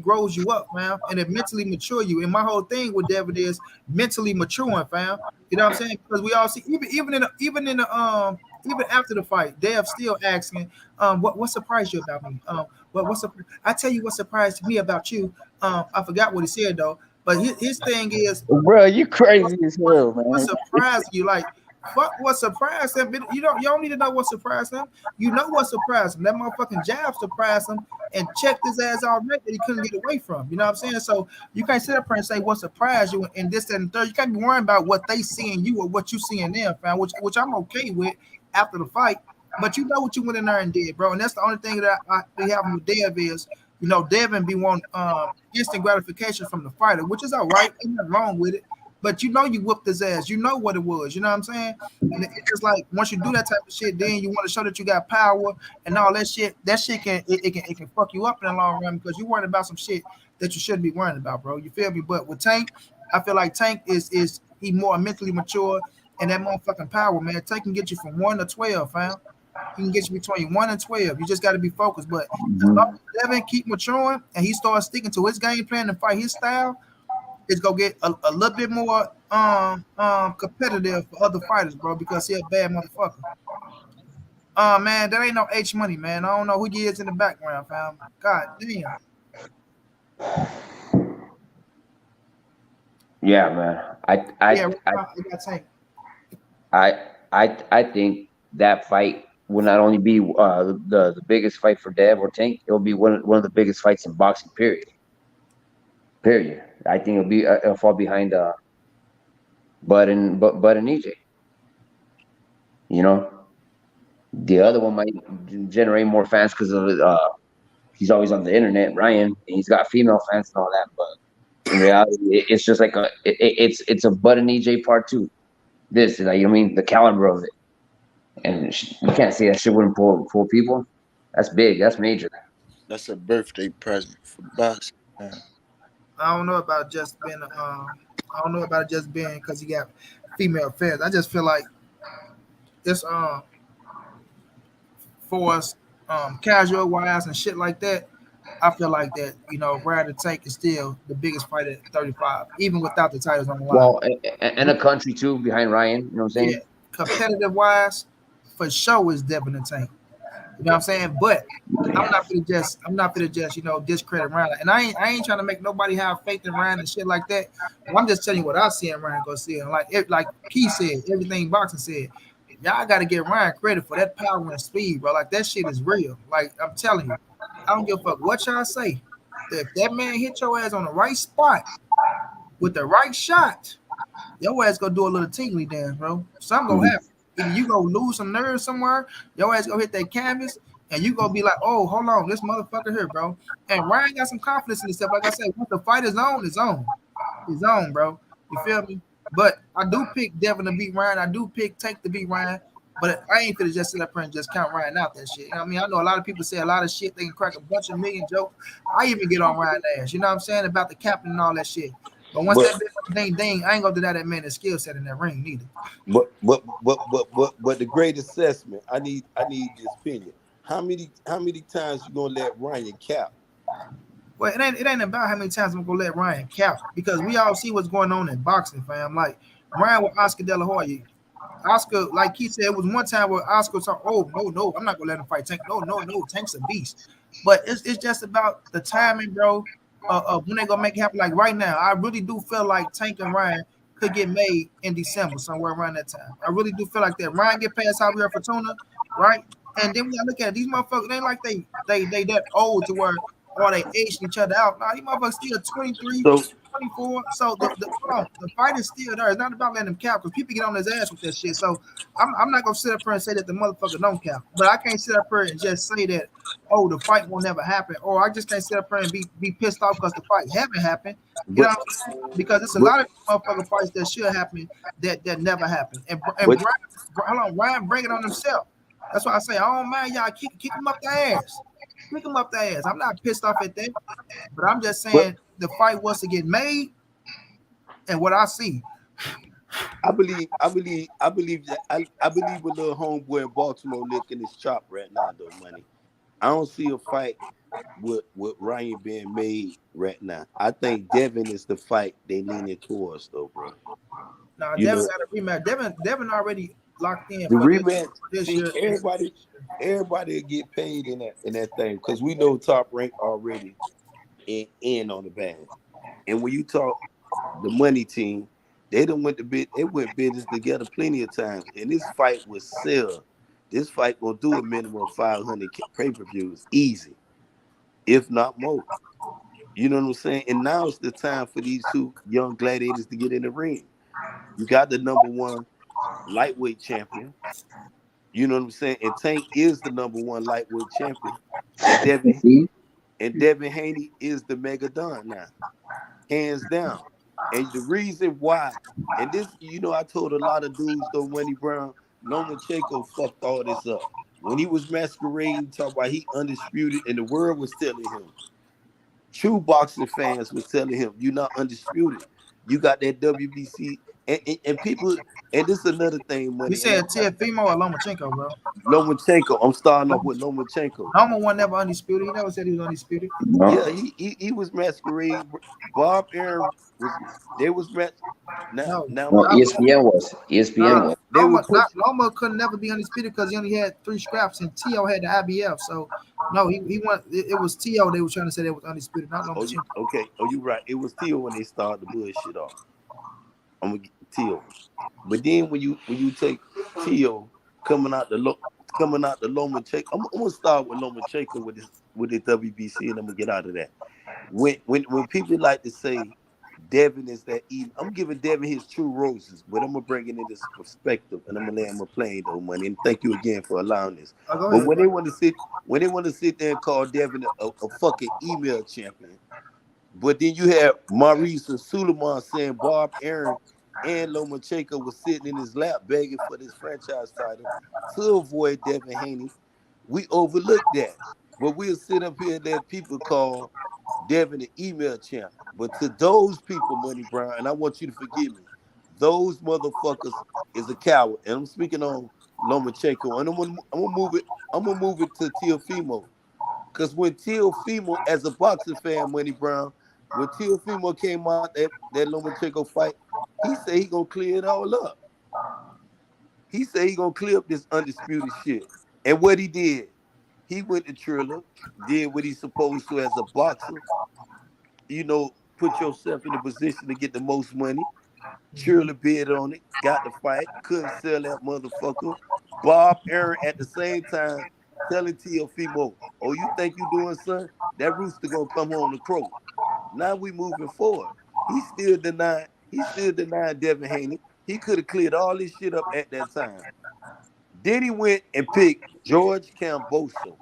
Speaker 1: grows you up, fam, and it mentally mature you. And my whole thing with Devin is mentally maturing, fam. You know what I'm saying? Because we all see, even after the fight, Dev still asking, what surprised you about me? I tell you what surprised me about you. I forgot what he said though, but his thing is,
Speaker 3: Bro, you crazy as hell,
Speaker 1: what
Speaker 3: man.
Speaker 1: surprised you? Like, fuck what surprised him. You don't need to know what surprised him. You know what surprised him. That motherfucking jab surprised him and checked his ass all night that he couldn't get away from. You know what I'm saying? So you can't sit up here and say what surprised you and this, that, and the third. You can't be worrying about what they see in you or what you see in them, fam, which I'm okay with after the fight. But you know what you went in there and did, bro. And that's the only thing that I be having with Dev is, you know, Devin be wanting instant gratification from the fighter, which is all right. Ain't nothing wrong with it. But you know you whooped his ass. You know what it was. You know what I'm saying? And it's just like once you do that type of shit, then you want to show that you got power and all that shit. That shit can fuck you up in the long run because you're worried about some shit that you shouldn't be worrying about, bro. You feel me? But with Tank, I feel like Tank is he more mentally mature and that motherfucking power, man. Tank can get you from 1 to 12, fam. He can get you between 1 and 12. You just got to be focused. But as long as Devin keep maturing and he starts sticking to his game plan and fight his style, it's gonna get a little bit more competitive for other fighters, bro, because he a bad motherfucker. Man, that ain't no H money, man. I don't know who he is in the background, fam. God damn.
Speaker 3: Yeah, man. I think that fight will not only be the biggest fight for Dev or Tank, it will be one of the biggest fights in boxing. Period. I think it'll fall behind Bud and EJ. You know, the other one might generate more fans because of he's always on the internet, Ryan, and he's got female fans and all that. But in reality, it's just like it's a Bud and EJ part two. This is like, you know what I mean, the caliber of it, and you can't say that shit wouldn't pull people. That's big. That's major.
Speaker 4: That's a birthday present for boxing. Man.
Speaker 1: I don't know about just being I don't know about it just being because he got female fans. I just feel like it's for us casual wise and shit like that. I feel like that, you know, Ryder Tank is still the biggest fighter at 35, even without the titles on the line.
Speaker 3: Well, and a country too behind Ryan. You know what I'm saying?
Speaker 1: Yeah, competitive wise, for sure is Devin and Tank. You know what I'm saying? But I'm not gonna just, you know, discredit Ryan. And I ain't trying to make nobody have faith in Ryan and shit like that. But I'm just telling you what I see in Ryan Garcia. And like Key said, everything boxing said. Y'all got to give Ryan credit for that power and speed, bro. Like that shit is real. Like I'm telling you, I don't give a fuck what y'all say. If that man hit your ass on the right spot with the right shot, your ass gonna do a little tingly dance, bro. Something gonna happen. Either you gonna lose some nerves somewhere, your ass gonna hit that canvas, and you gonna be like, oh, hold on, this motherfucker here, bro. And Ryan got some confidence in himself. Like I said, once the fight is on, it's on. It's on, bro. You feel me? But I do pick Devin to beat Ryan. I do pick Tank to beat Ryan. But I ain't finna just sit up here and just count Ryan out that shit. You know what I mean? I know a lot of people say a lot of shit. They can crack a bunch of million jokes. I even get on Ryan ass. You know what I'm saying? About the captain and all that shit. But once that ding, I ain't gonna deny that man the skill set in that ring neither.
Speaker 5: But the great assessment, I need this opinion. How many times you gonna let Ryan cap?
Speaker 1: Well, it ain't about how many times I'm gonna let Ryan cap because we all see what's going on in boxing, fam. Like Ryan with Oscar De La Hoya. Oscar, like he said, it was one time where Oscar said, oh, no, I'm not going to let him fight Tank. No, Tank's a beast. But it's just about the timing, bro, of when they going to make it happen. Like right now, I really do feel like Tank and Ryan could get made in December, somewhere around that time. I really do feel like that. Ryan get past Javier Fortuna, right? And then when I look at it, these motherfuckers, they ain't like they that old to where or they aging each other out. Nah, these motherfuckers still 23,
Speaker 5: So
Speaker 1: 24. So hold on, the fight is still there. It's not about letting them count because people get on his ass with that shit. So I'm not gonna sit up here and say that the motherfucker don't count. But I can't sit up here and just say that, oh, the fight will never happen. Or I just can't sit up here and be pissed off because the fight haven't happened. You know
Speaker 5: but
Speaker 1: what I'm saying? Because it's a
Speaker 5: but
Speaker 1: lot of motherfucking fights that should happen that never happened. And
Speaker 5: but
Speaker 1: Ryan bring it on himself. That's why I say I don't mind y'all kick him up the ass. Kick him up the ass. I'm not pissed off at that. But I'm just
Speaker 5: but
Speaker 1: saying the fight was to get made and what I see.
Speaker 5: I believe that I believe a little homeboy in Baltimore licking his chop right now though, money. I don't see a fight with Ryan being made right now. I think Devin is the fight they leaning towards though, bro.
Speaker 1: Now
Speaker 5: You
Speaker 1: Devin
Speaker 5: know,
Speaker 1: got a rematch. Devin already locked in
Speaker 5: the
Speaker 1: for
Speaker 5: rematch.
Speaker 1: this
Speaker 5: See,
Speaker 1: year.
Speaker 5: everybody will get paid in that thing because we know Top Rank already in on the band. And when you talk the money team, they done went to bid. They went business together plenty of times, and this fight was sell. This fight gonna do a minimum of 500 pay-per-views, easy, if not more. You know what I'm saying? And now it's the time for these two young gladiators to get in the ring. You got the number one lightweight champion. You know what I'm saying? And Tank is the number one lightweight champion, and Devin Haney is the mega don now, hands down. And the reason why, and this, I told a lot of dudes though, Money Brown, Lomachenko fucked all this up. When he was masquerading, talking about he undisputed, and the world was telling him, true boxing fans was telling him, you're not undisputed. You got that WBC, and people, and this is another thing,
Speaker 1: You
Speaker 5: Money, and
Speaker 1: said Teofimo or Lomachenko, bro.
Speaker 5: Lomachenko, I'm starting off with Lomachenko.
Speaker 1: Loma one never undisputed. He never said he was undisputed.
Speaker 5: Yeah, he was masquerading. Bob Aaron was, they was
Speaker 1: No,
Speaker 5: now
Speaker 3: No,
Speaker 5: when they
Speaker 3: ESPN was. ESPN
Speaker 1: nah.
Speaker 3: was.
Speaker 5: they were pushing.
Speaker 1: Loma could never be undisputed because he only had 3 scraps and T.O. had the IBF. So no, he went. It was T.O. They were trying to say that was undisputed, not
Speaker 5: Oh, you
Speaker 1: Lomachenko.
Speaker 5: okay? Oh, you right. It was Tio when they started the bullshit off. I'm gonna get Tio, but then when you take Tio coming out the Lomachenko, I'm gonna start with Lomachenko with the WBC, and I'm gonna get out of that. When people like to say Devin is that even, I'm giving Devin his true roses, but I'm gonna bring it into this perspective, and I'm gonna land my plane though, money. And thank you again for allowing this.
Speaker 1: Oh, go
Speaker 5: But
Speaker 1: ahead, bro.
Speaker 5: when they want to sit there and call Devin a fucking email champion, but then you have Maurice and Suleiman saying Bob Aaron and Lomachenko was sitting in his lap begging for this franchise title to avoid Devin Haney. We overlooked that. But we'll sit up here and let people call Devin an email champ. But to those people, Money Brown, and I want you to forgive me, those motherfuckers is a coward. And I'm speaking on Lomachenko. And I'm gonna move it to Teofimo. Because when Teofimo, as a boxing fan, Money Brown, when Teofimo came out that Lomachenko fight, he said he gonna clear it all up. He said he gonna clear up this undisputed shit. And what he did, he went to Triller, did what he's supposed to as a boxer. Put yourself in a position to get the most money.
Speaker 1: Mhm.
Speaker 5: Triller bid on it, got the fight, couldn't sell that motherfucker. Bob Aaron at the same time telling Teofimo, "Oh, you think you doing, son? That rooster gonna come home to crow." Now we moving forward. He still denied Devin Haney. He could have cleared all this shit up at that time. Then he went and picked George Camboso.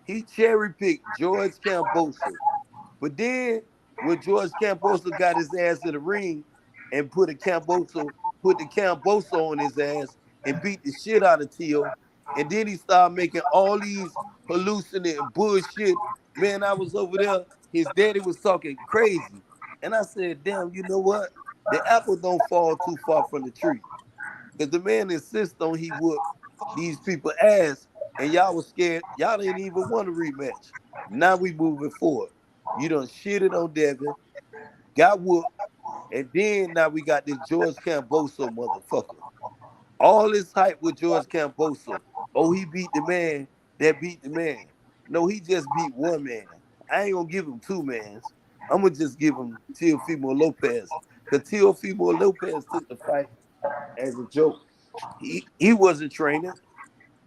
Speaker 5: He cherry picked George Camboso. But then when George Camboso got his ass in the ring and put the Camboso on his ass and beat the shit out of Tio, and then he started making all these hallucinating bullshit. Man, I was over there. His daddy was talking crazy. And I said, damn, you know what? The apple don't fall too far from the tree. Because the man insists on he whoop these people ass, and y'all was scared. Y'all didn't even want a rematch. Now we moving forward. You done shitted on Devin, got whooped, and then now we got this George Camboso motherfucker. All this hype with George Camboso. Oh, he beat the man that beat the man. No, he just beat one man. I ain't gonna give him two mans. I'm gonna just give him Teofimo Lopez Because Teofimo Lopez took the fight as a joke. He wasn't training.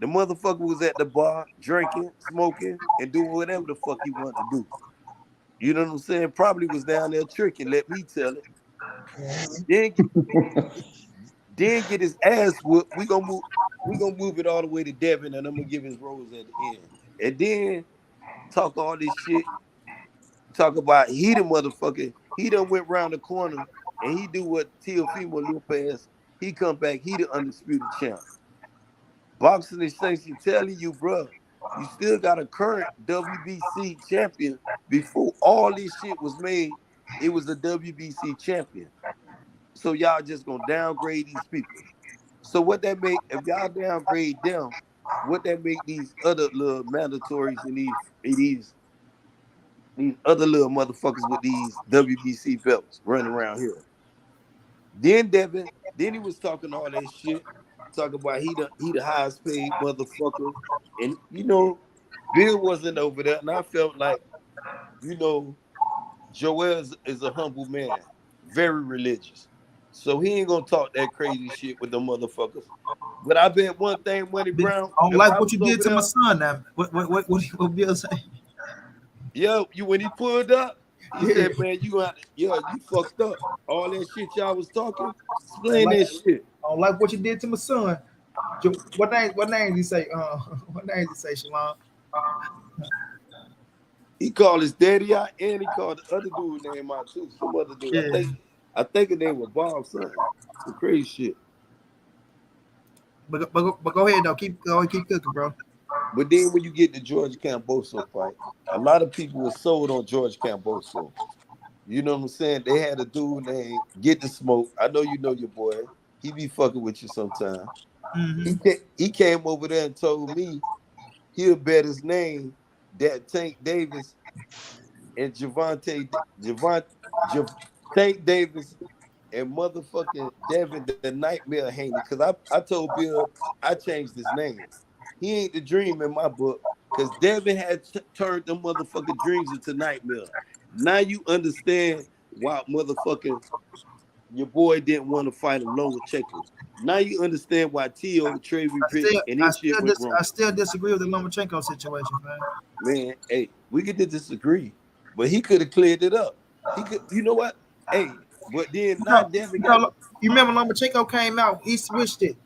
Speaker 5: The motherfucker was at the bar drinking, smoking, and doing whatever the fuck he wanted to do. You know what I'm saying? Probably was down there tricking. Let me tell it. Then, then get his ass whooped. We gonna move it all the way to Devin, and I'm gonna give his rose at the end. And then talk all this shit. Talk about he the motherfucker. He done went round the corner and he do what Teofimo Lopez. He come back. He the undisputed champ. Boxing essentially telling you, bro, you still got a current WBC champion. Before all this shit was made, it was a WBC champion. So y'all just gonna downgrade these people. So what that make, if y'all downgrade them, what that make these other little mandatories and these other little motherfuckers with these WBC belts running around here. Then Devin, then he was talking all that shit, talking about he the highest paid motherfucker. And you know, Bill wasn't over there, and I felt like, you know, Joel is a humble man, very religious. So he ain't gonna talk that crazy shit with the motherfuckers. But I bet one thing, Money
Speaker 1: I
Speaker 5: Brown,
Speaker 1: don't
Speaker 5: if
Speaker 1: like
Speaker 5: I
Speaker 1: what
Speaker 5: was
Speaker 1: you did
Speaker 5: over
Speaker 1: to my
Speaker 5: there,
Speaker 1: son. Now, what Bill say?
Speaker 5: yo, you when he pulled up, he
Speaker 1: Yeah.
Speaker 5: said, man, you fucked up. All that shit y'all was talking,
Speaker 1: I don't
Speaker 5: explain
Speaker 1: like,
Speaker 5: that shit.
Speaker 1: I don't like what you did to my son. What name? What name did he say? What name did he say, Shalon?
Speaker 5: He called his daddy out and he called the other dude name out too. Some other dude.
Speaker 1: Yeah.
Speaker 5: I think his name was Bob something. Some crazy shit.
Speaker 1: But go ahead though. Keep cooking, bro.
Speaker 5: But then when you get the George Camboso fight, a lot of people were sold on George Camboso. You know what I'm saying? They had a dude named Get the Smoke. I know you know your boy. He be fucking with you sometime.
Speaker 1: Mm-hmm.
Speaker 5: He came over there and told me he'll bet his name that Tank Davis and Tank Davis and motherfucking Devin the Nightmare Haney. Cause I told Bill I changed his name. He ain't the dream in my book. Cause Devin had turned them motherfucking dreams into nightmare. Now you understand why motherfucking your boy didn't want to fight a Lomachenko. Now you understand why T.O. Trevi Rich and his shit went wrong.
Speaker 1: I still disagree with the Lomachenko situation, man.
Speaker 5: Man, hey, we could disagree, but he could have cleared it up. He could, you know what? Hey, but then now Devin got.
Speaker 1: You remember Lomachenko came out, he switched it.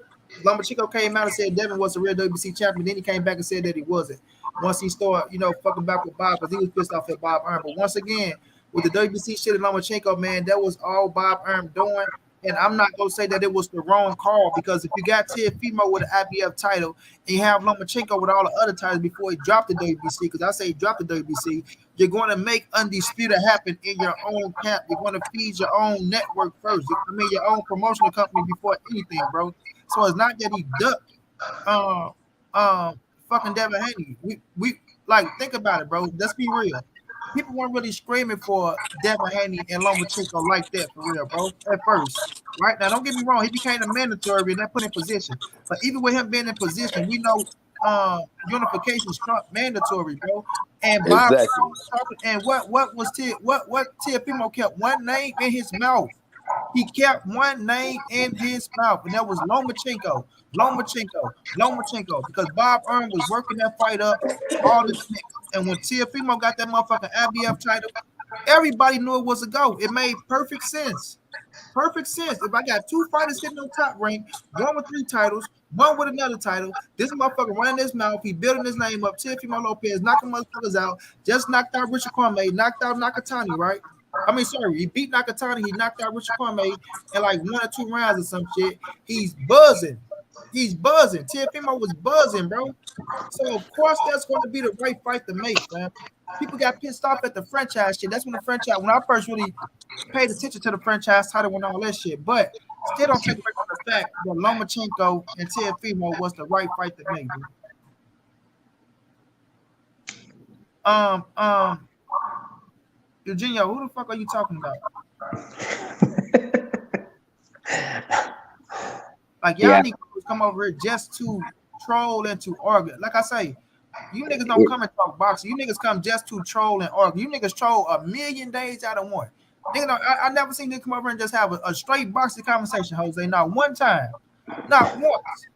Speaker 1: Lomachenko came out and said Devin was a real WBC champion. Then he came back and said that he wasn't. Once he started, fucking back with Bob because he was pissed off at Bob Arm. But once again, with the WBC shit and Lomachenko, man, that was all Bob Arm doing. And I'm not gonna say that it was the wrong call because if you got Teofimo with an IBF title and you have Lomachenko with all the other titles before he dropped the WBC, because I say he dropped the WBC, you're going to make Undisputed happen in your own camp. You're going to feed your own network first. Your own promotional company before anything, bro. So it's not that he ducked fucking Devin Haney. We like think about it, bro. Let's be real. People weren't really screaming for Devin Haney and Lomachenko like that for real, bro. At first, right now, don't get me wrong. He became a mandatory and that put in position. But even with him being in position, we know unification is mandatory, bro. And Bob
Speaker 5: Exactly.
Speaker 1: and what Teofimo kept one name in his mouth. He kept one name in his mouth, and that was Lomachenko. Because Bob Earn was working that fight up all this. And when Teofimo got that motherfucking IBF title, everybody knew it was a go. It made perfect sense. Perfect sense. If I got two fighters sitting on top rank, one with 3 titles, one with another title, this motherfucker running his mouth, he building his name up. Teofimo Lopez knocking motherfuckers out, just knocked out Richard Kwame, knocked out Nakatani, right? I mean, sorry, he beat Nakatani, he knocked out Richard Kwame in like 1 or 2 rounds or some shit. He's buzzing. Teofimo was buzzing, bro. So of course that's going to be the right fight to make, man. People got pissed off at the franchise shit. That's when I first really paid attention to the franchise title and all that shit. But still don't take away from the fact that Lomachenko and Teofimo was the right fight to make, bro. Eugenio, who the fuck are you talking about? Like y'all niggas come over here just to troll and to argue. Like I say, you niggas don't come and talk boxing. You niggas come just to troll and argue. You niggas troll a million days out of one. Nigga, I never seen nigga come over and just have a straight boxing conversation, Jose. Not one time. Not once.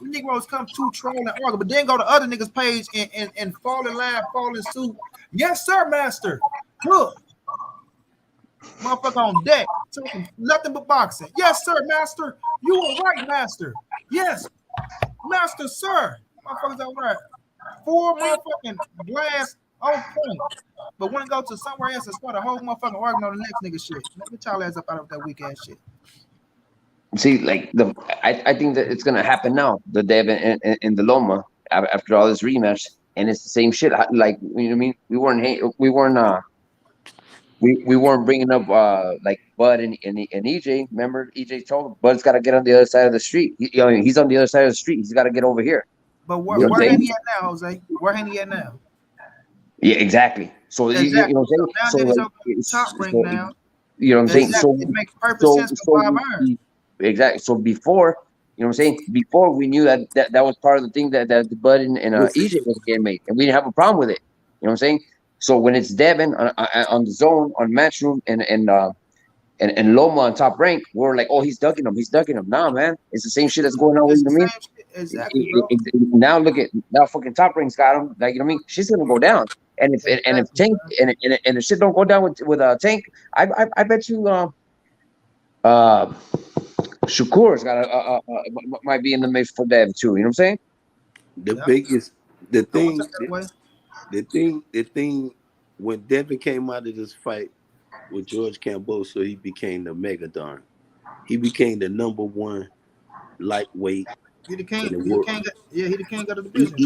Speaker 1: You Negroes come to troll and argue, but then go to other niggas' page and fall in line, fall in suit. Yes, sir, master. Look. Motherfucker on deck. Talking nothing but boxing. Yes, sir, master. You were right, master. Yes, master, sir. Motherfuckers all right. 4 motherfucking glass on point. But when it go to somewhere else and start a whole motherfucking argument on the next nigga shit. Get y'all ass up out of that weak ass shit.
Speaker 3: See, like I think that it's gonna happen now. The Devin and the Loma after all this rematch, and it's the same shit. Like, you know what I mean? We weren't bringing up like Bud and EJ. Remember, EJ told him Bud's got to get on the other side of the street. He's on the other side of the street. He's got to get over here.
Speaker 1: But where Haney at now, Jose? Where Haney at now?
Speaker 3: Yeah, exactly. So
Speaker 1: exactly.
Speaker 3: You know what I'm saying?
Speaker 1: So now niggas top ring now.
Speaker 3: You know what I'm saying?
Speaker 1: Exactly. So it makes perfect sense for Bob Iron.
Speaker 3: Exactly. So before, you know what I'm saying? Before we knew that was part of the thing that the Bud and EJ was getting made, and we didn't have a problem with it. You know what I'm saying? So when it's Devin on the zone, on Matchroom, and Loma on Top Rank, we're like, oh, he's ducking him. Nah, man, it's the same shit that's going on with me.
Speaker 1: Exactly, bro.
Speaker 3: Now look at fucking Top Rank's got him. Like, you know what I mean? She's gonna go down. And if Tank and if shit don't go down with Tank, I bet you Shakur's got might be in the mix for Dev too. You know what I'm saying?
Speaker 5: The thing when Devin came out of this fight with George Camboso, he became the Megadon. He became the #1 lightweight.
Speaker 1: He the king. He the king of the division.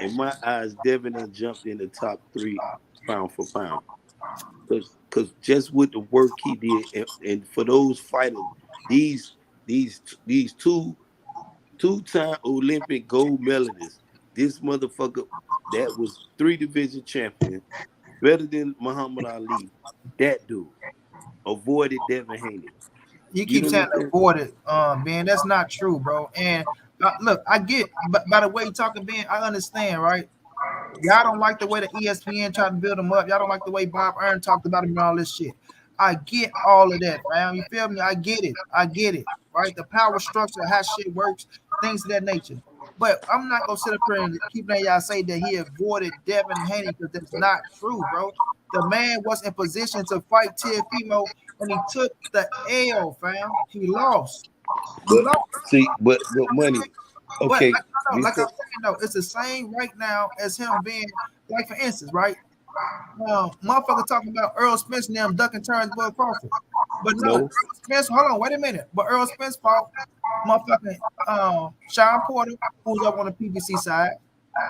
Speaker 5: In my eyes, Devin done jumped in the top 3 pound for pound. Because just with the work he did, and for those fighters, these two-time Olympic gold medalists, this motherfucker that was 3 division champion, better than Muhammad Ali, that dude avoided Devin Haney.
Speaker 1: You keep saying avoided, Ben. That's not true, bro. And look, I get, but by the way you're talking, Ben, I understand, right? Y'all don't like the way the ESPN tried to build him up. Y'all don't like the way Bob Iron talked about him and all this shit. I get all of that, man. You feel me? I get it, right? The power structure, how shit works, things of that nature. But I'm not gonna sit up here and keep letting y'all say that he avoided Devin Haney, because that's not true, bro. The man was in position to fight Teofimo, and he took the L, fam. He lost.
Speaker 5: But money. Okay.
Speaker 1: But like I'm saying, though, it's the same right now as him being, like, for instance, right? Motherfucker talking about Earl Spence and them ducking turns Bud Crawford. But no, Earl Spence, hold on, wait a minute. But Earl Spence fought motherfucking Sean Porter, who's up on the PBC side.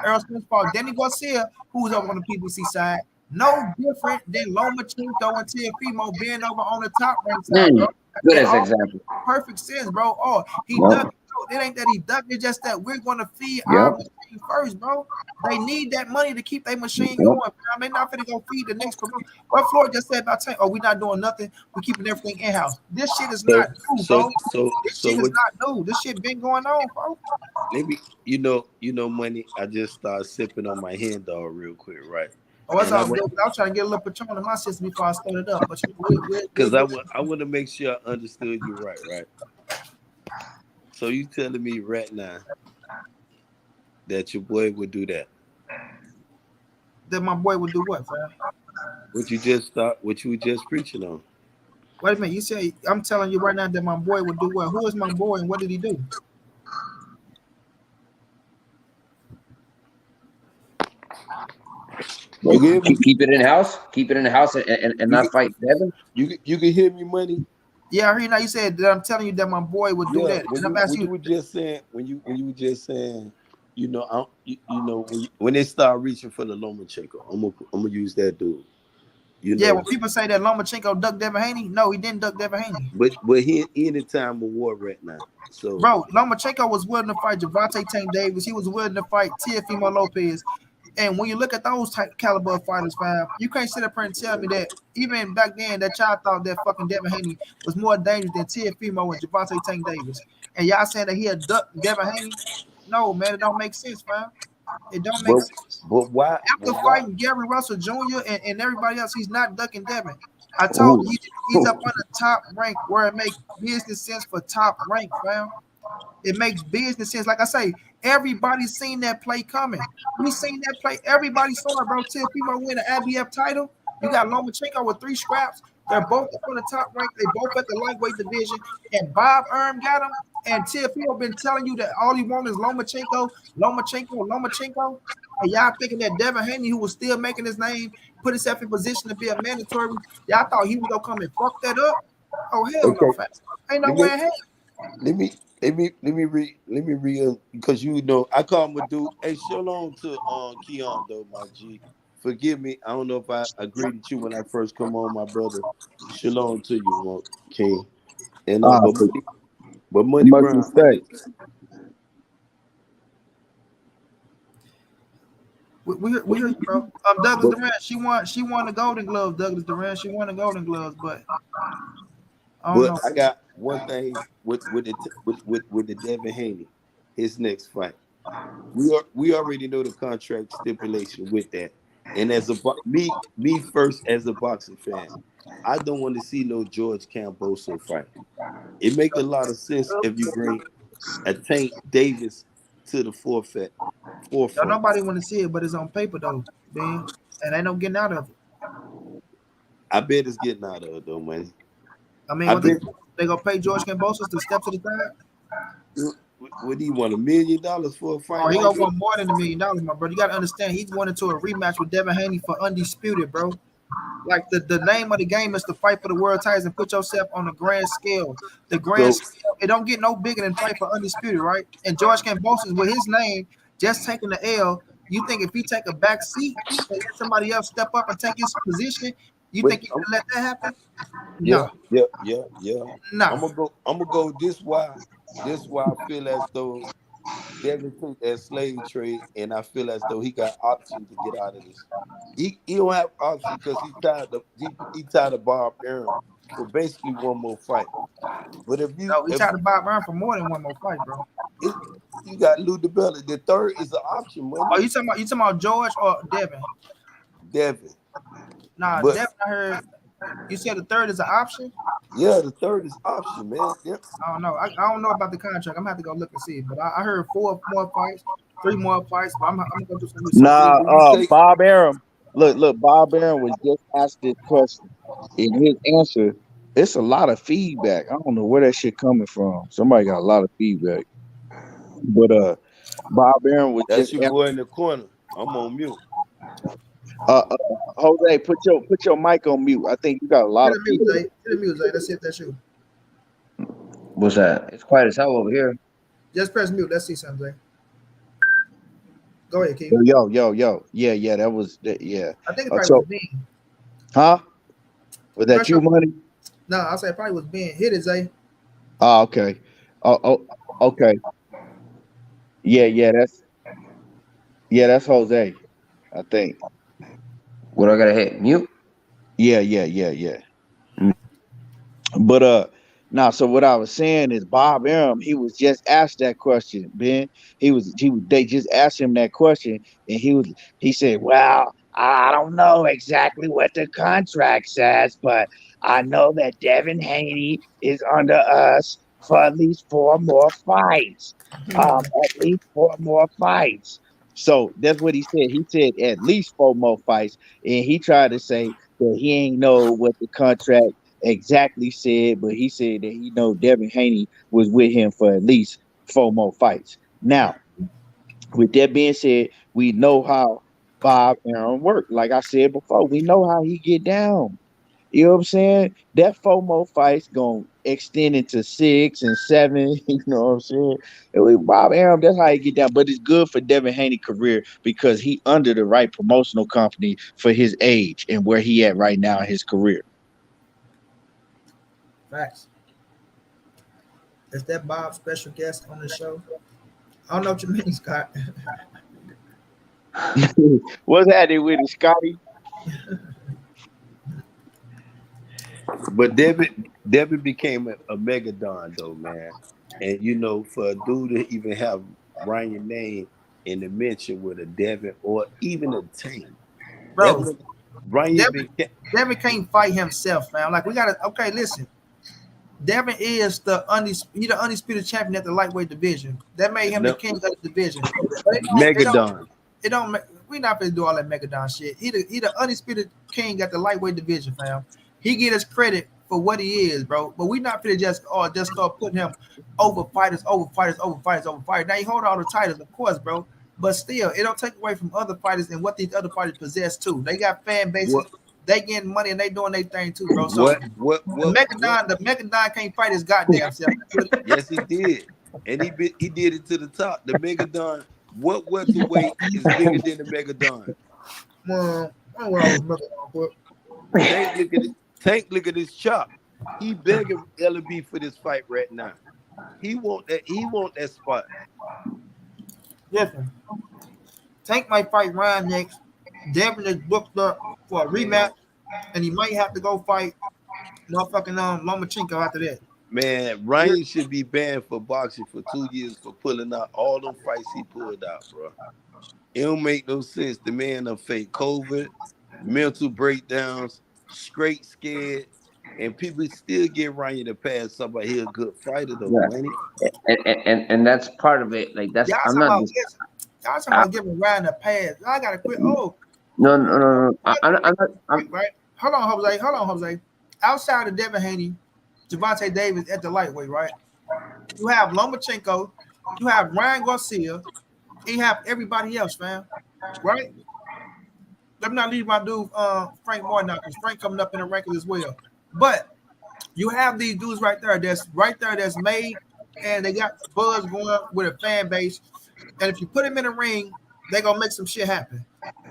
Speaker 1: Earl Spence fought Danny Garcia, who's up on the PBC side. No different than Loma and Teofimo being over on the Top Rank side, bro.
Speaker 3: Good as example.
Speaker 1: Perfect sense, bro. Oh, he ducked. It ain't that he ducked. It's just that we're going to feed our machine first, bro. They need that money to keep their machine going. I mean, not finna go feed the next promotion. What Floyd just said about saying, "Oh, we're not doing nothing. We're keeping everything in house." This shit is not new, bro. This shit is not new. This shit been going on, bro.
Speaker 5: Maybe you know, money. I just started sipping on my hand dog real quick, right?
Speaker 1: Oh, that's all good. I was trying to get a little Patron in my system before I started up, but
Speaker 5: because I want to make sure I understood you right. So you telling me right now that your boy would do that?
Speaker 1: That my boy would do what, fam?
Speaker 5: What you were just preaching on?
Speaker 1: Wait a minute. You say I'm telling you right now that my boy would do what? Who is my boy and what did he do?
Speaker 3: Keep it in house. Keep it in the house and not fight Devin.
Speaker 5: You can hear me, money.
Speaker 1: Yeah, I hear you now. You said that I'm telling you that my boy would do that.
Speaker 5: When you were just saying, when they start reaching for the Lomachenko, I'm gonna use that dude.
Speaker 1: When people say that Lomachenko ducked Devin Haney, no, he didn't duck Devin Haney.
Speaker 5: But he in the time of war right now. So,
Speaker 1: bro, Lomachenko was willing to fight Gervonta Tank Davis. He was willing to fight Teofimo Lopez. And when you look at those type caliber of fighters, fam, you can't sit up here and tell me that even back then that y'all thought that fucking Devin Haney was more dangerous than Teofimo and Gervonta Tank Davis. And y'all saying that he had ducked Devin Haney? No, man, it don't make sense, fam. It don't make
Speaker 5: But
Speaker 1: sense.
Speaker 5: but why?
Speaker 1: After
Speaker 5: But why?
Speaker 1: fighting Gary Russell Jr. and everybody else, he's not ducking Devin. I told
Speaker 3: Ooh.
Speaker 1: you he's up on the top rank where it makes business sense for top rank, fam. It makes business sense. Like I say, everybody's seen that play coming. We seen that play. Everybody saw it, bro. Till people win an IBF title. You got Lomachenko with 3 scraps. They're both up on the top rank. They both at the lightweight division. And Bob Erm got him. And Till people been telling you that all he wants is Lomachenko, Lomachenko, Lomachenko. And y'all thinking that Devin Haney, who was still making his name, put himself in position to be a mandatory. Y'all thought he was gonna come and fuck that up. Oh hell no,
Speaker 5: Okay,
Speaker 1: fam. Ain't no
Speaker 5: let me
Speaker 1: way in hell.
Speaker 5: let me read because you know I call him a dude. Hey, shalom to Keon though, my G. Forgive me. I don't know if I agreed with you when I first come on, my brother. Shalom to you, King. And but
Speaker 6: So
Speaker 5: Money
Speaker 6: much
Speaker 5: Brown, I
Speaker 6: respect.
Speaker 5: think
Speaker 1: We hear you, bro. Douglas
Speaker 5: but
Speaker 1: Durant, she won the Golden Gloves. Douglas Durant, she won the Golden Gloves, but I don't
Speaker 5: but
Speaker 1: know.
Speaker 5: I got one thing with the Devin Haney, his next fight. We already know the contract stipulation with that. And as me first as a boxing fan, I don't want to see no George Camboso fight. It make a lot of sense if you bring a Tank Davis to the
Speaker 1: Don't
Speaker 5: forefront.
Speaker 1: nobody want to see it, but it's on paper though, man. And ain't no getting out of it.
Speaker 5: I bet it's getting out of it though, man.
Speaker 1: I mean,
Speaker 5: I
Speaker 1: what
Speaker 5: bet
Speaker 1: they gonna pay George Kambosos to step to the side?
Speaker 5: would he want $1 million for a fight
Speaker 1: Or he
Speaker 5: like
Speaker 1: gonna
Speaker 5: that?
Speaker 1: want more than $1 million, my brother. You gotta understand, he's going into a rematch with Devin Haney for undisputed, bro. Like the name of the game is to fight for the world titles and put yourself on the grand scale. The grand
Speaker 5: So
Speaker 1: scale, it don't get no bigger than fight for undisputed, right? And George Kambosos with his name just taking the L. You think if he take a back seat and let somebody else step up and take his position, you
Speaker 5: but
Speaker 1: think he gonna let that happen?
Speaker 5: yeah,
Speaker 1: No,
Speaker 5: yeah.
Speaker 1: no.
Speaker 5: I'm gonna go this why I feel as though Devin took that slave trade, and I feel as though he got option to get out of this. He don't have option because he tied of Bob Arum for basically one more fight. But if you
Speaker 1: No, he
Speaker 5: if
Speaker 1: tried to buy around for more than one more fight, bro.
Speaker 5: it, you got Lou DiBella, the third is an option, money.
Speaker 1: Oh, you talking about George or Devin?
Speaker 5: Devin.
Speaker 1: Nah,
Speaker 5: But
Speaker 1: Devin. I heard you said the third is an option.
Speaker 5: yeah, the third is option, man. Yeah.
Speaker 1: I don't know. I don't know about the contract. I'm gonna have to go look and see. But I heard 4 more fights, 3 more fights. But I'm gonna go do some research.
Speaker 5: So
Speaker 6: Nah,
Speaker 5: when you say
Speaker 6: Bob Arum. Look, Bob Arum was just asked this question. In his answer, it's a lot of feedback. I don't know where that shit coming from. Somebody got a lot of feedback. But Bob Arum was
Speaker 5: that's
Speaker 6: just
Speaker 5: your boy in the corner, I'm on mute.
Speaker 6: uh, uh Jose, put your mic on mute. I think you got a lot
Speaker 1: Hit
Speaker 6: of
Speaker 1: the mute,
Speaker 6: feedback.
Speaker 1: Zay. Hit the mute, Zay. Let's see if that's you.
Speaker 3: What's that? It's quiet as hell over here.
Speaker 1: Just press mute. Let's see something, Zay. Go ahead, Keith.
Speaker 6: Yo. Yeah, that was that, yeah.
Speaker 1: I think it probably
Speaker 6: So
Speaker 1: was Ben.
Speaker 6: huh? Was that
Speaker 1: Press
Speaker 6: you,
Speaker 1: your.
Speaker 6: money?
Speaker 1: No, I said it probably was Ben. Hit it, Zay.
Speaker 6: Oh, okay. Oh, okay. Yeah, that's Jose, I think.
Speaker 3: What do I gotta hit? Mute?
Speaker 6: Yeah.
Speaker 3: Mm.
Speaker 6: But now, so what I was saying is Bob Arum, he was just asked that question, Ben. They just asked him that question, and he said, "Well, I don't know exactly what the contract says, but I know that Devin Haney is under us for at least 4 more fights. At least 4 more fights." So that's what he said. He said at least 4 more fights, and he tried to say that he ain't know what the contract exactly said, but he said that he know Devin Haney was with him for at least 4 more fights. Now, with that being said, we know how Bob Arum worked. Like I said before, we know how he get down. You know what I'm saying? That 4 more fights gonna extend into 6 and 7. You know what I'm saying? And with Bob Arum, that's how he get down. But it's good for Devin Haney career because he under the right promotional company for his age and where he at right now in his career.
Speaker 1: Facts. Is that Bob special guest on the show? I don't know what you mean, Scott.
Speaker 6: What's happening with it, Scotty?
Speaker 5: But Devin became a megadon though, man. And you know, for a dude to even have Ryan name in the mention with a Devin or even a Tank.
Speaker 1: bro.
Speaker 5: Ryan been
Speaker 1: Devin can't fight himself, man. Like we gotta. Okay, listen. Devin is the undisputed champion at the lightweight division. That made him the
Speaker 5: no,
Speaker 1: king of the division. But
Speaker 5: Megadon.
Speaker 1: it don't. We not gonna do all that Megadon shit. He the undisputed king at the lightweight division, fam. He get his credit for what he is, bro. But we not gonna just start putting him over fighters, over fighters, over fighters, over fighters. Now he hold all the titles, of course, bro. But still, it don't take away from other fighters and what these other fighters possess too. They got fan bases.
Speaker 5: What
Speaker 1: They getting money and they doing their thing too, bro. So
Speaker 5: what
Speaker 1: the Megadon can't fight his goddamn self.
Speaker 5: yes he did. And he did it to the top. The Megadon, what welterweight is bigger than the Megadon? Tank, look at his chop. He begging LB for this fight right now. He want that spot.
Speaker 1: Listen, Tank might fight Ryan next. Devin is booked up for a rematch, and he might have to go fight motherfucking Lomachenko after that.
Speaker 5: Man, Ryan should be banned for boxing for 2 years for pulling out all them fights he pulled out, bro. It don't make no sense. The man done fake COVID, mental breakdowns, straight scared, and people still get Ryan to pass somebody. He a good fighter though, man.
Speaker 3: And that's part of it. Like that's
Speaker 1: Y'all talking about giving Ryan a pass. I gotta quit. Oh,
Speaker 3: no. I'm
Speaker 1: right. Hold on, Jose. Outside of Devin Haney, Gervonta Davis at the lightweight, right? You have Lomachenko, you have Ryan Garcia, and you have everybody else, fam. Right? Let me not leave my dude Frank Martin out because Frank coming up in the rankings as well. But you have these dudes right there that's made, and they got buzz going with a fan base. And if you put them in the ring, they're gonna make some shit happen.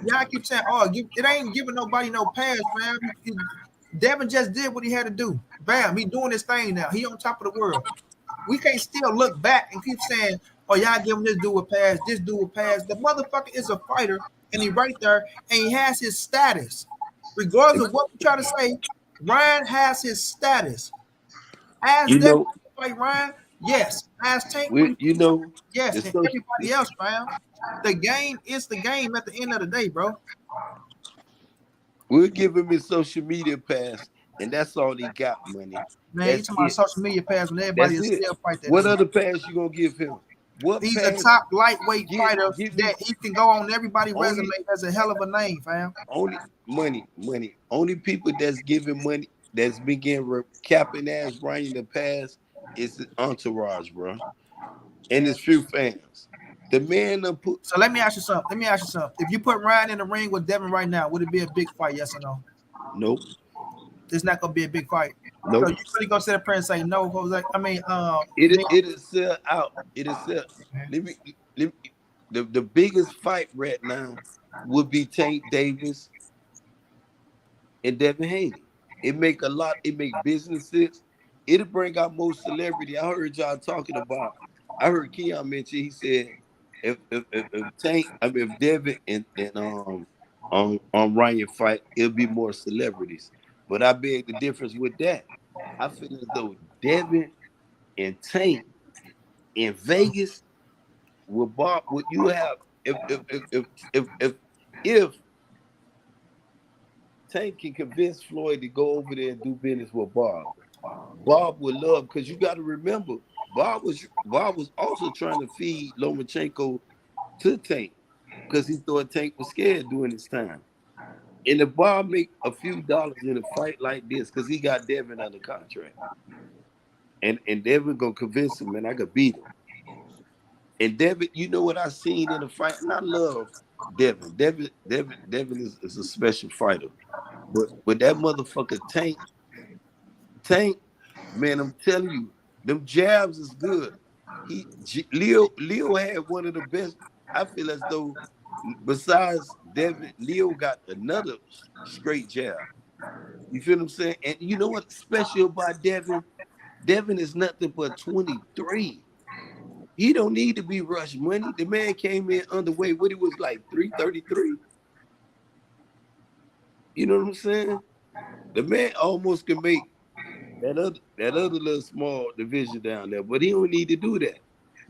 Speaker 1: Y'all keep saying, it ain't giving nobody no pass, fam. Devin just did what he had to do. Bam, he doing his thing now. He on top of the world. We can't still look back and keep saying, y'all give him this dude a pass, this dude a pass. The motherfucker is a fighter, and he right there, and he has his status. Regardless of what we try to say, Ryan has his status. As Devin fight Ryan, yes. As Tank, yes, and everybody else, fam. The game is the game at the end of the day, bro.
Speaker 5: We'll give him his social media pass, and that's all he got, money.
Speaker 1: Man, you talking about social media pass when everybody is still fight that.
Speaker 5: What other pass you gonna give him?
Speaker 1: He's a top lightweight fighter that he can go on everybody's resume as a hell of a name, fam.
Speaker 5: Only money. Only people that's giving money that's begin capping ass Ryan the pass is the entourage, bro, and his few fans. The man put.
Speaker 1: So let me ask you something. If you put Ryan in the ring with Devin right now, would it be a big fight? Yes or no?
Speaker 5: Nope.
Speaker 1: It's not gonna be a big fight.
Speaker 5: Nope.
Speaker 1: So you really gonna sit up there and say no, Jose? I mean,
Speaker 5: it'll sell out. It'll sell. The biggest fight right now would be Tank Davis and Devin Haney. It make business sense. It'll bring out more celebrity. I heard y'all talking about. I heard Keon mention. He said if Devin and on Ryan fight, it'll be more celebrities. But I beg the difference with that. I feel as though Devin and Tank in Vegas with Bob, would you have if Tank can convince Floyd to go over there and do business with Bob would love, because you got to remember Bob was also trying to feed Lomachenko to Tank because he thought Tank was scared during his time. And if Bob make a few dollars in a fight like this, because he got Devin under contract, and Devin gonna convince him, man, I could beat him. And Devin, you know what I seen in the fight, and I love Devin. Devin is a special fighter, but that motherfucker Tank, man, I'm telling you, them jabs is good. Leo had one of the best. I feel as though besides Devin, Leo got another straight jab. You feel what I'm saying? And you know what's special about Devin? Devin is nothing but 23. He don't need to be rushed money. The man came in underweight. What he was like 333. You know what I'm saying? The man almost can make that other little small division down there, but he don't need to do that.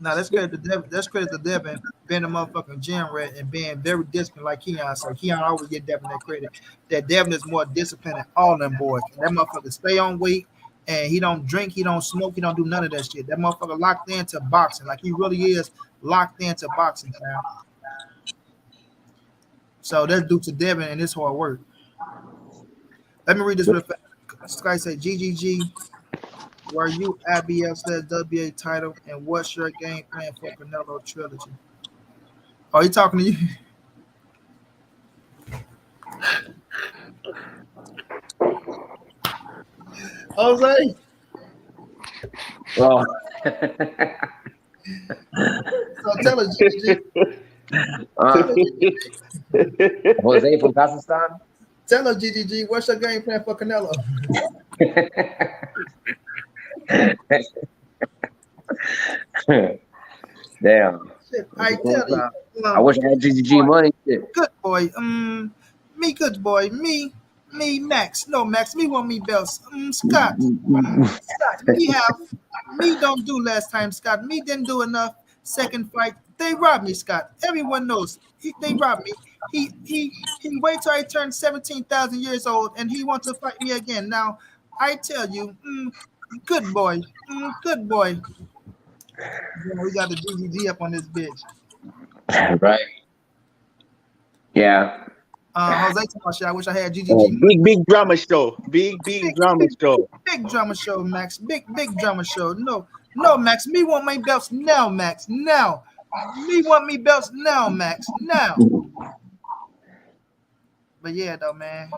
Speaker 1: Now that's credit to Devin. That's credit to Devin being a motherfucking gym rat and being very disciplined like Keon. So Keon always get Devin that credit. That Devin is more disciplined than all them boys. And that motherfucker stay on weight and he don't drink, he don't smoke, he don't do none of that shit. That motherfucker locked into boxing. Like he really is locked into boxing, man. So that's due to Devin and his hard work. Let me read this real fast. Sky say GGG. Were you IBF/WA title, and what's your game plan for Canelo trilogy? Oh, he talking to you? Jose?
Speaker 3: Oh.
Speaker 1: So tell us, GGG.
Speaker 3: Jose from Kazakhstan?
Speaker 1: Tell us, GGG, what's your game plan for Canelo?
Speaker 3: Damn.
Speaker 1: Shit, I tell you.
Speaker 3: I wish I had GGG money. Shit.
Speaker 1: Good boy. Me good boy. Me, Max. No, Max, me want me belts. Scott. Scott, me don't do last time, Scott. Me didn't do enough. Second fight, they robbed me, Scott. Everyone knows. They robbed me. He wait till I turn 17,000 years old and he wants to fight me again. Now, I tell you, good boy. Good boy. Yeah, we got the GGG up on this bitch.
Speaker 3: Right. Yeah.
Speaker 1: Jose shit. I wish I had GGG.
Speaker 6: Big drama show. Big drama show.
Speaker 1: Big drama show, Max. Big drama show. No, Max. Me want my belts now, Max. Now. Me want me belts now, Max. Now. But yeah, though, man.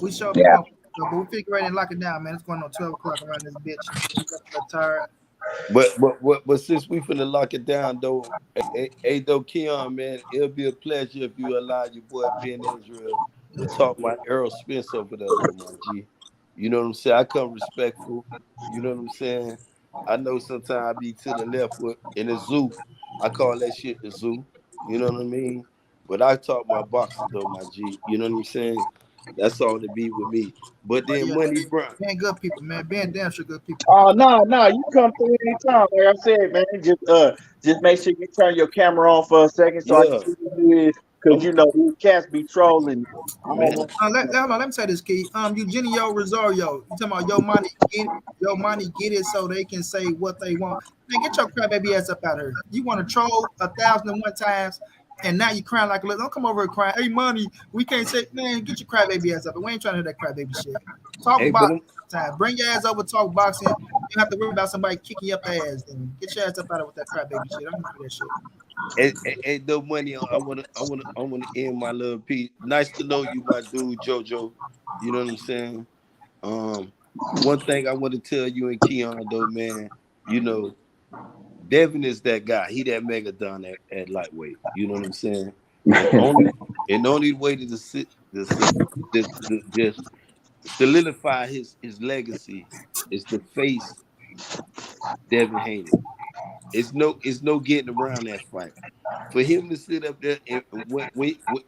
Speaker 1: We show up.
Speaker 3: Yeah.
Speaker 1: But we figure right and lock it down, man. It's going on 12 o'clock around this bitch. I'm tired.
Speaker 5: But since we finna lock it down though, hey though, Keon, man, it'll be a pleasure if you allow your boy Ben Israel to talk my Errol Spence over there, my G. You know what I'm saying? I come respectful. You know what I'm saying? I know sometimes I be to the left with in the zoo. I call that shit the zoo. You know what I mean? But I talk my boxing though, my G. You know what I'm saying? That's all to be with me. But then Money Brown.
Speaker 1: Being good people, man. Being damn sure good people.
Speaker 6: Oh no, you come through anytime. Like I said, man, just make sure you turn your camera on for a second so I can see who you is. Because you know these cats be trolling.
Speaker 1: Let me say this, Key. Eugenio Rosario, you talking about your money get it so they can say what they want. Man, get your crybaby ass up out of here. You want to troll 1,001 times, and now you crying like a little. Don't come over and cry. Hey, money, we can't say, man, get your crybaby ass up. We ain't trying to hear that crybaby shit. Talk boxing time. Bring your ass over, talk boxing. You don't have to worry about somebody kicking your ass. Then get your ass up out of with that crybaby shit. I don't do that shit.
Speaker 5: Hey, no Money. I wanna end my little piece. Nice to know you, my dude, JoJo. You know what I'm saying? One thing I want to tell you and Keon though, man. You know, Devin is that guy. He that Megadon at lightweight. You know what I'm saying? And only way to just solidify his legacy is to face Devin Haney. It's no getting around that fight. For him to sit up there and when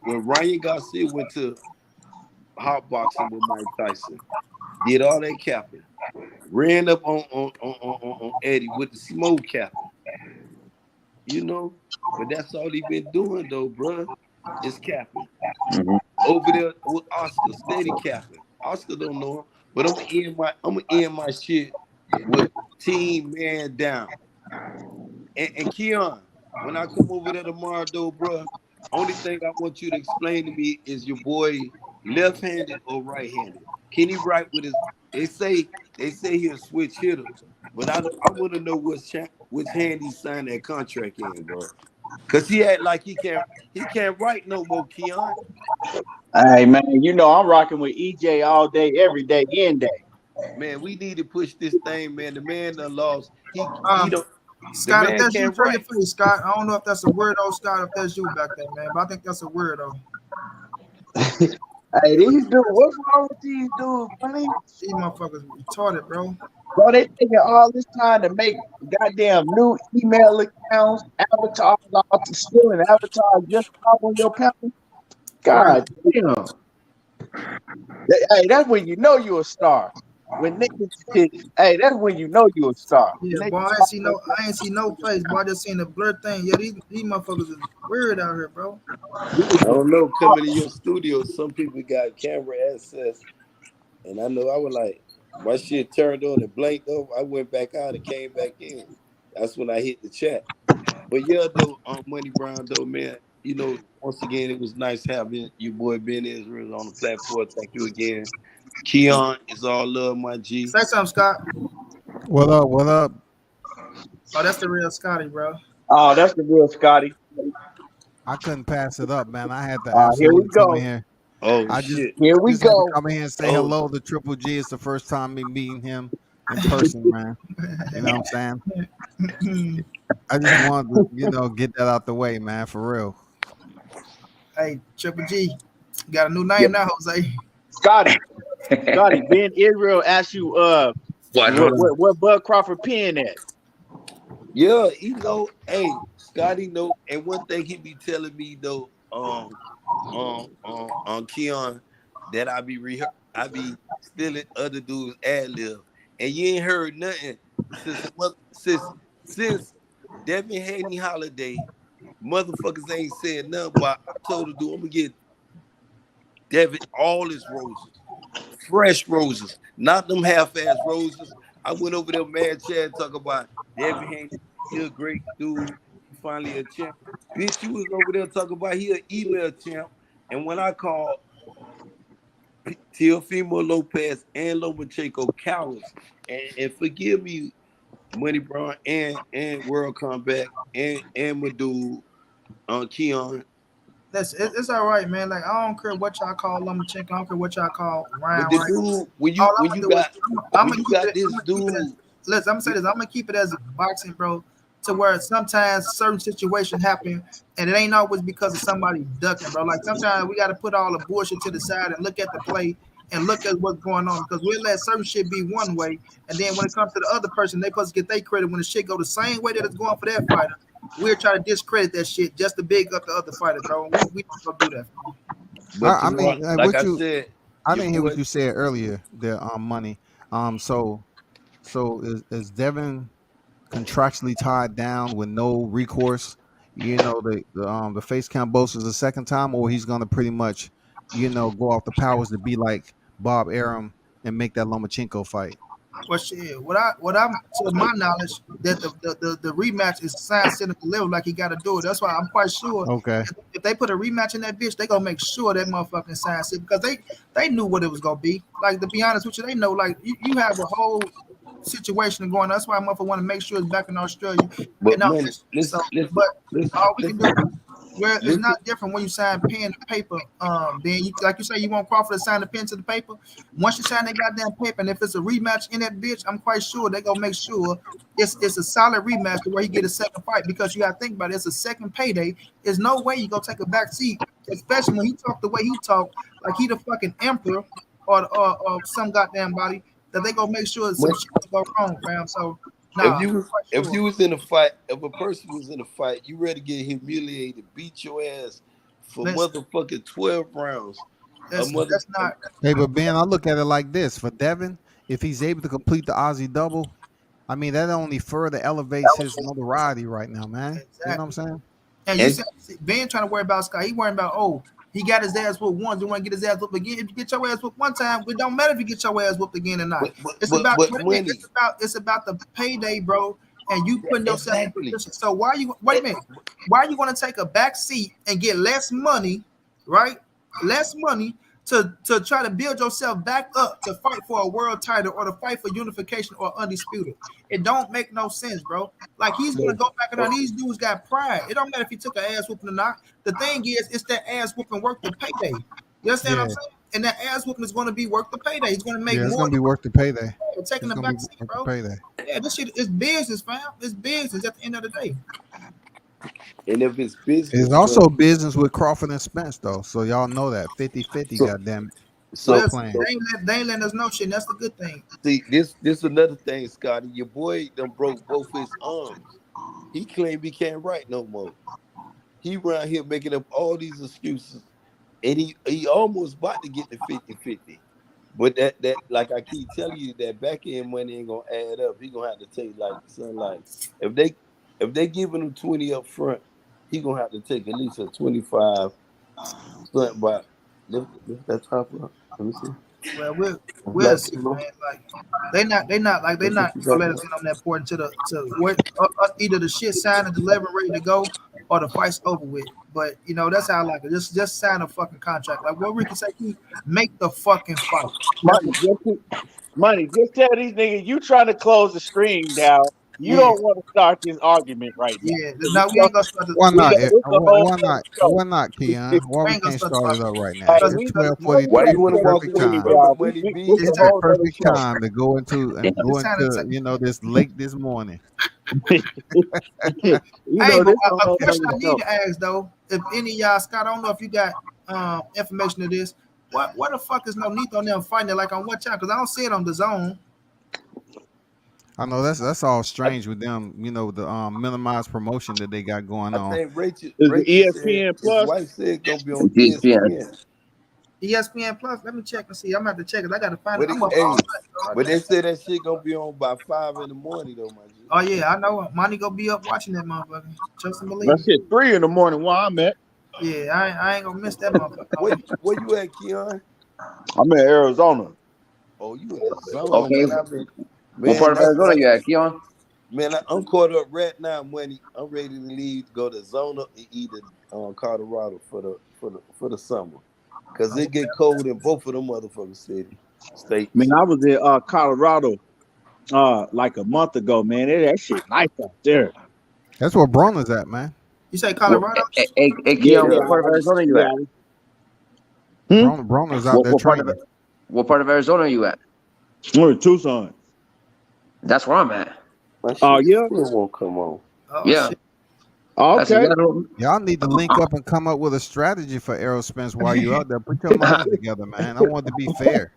Speaker 5: Ryan Garcia went to hot boxing with Mike Tyson, did all that capping, ran up on Eddie with the smoke capping. You know, but that's all he been doing though, bruh. Is capping. Over there with Oscar, steady capping. Oscar don't know him, but I'm gonna end my shit with Team Man Down. And Keon, when I come over there tomorrow, though, bro, only thing I want you to explain to me is your boy left-handed or right-handed. Can he write with his? They say he's a switch hitter, but I want to know which hand he signed that contract in, bro. Cause he had like he can't write no more, Keon.
Speaker 6: Hey man, you know I'm rocking with EJ all day, every day, in day.
Speaker 5: Man, we need to push this thing, man. The man done lost. He don't.
Speaker 1: Scott, if that's you, show your face, Scott. I don't know if that's a weirdo, Scott, if that's you back there, man. But I think that's a weirdo.
Speaker 6: Hey, these dudes, what's wrong with these dudes, buddy?
Speaker 1: These motherfuckers retarded, bro.
Speaker 6: Bro, they taking all this time to make goddamn new email accounts, avatars, stealing avatars just on your panel. God damn. Hey, that's when you know you're a star. when niggas, hey, that's when you know you a star.
Speaker 1: Yeah, boy,
Speaker 6: Niggas
Speaker 1: I ain't see no face, boy. I just seen the blur thing. Yeah, these motherfuckers is weird out here, bro.
Speaker 5: I don't know. Coming in your studio, some people got camera access, and I know I was like, my shit turned on and blanked off. I went back out and came back in. That's when I hit the chat. But yeah, though, Money Brown, though, man, you know, once again, it was nice having your boy Ben Israel on the platform. Thank you again. Keon is all love, my G.
Speaker 1: Say something, Scott.
Speaker 7: What up? What up?
Speaker 1: Oh, that's the real Scotty, bro.
Speaker 6: Oh, that's the real Scotty.
Speaker 7: I couldn't pass it up, man. I had to
Speaker 6: Here we
Speaker 7: absolutely come in
Speaker 6: go.
Speaker 7: here.
Speaker 5: Oh
Speaker 7: I just
Speaker 5: shit.
Speaker 6: Here we
Speaker 7: just had to
Speaker 6: go.
Speaker 7: come in here and say
Speaker 5: Oh,
Speaker 7: hello to Triple G. It's the first time me meeting him in person, man. You know what I'm saying? I just wanted to, get that out the way, man, for real.
Speaker 1: Hey, Triple G, you got a new
Speaker 6: Yeah.
Speaker 1: name now, Jose.
Speaker 6: Scotty. Scotty, Ben Israel asked you
Speaker 3: What?
Speaker 6: where Bud Crawford pen at.
Speaker 5: yeah, hey, Scotty know, and one thing he be telling me though, Keon, that I be stealing other dudes' ad lib, and you ain't heard nothing since Devin Haney holiday. Motherfuckers ain't said nothing, but I told the dude I'm gonna get Devin all his roses, fresh roses, not them half-ass roses. I went over there, man, Chad, talk about Devin Haney. He a great dude. He finally a champ. Bitch, you was over there talking about he an email champ. And when I called Teofimo Lopez and Lomachenko cowards, and forgive me, Money Brown and World Comeback and my dude, Keon.
Speaker 1: It's all right, man. Like I don't care what y'all call Lomachenko. I don't care what y'all call
Speaker 5: But
Speaker 1: Ryan.
Speaker 5: the
Speaker 1: Right?
Speaker 5: dude, when
Speaker 1: All I'm
Speaker 5: you
Speaker 1: gonna do is
Speaker 5: got
Speaker 1: I'm
Speaker 5: when
Speaker 1: gonna
Speaker 5: you
Speaker 1: keep
Speaker 5: got
Speaker 1: it. I'm
Speaker 5: this
Speaker 1: gonna keep it as.
Speaker 5: dude,
Speaker 1: Listen, I'm gonna say this. I'm gonna keep it as boxing, bro. To where sometimes certain situations happen, and it ain't always because of somebody ducking, bro. Like sometimes we got to put all the bullshit to the side and look at the play and look at what's going on because we'll let certain shit be one way, and then when it comes to the other person, they supposed to get their credit when the shit go the same way that it's going for that fighter. We're trying to discredit that shit just to big up the other fighter, bro. We don't do that.
Speaker 5: but
Speaker 7: I mean, like,
Speaker 5: like
Speaker 7: what
Speaker 5: I
Speaker 7: you
Speaker 5: said,
Speaker 7: I
Speaker 5: your
Speaker 7: didn't hear
Speaker 5: boy.
Speaker 7: what you said earlier. The Money. So is Devin contractually tied down with no recourse? The face count boast is the second time, or he's gonna pretty much, go off the powers to be like Bob Arum and make that Lomachenko fight.
Speaker 1: Well, shit. What I'm to my knowledge that the rematch is signed, sent, and delivered like he got to do it. That's why I'm quite sure
Speaker 7: Okay.
Speaker 1: if they put a rematch in that bitch, they gonna make sure that motherfucking sign it because they knew what it was gonna be. Like to be honest with you, they know like you have a whole situation going on. That's why I motherfucker want to make sure it's back in Australia and
Speaker 5: But
Speaker 1: all
Speaker 5: money,
Speaker 1: this. So,
Speaker 5: listen, listen,
Speaker 1: but
Speaker 5: listen,
Speaker 1: all we can do.
Speaker 5: listen,
Speaker 1: Well, it's
Speaker 5: listen.
Speaker 1: not different when you sign pen and paper. Then you like you say you want Crawford to sign the pen to the paper. Once you sign that goddamn paper, and if it's a rematch in that bitch, I'm quite sure they gonna make sure it's a solid rematch to where he get a second fight because you gotta think about it. It's a second payday. There's no way you gonna take a back seat, especially when he talked the way he talked, like he the fucking emperor or some goddamn body that they gonna make sure some
Speaker 5: When,
Speaker 1: shit don't go wrong, fam. So nah, I'm quite
Speaker 5: if
Speaker 1: sure.
Speaker 5: you was in a fight, if a person was in a fight, you ready to get humiliated, beat your ass for
Speaker 1: Listen,
Speaker 5: motherfucking 12 rounds. A
Speaker 1: listen,
Speaker 5: mother,
Speaker 1: that's not
Speaker 7: Hey, but Ben, I look at it like this: for Devin, if he's able to complete the Aussie double, I mean that only further elevates his notoriety right now, man. You know what I'm
Speaker 1: exactly.
Speaker 7: saying?
Speaker 1: And you
Speaker 5: and
Speaker 1: said Ben trying to worry about Scott. He worrying about he got his ass whooped once. You want to get his ass whooped again? If you get your ass whooped one time, it don't matter if you get your ass whooped again or not.
Speaker 5: but money,
Speaker 1: It's about the payday, bro. And you putting yourself in
Speaker 5: exactly.
Speaker 1: position. So why you wait a minute? Why are you going to take a back seat and get less money, right? Less money to try to build yourself back up to fight for a world title or to fight for unification or undisputed. It don't make no sense, bro. Like he's gonna go back and on. These dudes got pride. It don't matter if he took an ass whooping or not. The thing is, it's that ass whooping worth the payday. You understand what I'm
Speaker 7: Yeah,
Speaker 1: saying? And that ass whooping is going to be worth the payday. He's going to make
Speaker 7: yeah, it's
Speaker 1: more
Speaker 7: gonna be
Speaker 1: than
Speaker 7: worth the payday.
Speaker 1: taking
Speaker 7: It's
Speaker 1: the
Speaker 7: gonna be
Speaker 1: back seat,
Speaker 7: worth the
Speaker 1: bro.
Speaker 7: payday.
Speaker 1: Yeah, this shit is business, fam. It's business at the end of the day.
Speaker 5: And if it's
Speaker 7: It's
Speaker 5: business
Speaker 7: also
Speaker 5: money,
Speaker 7: business with Crawford and Spence, though. So y'all know that 50-50,
Speaker 5: so
Speaker 7: goddamn it. Stop
Speaker 5: so
Speaker 1: Listen,
Speaker 7: playing.
Speaker 5: so
Speaker 1: they ain't letting us know shit. And that's the good thing.
Speaker 5: see this another thing, Scotty. Your boy done broke both his arms. He claimed he can't write no more. He around here making up all these excuses. And he almost about to get the 50-50. But that like I keep telling you, that back end money ain't gonna add up. He gonna have to take like something like if they giving him 20 up front, he gonna have to take at least a 25 something. But lift that top up. Let me see.
Speaker 1: Well, we'll
Speaker 5: Black
Speaker 1: see,
Speaker 5: people.
Speaker 1: man. Like they
Speaker 5: That's what
Speaker 1: not
Speaker 5: you
Speaker 1: gonna
Speaker 5: got
Speaker 1: let us
Speaker 5: there.
Speaker 1: in on that point to what either the shit signed and delivered ready to go or the fight's over with. But that's how I like it. Just sign a fucking contract. Like what Ricky said, he make the fucking fight. That's
Speaker 6: Money, just tell these niggas you trying to close the stream down. You
Speaker 1: yeah,
Speaker 6: don't want to start this argument right now.
Speaker 1: yeah.
Speaker 6: 'Cause
Speaker 1: No, we ain't gonna start the
Speaker 7: Why
Speaker 1: we
Speaker 7: not?
Speaker 1: ain't
Speaker 6: this a whole
Speaker 7: Why
Speaker 6: other
Speaker 7: not?
Speaker 6: show.
Speaker 7: Why not, Keon? Why
Speaker 1: we
Speaker 7: we
Speaker 1: ain't gonna
Speaker 7: can't
Speaker 1: start the
Speaker 7: start
Speaker 1: fight
Speaker 7: it up right now?
Speaker 6: Hey,
Speaker 1: because
Speaker 7: It's
Speaker 6: we
Speaker 5: Why
Speaker 7: 12:43.
Speaker 5: you
Speaker 7: It's
Speaker 5: want
Speaker 7: the
Speaker 5: to walk
Speaker 7: perfect
Speaker 5: away
Speaker 7: time.
Speaker 5: from
Speaker 6: y'all.
Speaker 5: it, money
Speaker 6: This
Speaker 5: B?
Speaker 6: a
Speaker 1: it's time.
Speaker 6: whole
Speaker 7: The
Speaker 6: other
Speaker 7: perfect
Speaker 6: show.
Speaker 7: time to go into
Speaker 1: It's time to take.
Speaker 7: this late this morning.
Speaker 6: You
Speaker 1: Hey,
Speaker 6: know,
Speaker 1: but
Speaker 6: this a
Speaker 1: a
Speaker 6: whole
Speaker 1: question
Speaker 6: other
Speaker 1: I need
Speaker 6: show.
Speaker 1: to ask though, if any of y'all, Scott, I don't know if you got information of this. What the fuck is no need on them fighting it like on what channel? Because I don't see it on the zone.
Speaker 7: I know that's all strange with them. The minimized promotion that they got going
Speaker 5: I
Speaker 7: on.
Speaker 5: think
Speaker 6: Is the
Speaker 5: Rachel said
Speaker 6: ESPN
Speaker 5: his
Speaker 6: Plus?
Speaker 5: wife said gonna be on
Speaker 3: ESPN.
Speaker 5: ESPN.
Speaker 1: ESPN Plus. Let me check and see. I'm gonna have to check it. I gotta find it.
Speaker 5: But
Speaker 1: I'm up all
Speaker 5: hey,
Speaker 1: night, bro.
Speaker 5: but they said that shit gonna be on by 5 in the morning though, my G.
Speaker 1: Oh yeah, I know. Money gonna be up watching that motherfucker. Trust and believe
Speaker 6: That
Speaker 1: me.
Speaker 6: shit 3 in the morning where I'm at.
Speaker 1: Yeah, I ain't gonna miss that motherfucker.
Speaker 5: Where you at, Keon?
Speaker 6: I'm in Arizona.
Speaker 5: Oh, you in the zone,
Speaker 3: Okay.
Speaker 5: man. I mean,
Speaker 3: What part
Speaker 5: man,
Speaker 3: of Arizona you at, Keon?
Speaker 5: I'm caught up right now, money. I'm ready to leave, to go to Zona and either Colorado for the summer, cause it get cold in both of them motherfucking
Speaker 6: Man,
Speaker 5: states.
Speaker 6: I was in Colorado like a month ago, man. That shit nice out there.
Speaker 7: That's where Broner's at, man.
Speaker 1: You say
Speaker 3: What,
Speaker 1: Colorado?
Speaker 3: hey,
Speaker 6: Yeah,
Speaker 3: Keon,
Speaker 6: yeah.
Speaker 3: what part of Arizona you at?
Speaker 7: Broner's out
Speaker 3: What,
Speaker 7: there
Speaker 3: what part of
Speaker 7: training.
Speaker 3: what part of Arizona are you at?
Speaker 6: We're in Tucson.
Speaker 3: That's where I'm at.
Speaker 5: My
Speaker 6: Oh,
Speaker 5: shit
Speaker 6: yeah?
Speaker 5: still won't come on.
Speaker 1: Oh
Speaker 3: Yeah,
Speaker 1: shit.
Speaker 3: that's
Speaker 6: Okay.
Speaker 3: exactly.
Speaker 7: Y'all need to link up and come up with a strategy for Aerospence while you out there. Put your minds together, man. I want it to be fair.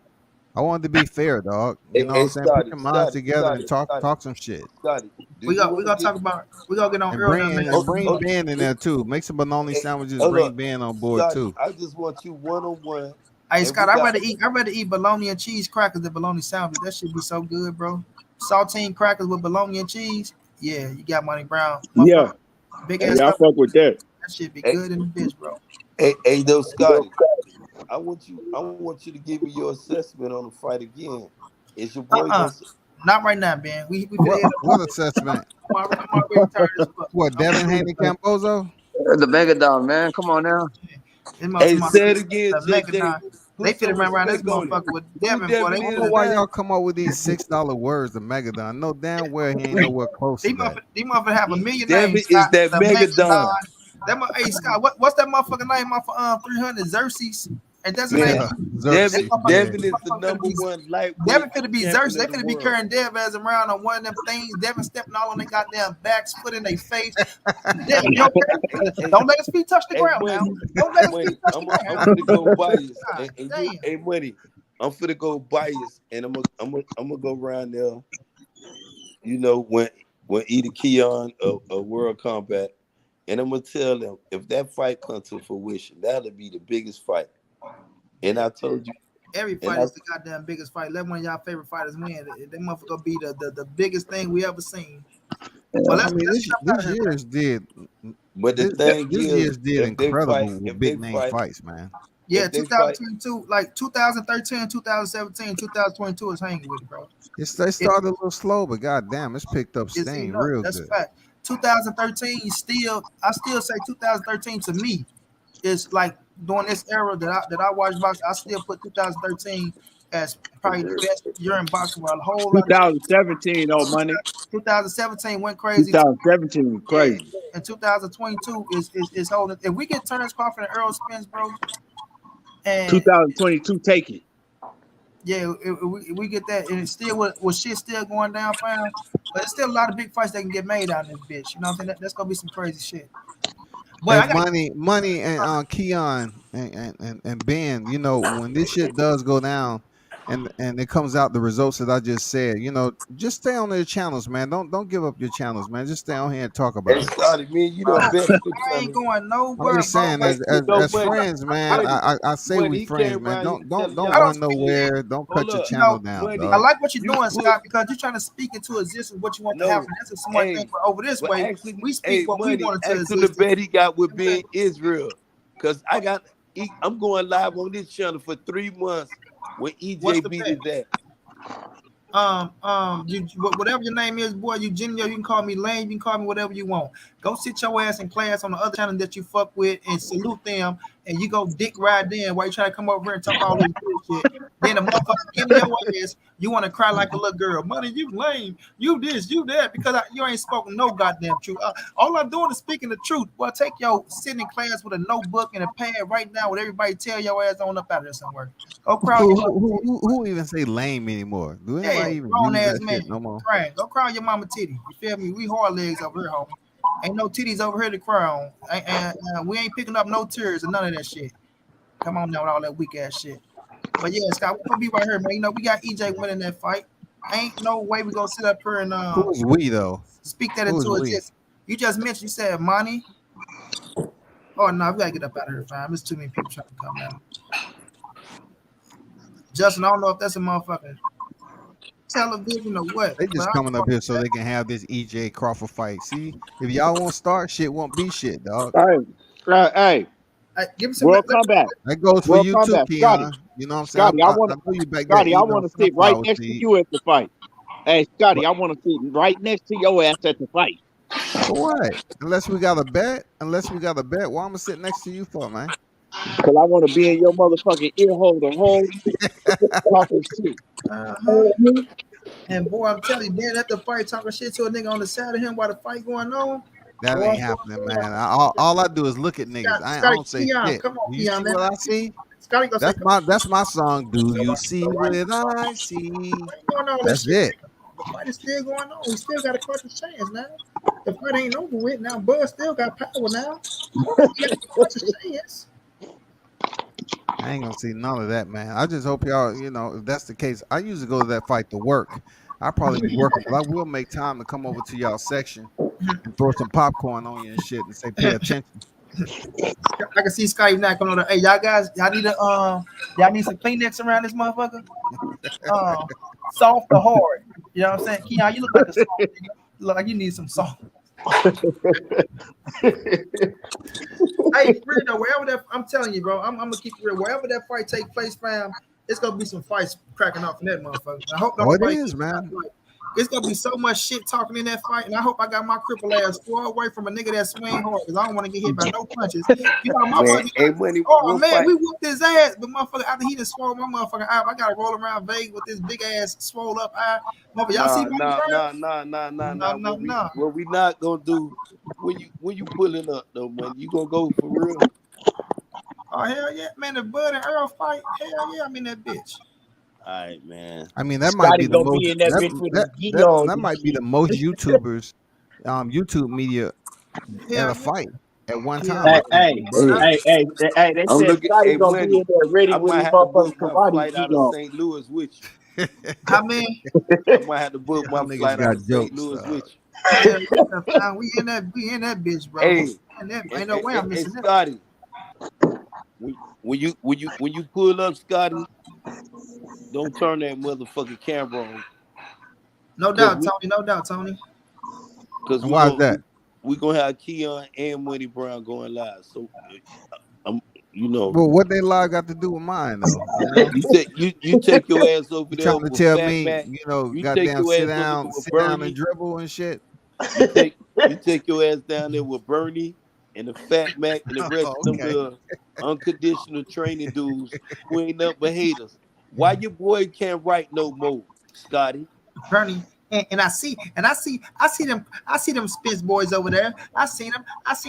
Speaker 7: I want it to be fair, dog. You know what
Speaker 5: Hey,
Speaker 7: I'm saying? Put your minds together and talk
Speaker 5: Scotty,
Speaker 7: some shit.
Speaker 5: Scotty, do
Speaker 1: We
Speaker 5: you
Speaker 1: got we
Speaker 5: want to
Speaker 1: gonna
Speaker 5: get?
Speaker 1: talk about we gonna get on
Speaker 7: And
Speaker 1: Earl now,
Speaker 7: bring
Speaker 1: man.
Speaker 7: and
Speaker 5: Oh,
Speaker 7: bring
Speaker 5: oh,
Speaker 7: Ben in there too. Make some bologna
Speaker 5: hey,
Speaker 7: sandwiches.
Speaker 5: hold
Speaker 7: Bring
Speaker 5: up,
Speaker 7: Ben on board
Speaker 5: Scotty.
Speaker 7: too.
Speaker 5: I just want you 1-on-1,
Speaker 1: Hey
Speaker 5: and we
Speaker 1: Scott, I'd
Speaker 5: got.
Speaker 1: rather eat bologna and cheese crackers than bologna sandwich. That should be so good, bro. Saltine crackers with bologna and cheese. Yeah, you got money brown.
Speaker 6: Yeah.
Speaker 1: Motherfucker. Big ass
Speaker 5: Hey,
Speaker 6: Yeah, I
Speaker 1: stuff.
Speaker 6: fuck with that.
Speaker 1: That should be
Speaker 5: hey,
Speaker 1: good in the bitch, bro.
Speaker 5: though, Scotty. I want you to give me your assessment on the fight again. Is your boy
Speaker 1: Uh-uh.
Speaker 5: gonna?
Speaker 1: Not right now, man. We finna hit
Speaker 7: What
Speaker 1: up.
Speaker 7: assessment?
Speaker 1: I'm already tired as fuck.
Speaker 7: What Devin Haney Campozo?
Speaker 3: The Mega Dog, man. Come on now.
Speaker 1: This
Speaker 5: Hey,
Speaker 1: motherfucker,
Speaker 5: say it again,
Speaker 1: the
Speaker 5: JJ.
Speaker 1: Megadon. They
Speaker 5: Put
Speaker 1: finna
Speaker 5: some
Speaker 1: run around this
Speaker 5: respect on it.
Speaker 1: motherfucker with
Speaker 5: Who
Speaker 1: Devin, boy.
Speaker 5: Devin
Speaker 7: I don't
Speaker 5: is
Speaker 7: know
Speaker 5: or
Speaker 7: why
Speaker 5: not?
Speaker 7: y'all come up with these $6 words. The Megadon. I know damn well he ain't nowhere close to that.
Speaker 1: These motherfuckers have a million
Speaker 5: Devin
Speaker 1: names,
Speaker 5: is
Speaker 1: Scott.
Speaker 5: that
Speaker 1: The
Speaker 5: Megadon.
Speaker 1: Megadon. Hey Scott, what's that motherfucker name off of 300 Xerxes? And that's the name.
Speaker 5: Man,
Speaker 7: Yeah,
Speaker 1: That
Speaker 7: Xerxes. Yeah.
Speaker 1: motherfucker,
Speaker 5: Devin is the
Speaker 1: finna
Speaker 5: number
Speaker 1: be
Speaker 5: one lightweight
Speaker 1: Devin finna be
Speaker 5: champion
Speaker 1: Xerxes. They
Speaker 5: of the
Speaker 1: finna be
Speaker 5: world.
Speaker 1: carrying Dev as around on one of them things. Devin stepping all on their goddamn backs, foot in their face.
Speaker 5: Hey,
Speaker 1: You okay?
Speaker 5: hey,
Speaker 1: Don't let his feet touch the
Speaker 5: hey,
Speaker 1: ground now.
Speaker 5: money,
Speaker 1: Don't let his feet
Speaker 5: money.
Speaker 1: touch the
Speaker 5: I'm
Speaker 1: ground.
Speaker 5: finna go bias,
Speaker 1: God
Speaker 5: and you,
Speaker 1: damn.
Speaker 5: hey, money. I'm finna go bias, and I'm gonna go around there. You know when either Keon or World Combat, and I'm gonna tell them if that fight comes to fruition, that'll be the biggest fight. And
Speaker 1: Yeah,
Speaker 5: I told you,
Speaker 1: every
Speaker 5: and
Speaker 1: fight is the goddamn biggest fight. Let one of y'all favorite fighters win. That motherfucker be the biggest thing we ever seen. But
Speaker 7: I mean,
Speaker 1: let's
Speaker 7: this
Speaker 1: get up out of
Speaker 7: this
Speaker 1: here, man.
Speaker 7: year's did
Speaker 5: but the
Speaker 7: this
Speaker 5: thing
Speaker 7: this
Speaker 5: is,
Speaker 7: year's did incredible with
Speaker 5: if they
Speaker 7: big name
Speaker 5: fight,
Speaker 7: fights, man.
Speaker 1: Yeah,
Speaker 5: if they fight,
Speaker 1: 2022, like 2013, 2017, 2022 is hanging with it, bro.
Speaker 7: They
Speaker 1: It
Speaker 7: started a little slow, but goddamn, it's picked up
Speaker 1: is
Speaker 7: steam
Speaker 1: eating up.
Speaker 7: real
Speaker 1: That's a
Speaker 7: good.
Speaker 1: fact. 2013 I still say 2013 to me is like during this era that I watched boxing. I still put 2013 as probably the best year in boxing where a whole lot of shit.
Speaker 6: 2017, oh, money.
Speaker 1: 2017 went crazy.
Speaker 6: 2017 was
Speaker 1: Yeah,
Speaker 6: crazy.
Speaker 1: and 2022 is holding. If we get Terrence Crawford and Earl Spence, bro, and
Speaker 6: 2022, take it.
Speaker 1: yeah, we get that, and it's still with shit still going down, fam. But there's still a lot of big fights that can get made out of this bitch. You know what I'm saying? That's gonna be some crazy shit. But
Speaker 7: Hey,
Speaker 1: I got
Speaker 7: money, and Keon and Ben. You know when this shit does go down, and it comes out the results that I just said, just stay on their channels, man. Don't give up your channels, man. Just stay on here and talk about
Speaker 5: Hey,
Speaker 7: it.
Speaker 5: Scotty, man, you done
Speaker 1: Bro,
Speaker 5: bet 600.
Speaker 1: I ain't going
Speaker 7: I'm
Speaker 1: nowhere,
Speaker 7: just
Speaker 1: bro.
Speaker 7: saying,
Speaker 1: Like,
Speaker 7: as
Speaker 5: Money,
Speaker 7: friends, man. I say
Speaker 5: money,
Speaker 7: we
Speaker 5: he
Speaker 7: friends,
Speaker 5: came
Speaker 7: man.
Speaker 5: around here
Speaker 7: Don't
Speaker 5: telling
Speaker 7: don't
Speaker 1: I
Speaker 5: y'all,
Speaker 1: don't
Speaker 7: run
Speaker 1: speak.
Speaker 7: nowhere. Don't cut
Speaker 5: hold
Speaker 7: your
Speaker 5: up,
Speaker 7: channel down,
Speaker 5: money,
Speaker 1: I
Speaker 7: dog.
Speaker 1: like what you're
Speaker 5: you
Speaker 1: doing,
Speaker 5: put,
Speaker 1: Scott, because you're trying to speak into existence what you want to
Speaker 5: no,
Speaker 1: happen. That's a smart thing.
Speaker 5: hey,
Speaker 1: But over this
Speaker 5: but
Speaker 1: way,
Speaker 5: actually,
Speaker 1: we speak
Speaker 5: hey,
Speaker 1: what we
Speaker 5: money,
Speaker 1: want into
Speaker 5: actually the
Speaker 1: existence.
Speaker 5: bet he got with
Speaker 1: You know what I'm
Speaker 5: being Israel. Because I'm going live on this channel for 3 months when
Speaker 1: What's
Speaker 5: EJ
Speaker 1: the
Speaker 5: beat
Speaker 1: bet?
Speaker 5: his ass.
Speaker 1: Whatever your name is, boy, Eugenio, you can call me Lane, you can call me whatever you want. Go sit your ass in class on the other channel that you fuck with and salute them, and you go dick ride them while you try to come over here and talk all this bullshit. Then the motherfucker give me your ass, you want to cry like a little girl. Money, you lame, you this, you that, because you ain't spoken no goddamn truth. All I'm doing is speaking the truth. Well, take your sitting in class with a notebook and a pad right now with everybody tell your ass on up out of there somewhere. Go cry your mama.
Speaker 7: Who even say lame anymore? Do
Speaker 1: Yeah,
Speaker 7: anybody even
Speaker 1: grown
Speaker 7: use
Speaker 1: ass
Speaker 7: that
Speaker 1: man.
Speaker 7: shit no more?
Speaker 1: Crying. Go cry on your mama titty. You feel me? We hard legs over here, homie. Ain't no titties over here to cry on. And we ain't picking up no tears or none of that shit. Come on now with all that weak ass shit. But yeah, Scott, we're gonna be right here, man. We got EJ winning that fight. Ain't no way we gonna sit up here and
Speaker 7: Who's we though?
Speaker 1: speak that
Speaker 7: Who's
Speaker 1: into
Speaker 7: we?
Speaker 1: existence. You just mentioned, you said money. Oh no, we gotta get up out of here, fam. There's too many people trying to come down. Justin, I don't know if that's a motherfucking television or what,
Speaker 7: They
Speaker 1: but
Speaker 7: just coming up here so they can have this EJ Crawford fight. See, if y'all won't start, shit won't be shit, dog.
Speaker 6: Hey,
Speaker 1: give me some.
Speaker 6: world comeback.
Speaker 7: That goes for
Speaker 6: World
Speaker 7: you too,
Speaker 6: comeback. Scotty,
Speaker 7: Keon. You know what I'm saying?
Speaker 6: Scotty, I want
Speaker 7: I know you back there
Speaker 6: Scotty, I
Speaker 7: eating
Speaker 6: want
Speaker 7: on
Speaker 6: to sit right
Speaker 7: sunflower
Speaker 6: next to
Speaker 7: seeds.
Speaker 6: you at the fight. Hey, Scotty,
Speaker 7: But
Speaker 6: I want to sit right next to your ass at the fight.
Speaker 7: for what? Unless we got a bet, why I'm gonna sit next to you for, man?
Speaker 6: Because I want to be in your motherfucking ear hole the whole talking shit.
Speaker 1: Uh-huh. And boy, I'm telling you, being at the fight talking shit to a nigga on the side of him while the fight going on.
Speaker 7: That
Speaker 1: Boy,
Speaker 7: ain't happening, man. All I do is look at niggas. I
Speaker 1: Scotty,
Speaker 7: don't say
Speaker 1: Keon,
Speaker 7: shit.
Speaker 1: come on,
Speaker 7: Do you
Speaker 1: Keon,
Speaker 7: see
Speaker 1: man.
Speaker 7: what I see?
Speaker 1: Scotty gonna say,
Speaker 7: That's my song. Do you see
Speaker 1: so why
Speaker 7: what I see?
Speaker 1: going all this
Speaker 7: That's
Speaker 1: shit?
Speaker 7: it.
Speaker 1: The fight is still going on. We still got a clutch chance now. The fight ain't over with now. Bud still got power now. He got a clutch chance.
Speaker 7: I ain't gonna see none of that, man. I just hope y'all, if that's the case, I usually go to that fight to work. I'll probably be working, but I will make time to come over to y'all section and throw some popcorn on you and shit and say, pay attention.
Speaker 1: I can see Scotty not coming on. Hey, y'all guys, y'all need some Kleenex around this motherfucker. Soft or hard? You know what I'm saying? Keon, you look like a soft nigga. You look like you need some salt. Hey, for real though, wherever that, I'm telling you, bro, I'm gonna keep it real. Wherever that fight take place, fam, it's gonna be some fights cracking off in that motherfucker. I hope
Speaker 7: Oh, it
Speaker 1: nobody
Speaker 7: is, man.
Speaker 1: it's gonna be so much shit talking in that fight, and I hope I got my cripple ass far away from a nigga that swing hard, because I don't want to get hit by no punches. You know,
Speaker 5: Man,
Speaker 1: motherfucker.
Speaker 5: hey, money,
Speaker 1: Oh
Speaker 5: we'll
Speaker 1: man,
Speaker 5: fight.
Speaker 1: we whooped his ass, but motherfucker, after he just swole my motherfucker eye, I gotta roll around Vegas with this big ass swole up eye. Motherfucker, y'all see
Speaker 5: Nah,
Speaker 1: Money
Speaker 5: nah,
Speaker 1: Brown?
Speaker 5: nah, nah, nah, nah,
Speaker 1: No,
Speaker 5: nah.
Speaker 1: no, no.
Speaker 5: What we not gonna do when you pulling up though, man? You gonna go for real?
Speaker 1: Oh hell yeah, man! The Bud and Earl fight, hell yeah, I'm in that bitch.
Speaker 5: All right, man.
Speaker 7: I mean, that might be
Speaker 6: Scotty
Speaker 7: the
Speaker 6: gonna
Speaker 7: most
Speaker 6: be in that
Speaker 7: that
Speaker 6: bitch with his
Speaker 7: that
Speaker 6: gi
Speaker 7: that,
Speaker 6: on
Speaker 7: that
Speaker 6: and
Speaker 7: might be
Speaker 6: shit.
Speaker 7: the most YouTubers, YouTube media at
Speaker 1: Hell
Speaker 7: a fight at one
Speaker 1: yeah,
Speaker 7: time.
Speaker 1: yeah.
Speaker 7: I think the
Speaker 5: Hey,
Speaker 7: Bud.
Speaker 6: They
Speaker 5: I'm
Speaker 6: said
Speaker 5: looking.
Speaker 6: Scotty
Speaker 5: Hey,
Speaker 6: gonna be
Speaker 5: money.
Speaker 6: in there ready
Speaker 5: I
Speaker 6: with
Speaker 5: might
Speaker 6: his
Speaker 5: have to
Speaker 6: motherfucking
Speaker 5: book my
Speaker 6: karate
Speaker 5: flight
Speaker 6: gi
Speaker 5: out of
Speaker 6: on.
Speaker 5: St. Louis with
Speaker 1: I mean,
Speaker 5: you. I might have to book
Speaker 7: Y'all
Speaker 5: my
Speaker 7: niggas
Speaker 5: flight out
Speaker 7: got
Speaker 5: of St.
Speaker 7: jokes.
Speaker 5: Louis with you.
Speaker 1: hell yeah, fam. We in that bitch, bro.
Speaker 5: Hey,
Speaker 1: And that,
Speaker 5: and,
Speaker 1: ain't no way I'm
Speaker 5: and
Speaker 1: missing that.
Speaker 5: Scotty, when you pull up, Scotty, don't turn that motherfucking camera on,
Speaker 1: No
Speaker 5: cause
Speaker 1: doubt, Tony. No doubt, Tony.
Speaker 7: And why is that?
Speaker 5: we gonna have Keon and Money Brown going live. So, I'm you know.
Speaker 7: Well, what they lie got to do with mine, though?
Speaker 5: You take your ass over
Speaker 7: You
Speaker 5: there
Speaker 7: trying to
Speaker 5: with
Speaker 7: tell
Speaker 5: Fat
Speaker 7: me,
Speaker 5: Mac. You take
Speaker 7: goddamn,
Speaker 5: your ass over there with
Speaker 7: sit down and
Speaker 5: Bernie.
Speaker 7: dribble and shit?
Speaker 5: You take your ass down there with Bernie and the Fat Mac and the rest of them
Speaker 7: Okay.
Speaker 5: little unconditional training dudes who ain't nothing but haters. Why your boy can't write no more, Scotty?
Speaker 1: Bernie. And I see them Spence boys over there. I seen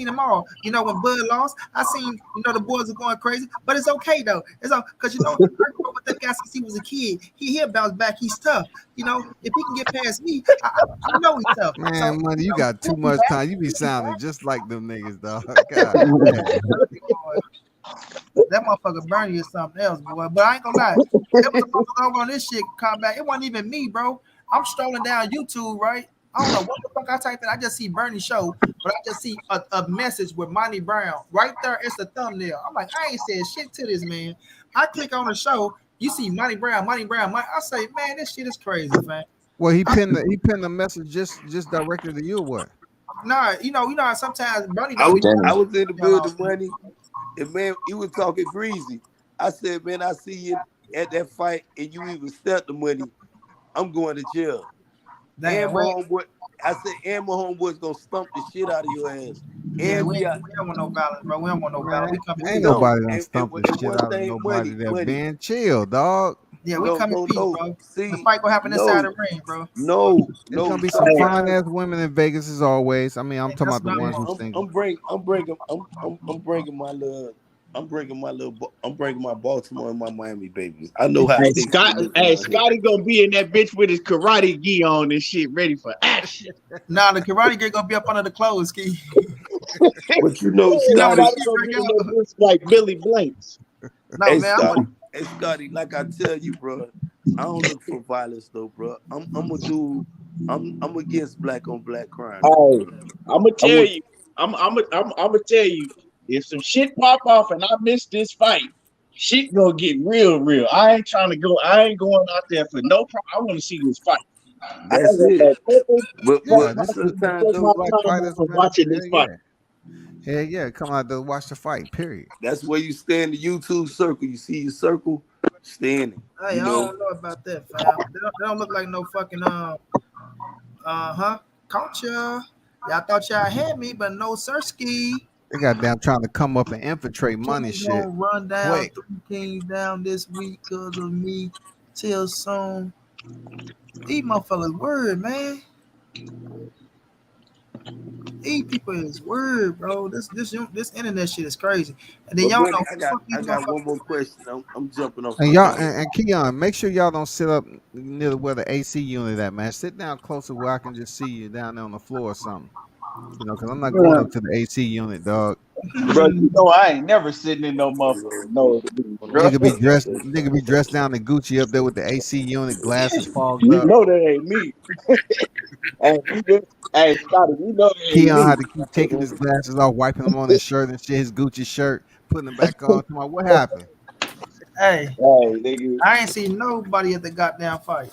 Speaker 1: them all. You know, when Bud lost, I seen, the boys are going crazy, but it's okay though. It's all because I grew up with that guy since he was a kid. He'll bounce back. He's tough. If he can get past me, I know he's tough.
Speaker 7: Man,
Speaker 1: So
Speaker 7: money, you got too
Speaker 1: he'll be
Speaker 7: much
Speaker 1: back.
Speaker 7: time. You be sounding just like them niggas, dog. God damn.
Speaker 1: That motherfucker Bernie is something else, boy. But I ain't gonna lie. It was a motherfucker over on this shit come back. It wasn't even me, bro. I'm strolling down YouTube, right? I don't know what the fuck I typed in. I just see Bernie show, but I just see a message with Monty Brown right there. It's the thumbnail. I'm like, I ain't said shit to this man. I click on the show. You see Monty Brown, Monty Brown. I say, man, this shit is crazy, man.
Speaker 7: Well, he pinned the message just directed to you or what?
Speaker 1: Nah, you know how sometimes Bernie
Speaker 5: I
Speaker 1: don't
Speaker 5: was
Speaker 1: be
Speaker 5: I
Speaker 3: Damn.
Speaker 5: was in the
Speaker 1: you know,
Speaker 5: building, money, and man, he was talking greasy. I said, man, I see you at that fight, and you even stepped the money. I'm going to jail. And
Speaker 1: damn,
Speaker 5: my
Speaker 1: we
Speaker 5: homeboy, I said, and my homeboy's gonna stump the shit out of your ass.
Speaker 1: yeah,
Speaker 5: And we are
Speaker 1: we don't want no violence, bro. We don't want no violence.
Speaker 7: Man,
Speaker 1: We come in
Speaker 7: ain't
Speaker 1: peace.
Speaker 5: no,
Speaker 7: nobody done stumped the
Speaker 5: and
Speaker 7: shit
Speaker 5: one
Speaker 7: out of
Speaker 5: thing,
Speaker 7: nobody that
Speaker 5: money.
Speaker 7: been chill, dog.
Speaker 1: Yeah, we
Speaker 5: No,
Speaker 1: come in
Speaker 5: no,
Speaker 1: peace,
Speaker 5: no.
Speaker 1: bro. The
Speaker 5: See,
Speaker 1: fight gonna happen inside
Speaker 5: no,
Speaker 1: the ring, bro.
Speaker 5: no,
Speaker 7: It's
Speaker 5: no.
Speaker 7: gonna be some
Speaker 3: Hey,
Speaker 7: fine
Speaker 5: Sometimes
Speaker 7: ass women in Vegas as always. I mean, I'm
Speaker 1: And
Speaker 7: talking
Speaker 1: that's
Speaker 7: about the
Speaker 1: what I
Speaker 7: ones
Speaker 1: want.
Speaker 7: who single.
Speaker 5: I'm bringing my Baltimore and my Miami babies. I know how
Speaker 6: Hey,
Speaker 5: things
Speaker 6: Scott,
Speaker 5: live
Speaker 6: hey,
Speaker 5: around here.
Speaker 6: Scotty gonna be in that bitch with his karate gi on and shit, ready for action.
Speaker 1: Nah, the karate kid gonna be up under the clothes, Key.
Speaker 5: But you know,
Speaker 1: You know when that
Speaker 5: Scotty,
Speaker 6: Scotty
Speaker 1: shit
Speaker 6: gonna
Speaker 1: break
Speaker 6: be in that
Speaker 1: out?
Speaker 6: bitch like Billy Blanks.
Speaker 1: No,
Speaker 5: hey
Speaker 1: man, I'm
Speaker 5: Scotty, hey Scotty, like I tell you, bro, I don't look for violence though, bro. I'm a dude. I'm against black on black crime, though,
Speaker 6: Hey,
Speaker 5: bro.
Speaker 6: I'm gonna
Speaker 5: I
Speaker 6: tell
Speaker 5: want
Speaker 6: you, I'm gonna tell you, if some shit pop off and I miss this fight, shit gonna get real, real. I ain't going out there for no problem. I want to see this fight. I
Speaker 5: that's
Speaker 6: don't
Speaker 5: it.
Speaker 6: want no purpose.
Speaker 5: But
Speaker 7: Yeah,
Speaker 6: Fuck
Speaker 7: this
Speaker 6: my,
Speaker 7: is
Speaker 5: sometimes
Speaker 6: fuck my
Speaker 5: though,
Speaker 7: black
Speaker 6: time
Speaker 7: fighters,
Speaker 6: on
Speaker 7: man.
Speaker 6: watching
Speaker 7: Hell
Speaker 6: this fight.
Speaker 7: yeah. Hell yeah. Come out to watch the fight, period.
Speaker 5: that's where you stay in the YouTube circle. You see your circle, stay in it.
Speaker 1: hey,
Speaker 5: You
Speaker 1: I
Speaker 5: know,
Speaker 1: don't know about that, fam. They don't look like no fucking culture. Y'all thought y'all had me, but no sirski.
Speaker 7: They got damn trying to come up and infiltrate money
Speaker 1: Kings
Speaker 7: shit
Speaker 1: gonna run down
Speaker 7: quick.
Speaker 1: 3 kings down this week because of me. Till soon. These motherfuckers word, man. These people is word, bro. This internet shit is crazy. And then
Speaker 5: but
Speaker 1: y'all
Speaker 5: buddy,
Speaker 1: know who the fuck these
Speaker 5: I got one
Speaker 1: motherfuckers.
Speaker 5: more question. I'm jumping off
Speaker 7: And
Speaker 5: my
Speaker 7: y'all
Speaker 5: dog.
Speaker 7: and Keon, make sure y'all don't sit up near where the AC unit at, man. Sit down closer where I can just see you down there on the floor or something. You know, because I'm not going up to the AC unit, dog.
Speaker 6: Bro, you know I ain't never sitting in no motherfucking nose, bro.
Speaker 7: Nigga be dressed down in Gucci up there with the AC unit, glasses fogged
Speaker 6: You
Speaker 7: up.
Speaker 6: know that ain't me. Hey, hey, Scotty, you know that ain't
Speaker 7: Keon
Speaker 6: me.
Speaker 7: had to keep taking his glasses off, wiping them on his shirt and shit, his Gucci shirt, putting them back on. Come on, what happened?
Speaker 1: Hey,
Speaker 6: Hey, nigga.
Speaker 1: I ain't seen nobody at the goddamn fight.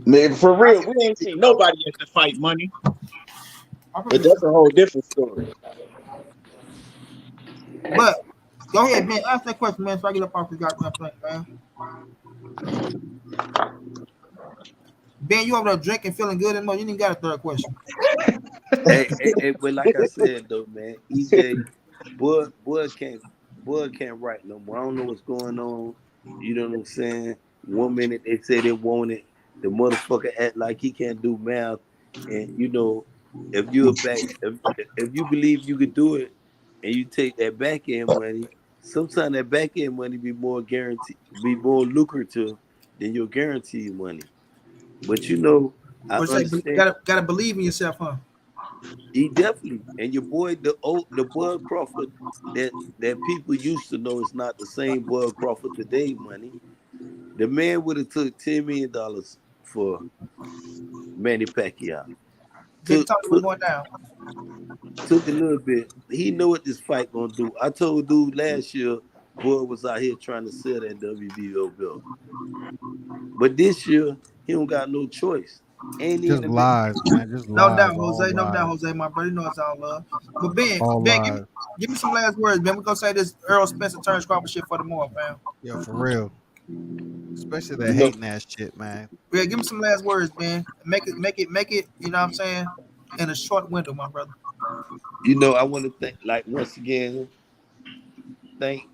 Speaker 6: Man, for
Speaker 1: I
Speaker 6: real,
Speaker 1: see
Speaker 6: we
Speaker 1: the
Speaker 6: ain't
Speaker 1: video,
Speaker 6: seen
Speaker 1: bro.
Speaker 6: nobody at the fight money,
Speaker 1: I'm
Speaker 6: but
Speaker 1: finna
Speaker 6: that's a whole different story.
Speaker 1: But go ahead, man. Ask that question, man. So I get up off this goddamn thing, man. Ben, you over there drinking, feeling good, and more. You didn't got a third question.
Speaker 5: But like I said though, man, EJ, Bud can't write no more. I don't know what's going on. You know what I'm saying? 1 minute they say they want it, the motherfucker act like he can't do math, and you know, if you believe you could do it, and you take that back end money, sometimes that back end money be more lucrative than your guaranteed money. But you know, I
Speaker 1: But say,
Speaker 5: understand.
Speaker 1: gotta believe in yourself, huh?
Speaker 5: He definitely, and your boy, the Bud Crawford that people used to know is not the same Bud Crawford today. Money, the man would have took $10 million for Manny Pacquiao.
Speaker 1: Big
Speaker 5: Took
Speaker 1: talk what's
Speaker 5: took
Speaker 1: going down.
Speaker 5: took a little bit. He know what this fight gonna do. I told dude last year, Bud was out here trying to sell that WBO belt, but this year he don't got no choice. Ain't
Speaker 7: Just
Speaker 5: even a bit.
Speaker 7: lies, man. Just
Speaker 1: No doubt,
Speaker 7: lies, all
Speaker 1: Jose. No doubt,
Speaker 7: lies,
Speaker 1: Jose. My brother, you know it's all love. But Ben,
Speaker 7: all
Speaker 1: Ben,
Speaker 7: lies.
Speaker 1: give me some last words, man. We gonna say this Earl Spencer Terrence Crawford shit for the more, fam.
Speaker 7: Yeah, for real. Especially that
Speaker 5: You know,
Speaker 7: hating ass shit, man.
Speaker 1: Yeah, give me some last words, man. Make it. You know what I'm saying? In a short window, my brother.
Speaker 5: I want to thank, like once again, thank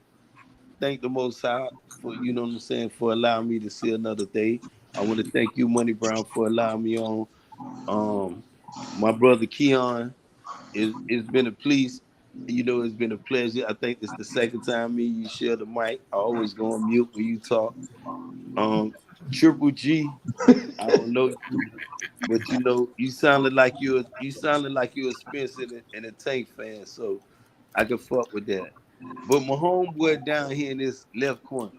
Speaker 5: thank the Most High for, you know what I'm saying, for allowing me to see another day. I want to thank you, Money Brown, for allowing me on. Um, my brother Keon, it's been a please. It's been a pleasure. I think it's the second time me and you share the mic. I always go on mute when you talk. Triple G, I don't know you, but you sounded like you're a Spencer and a Tank fan, so I can fuck with that. But my homeboy down here in this left corner,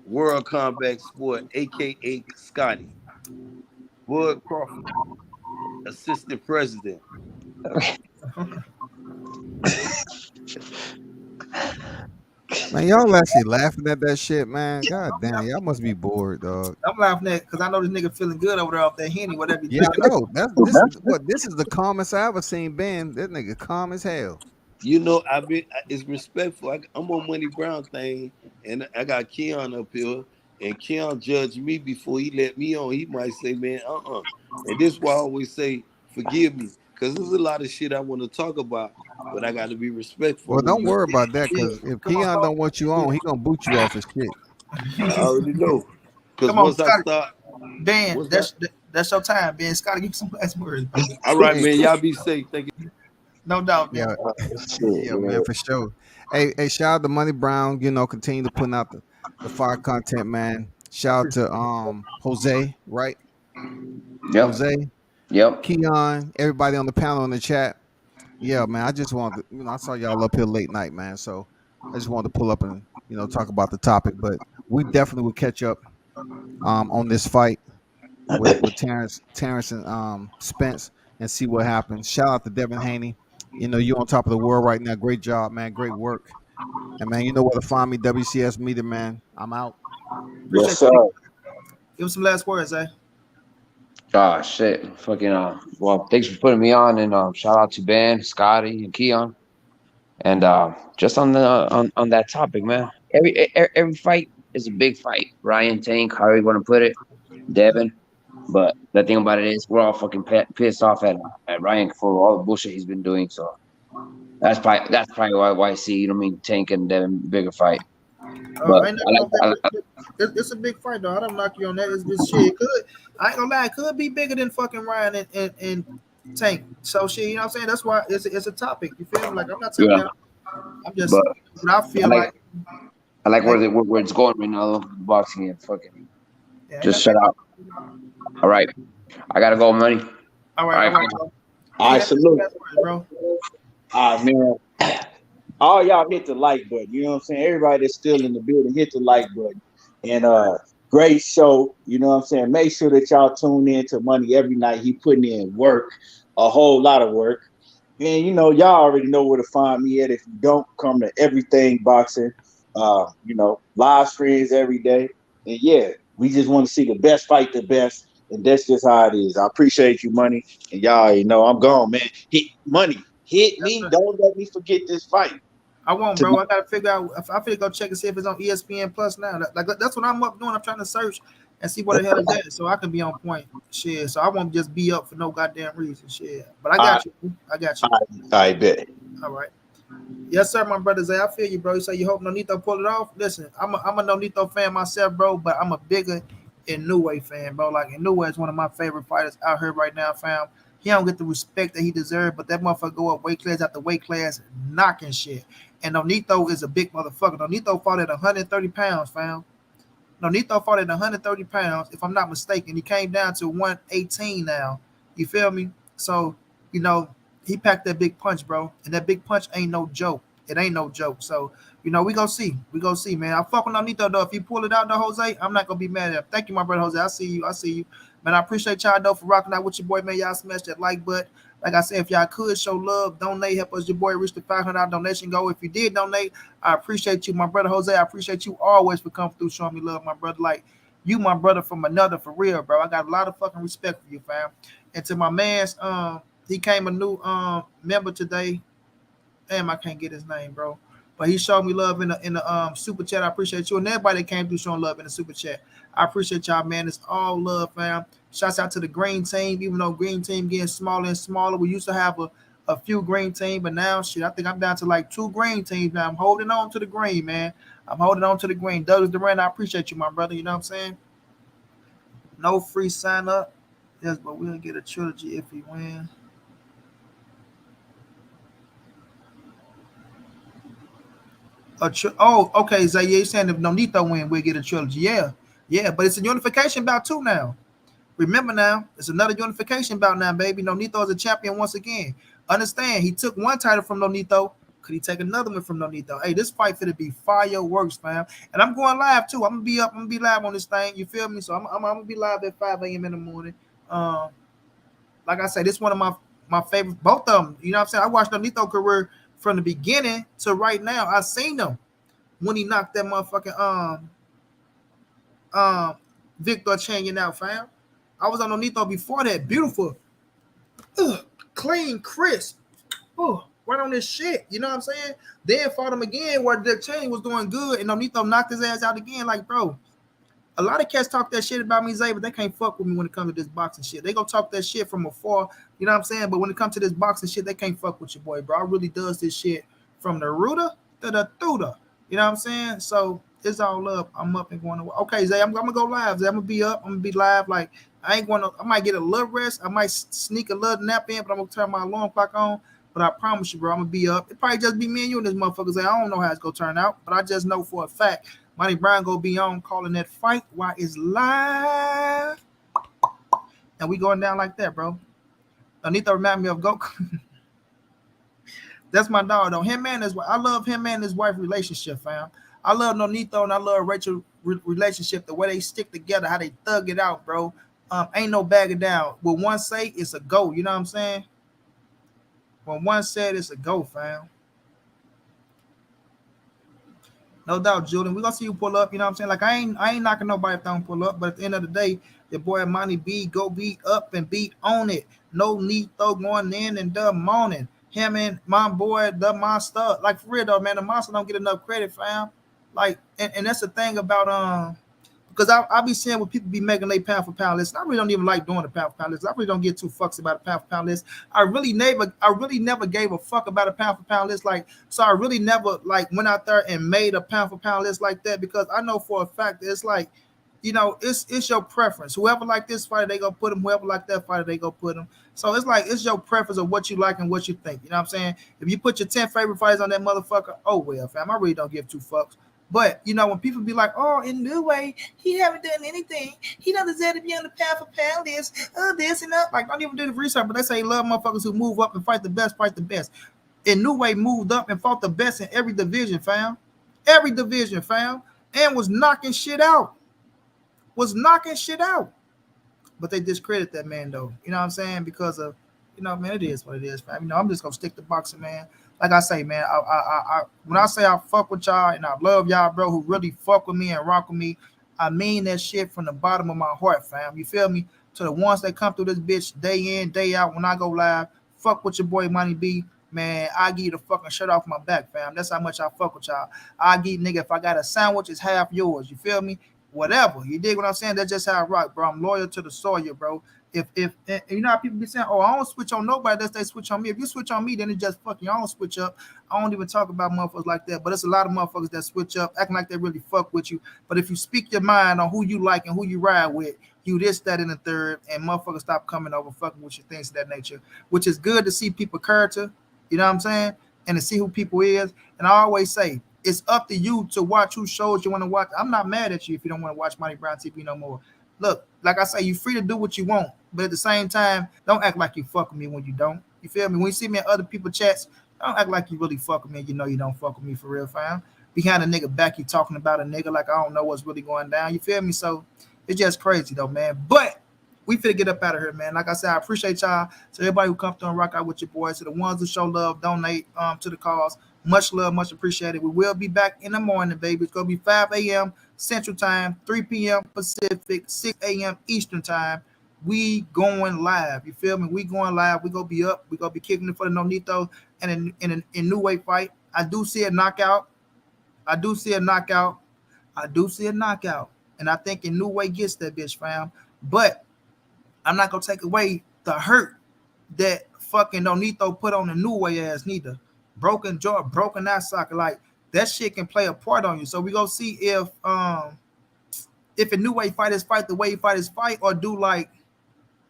Speaker 5: World Combat Sport, aka Scotty, Bud Crawford, assistant president.
Speaker 7: Man, y'all actually laughing at that shit, man. God damn, y'all must be bored, dog.
Speaker 1: I'm laughing at because I know this nigga feeling good over there off that Henny, whatever he
Speaker 7: Yeah, I
Speaker 1: drinking.
Speaker 7: know. This is the calmest I ever seen Ben. That nigga calm as hell.
Speaker 5: You know, it's respectful. I'm on Money Brown thing, and I got Keon up here, and Keon judged me before he let me on. He might say, man, And this is why I always say, forgive me, because there's a lot of shit I want to talk about, but I got to be respectful
Speaker 7: Well,
Speaker 5: when
Speaker 7: don't
Speaker 5: you.
Speaker 7: worry about that,
Speaker 1: Yeah.
Speaker 7: because if
Speaker 1: Come on,
Speaker 7: Keon don't want you
Speaker 1: yeah.
Speaker 7: on, he gonna boot you off his shit.
Speaker 5: I already know, because
Speaker 1: Come on,
Speaker 5: once I
Speaker 1: Scotty.
Speaker 5: start,
Speaker 1: Ben,
Speaker 5: what's that?
Speaker 1: that's your time, Ben. Scotty, give me some last words, bro.
Speaker 5: All right,
Speaker 7: Hey,
Speaker 5: man, y'all be safe. Thank you.
Speaker 1: No doubt, man.
Speaker 7: yeah,
Speaker 6: Shit,
Speaker 7: yeah, man, for sure. Hey, shout out to Money Brown. You know, continue to putting out the fire content, man. Shout out to Jose, right?
Speaker 3: Yep.
Speaker 7: Jose,
Speaker 3: Yep.
Speaker 7: Keon, everybody on the panel in the chat. Yeah, man. I just wanted to, I saw y'all up here late night, man. So I just wanted to pull up and talk about the topic. But we definitely will catch up on this fight with Terrence and Spence and see what happens. Shout out to Devin Haney. You on top of the world right now. Great job, man. Great work. And man, you know where to find me. WCS Media, man. I'm out.
Speaker 1: Appreciate
Speaker 6: Yes, sir.
Speaker 1: you. Give him some last words, eh?
Speaker 3: Ah, shit. Fucking well, thanks for putting me on, and shout out to Ben, Scotty, and Keon. And just on the on that topic, man. Every fight is a big fight. Ryan, Tank, however you want to put it, Devin. But the thing about it is, we're all fucking pissed off at Ryan for all the bullshit he's been doing. So that's probably why I see, Tank and Devin bigger fight. But
Speaker 1: I ain't
Speaker 3: I
Speaker 1: nothing
Speaker 3: like,
Speaker 1: wrong with that. It's a big fight, though. I don't knock you on that. It's this shit. It could, I ain't gonna lie, it could be bigger than fucking Ryan and Tank. So shit, you know what I'm saying? That's why it's a topic. You feel me? Like I'm not telling
Speaker 3: yeah,
Speaker 1: you. I'm just,
Speaker 3: but
Speaker 1: but I
Speaker 3: I
Speaker 1: feel
Speaker 3: like
Speaker 1: like
Speaker 3: I like where it's going right now. Though, boxing and fucking
Speaker 1: yeah,
Speaker 3: just shut up. All right, I gotta go, money.
Speaker 1: all right, bro.
Speaker 6: All right, salute.
Speaker 1: Bro.
Speaker 6: Man. All y'all hit the like button. You know what I'm saying? Everybody that's still in the building, hit the like button. And great show. You know what I'm saying? Make sure that y'all tune in to Money every night. He putting in work, a whole lot of work. And y'all already know where to find me at. If you don't, come to Everything Boxing. Live streams every day. And yeah, we just want to see the best fight the best. And that's just how it is. I appreciate you, Money. And y'all already know I'm gone, man. Money. Hit me. Don't let me forget this fight.
Speaker 1: I won't, bro. I gotta figure out. I figure go check and see if it's on ESPN Plus now. That's what I'm up doing. I'm trying to search and see what the hell is that, so I can be on point. Shit. So I won't just be up for no goddamn reason. Shit. But I got you. I got you.
Speaker 6: I bet.
Speaker 1: All right. Yes, sir, my brother Zay. I feel you, bro. You say you hope Nonito pull it off. Listen, I'm a Nonito fan myself, bro, but I'm a bigger Inoue fan, bro. Like Inoue is one of my favorite fighters out here right now, fam. He don't get the respect that he deserves, but that motherfucker go up weight class after weight class, knocking shit. And Nonito is a big motherfucker. Nonito fought at 130 pounds, fam. Nonito fought at 130 pounds, if I'm not mistaken. He came down to 118 now. You feel me? So, he packed that big punch, bro. And that big punch ain't no joke. It ain't no joke. So, we gonna see. We gonna see, man. I fuck with Nonito, though. If you pull it out, though, Jose, I'm not gonna be mad at him. Thank you, my brother Jose. I see you. Man, I appreciate y'all, though, for rocking out with your boy, man. Y'all smash that like button. Like I said, if y'all could show love, donate, help us, your boy, reach the $500 donation goal. If you did donate, I appreciate you, my brother Jose. I appreciate you always for coming through, showing me love, my brother. Like, you, my brother from another, for real, bro. I got a lot of fucking respect for you, fam. And to my man's, he came a new member today. Damn, I can't get his name, bro. But he showed me love in the super chat. I appreciate you and everybody that came through showing love in the super chat. I appreciate y'all, man. It's all love, fam. Shouts out to the green team, even though green team getting smaller and smaller. We used to have a few green team, but now shit, I think I'm down to like 2 green teams now. I'm holding on to the green, man. I'm holding on to the green. Douglas Durant, I appreciate you, my brother. You know what I'm saying? No free sign up. Yes, but we'll get a trilogy if we win. Okay, Zay, you're saying if Nonito win, we'll get a trilogy. Yeah, but it's a unification bout too now. Remember now, it's another unification bout now, baby. Nonito is a champion once again. Understand, he took one title from Nonito, Could he take another one from Nonito? Hey, this fight finna be fireworks, fam. And I'm going live too. I'm gonna be up. I'm gonna be live on this thing. You feel me? So I'm gonna be live at 5 a.m. in the morning. Like I said, this one of my favorite. Both of them. You know what I'm saying? I watched Nonito career from the beginning to right now. I seen him when he knocked that motherfucking Victor Chanyan out, fam. I was on Nonito before that. Beautiful, clean, crisp. Right on this shit. You know what I'm saying? Then fought him again where the chain was doing good and Nonito knocked his ass out again. Like, bro, a lot of cats talk that shit about me, Zay, but they can't fuck with me when it comes to this boxing shit. They gonna talk that shit from afar, you know what I'm saying? But when it comes to this boxing shit, they can't fuck with your boy, bro. I really does this shit from the rooter to the thooter. You know what I'm saying? So it's all up. I'm up and going to work. Okay, Zay, I'm gonna go live. Zay, I'm gonna be up. I'm gonna be live. Like, I might get a little rest. I might sneak a little nap in, but I'm gonna turn my alarm clock on. But I promise you, bro, I'm gonna be up. It probably just be me and you and this motherfucker. I don't know how it's gonna turn out, but I just know for a fact Montray-Brown gonna be on calling that fight while it's live. And we going down like that, bro. Nonito remind me of Goku. That's my dog, though. Him and his wife. I love him and his wife relationship, fam. I love Nonito and I love Rachel relationship, the way they stick together, how they thug it out, bro. Ain't no bagging down. What one say, it's a go. You know what I'm saying? When one said it's a go, fam. No doubt, Julian. We're gonna see you pull up, you know what I'm saying? Like I ain't knocking nobody if they don't pull up, but at the end of the day, your boy Monty B go beat up and beat on it. No need throw going in and the morning. Him and my boy, the monster. Like for real though, man, the monster don't get enough credit, fam. Like, and that's the thing about because I be seeing what people be making they pound for pound list. And I really don't even like doing the pound for pound list. I really don't get too fucks about a pound for pound list. I really never gave a fuck about a pound for pound list. Like, so I really never like went out there and made a pound for pound list like that because I know for a fact that it's like, you know, it's your preference. Whoever like this fighter, they go put him. Whoever like that fighter, they go put him. So it's like it's your preference of what you like and what you think. You know what I'm saying? If you put your 10 favorite fighters on that motherfucker, oh well, fam. I really don't give two fucks. But, you know, when people be like, oh, in New Way, he haven't done anything. He doesn't deserve to be on the pound for pound list. This and that. Like, don't even do the research. But they say love motherfuckers who move up and fight the best, fight the best. And New Way moved up and fought the best in every division, fam. Every division, fam. And was knocking shit out. But they discredit that man, though. You know what I'm saying? Because of, you know, man, it is what it is, fam. You know, I'm just going to stick to boxing, man. Like I say, man, I when I say I fuck with y'all and I love y'all, bro, who really fuck with me and rock with me, I mean that shit from the bottom of my heart, fam. You feel me? To the ones that come through this bitch day in, day out, when I go live, fuck with your boy Money B, man. I give you the fucking shirt off my back, fam. That's how much I fuck with y'all. I give nigga, if I got a sandwich, it's half yours. You feel me? Whatever. You dig what I'm saying? That's just how I rock, bro. I'm loyal to the Sawyer, bro. If you know how people be saying, oh, I don't switch on nobody, that's they switch on me. If you switch on me, then it just fucking, I don't switch up. I don't even talk about motherfuckers like that. But it's a lot of motherfuckers that switch up, acting like they really fuck with you. But if you speak your mind on who you like and who you ride with, you this, that, and the third, and motherfuckers stop coming over fucking with you, things of that nature. Which is good to see people character, you know what I'm saying? And to see who people is. And I always say, it's up to you to watch who shows you want to watch. I'm not mad at you if you don't want to watch Montray-Brown TV no more. Look, like I say, you're free to do what you want, but at the same time, don't act like you fuck with me when you don't. You feel me? When you see me in other people's chats, don't act like you really fuck with me. You know you don't fuck with me for real, fam. Behind a nigga back, you talking about a nigga like I don't know what's really going down. You feel me? So it's just crazy though, man. But we finna get up out of here, man. Like I said, I appreciate y'all. To everybody who come through and rock out with your boys, to the ones who show love, donate to the cause. Much love, much appreciated. We will be back in the morning, baby. It's gonna be 5 a.m. Central Time, 3 p.m. Pacific, 6 a.m. Eastern Time. We going live. You feel me? We going live. We gonna be up. We gonna be kicking it for the Nonito and in New Way fight. I do see a knockout. And I think in New Way gets that bitch, fam. But I'm not gonna take away the hurt that fucking Nonito put on the New Way ass neither. Broken jaw, broken eye socket, like that shit can play a part on you. So we gonna see if a New Way fighters fight the way he fight his fight, or do like,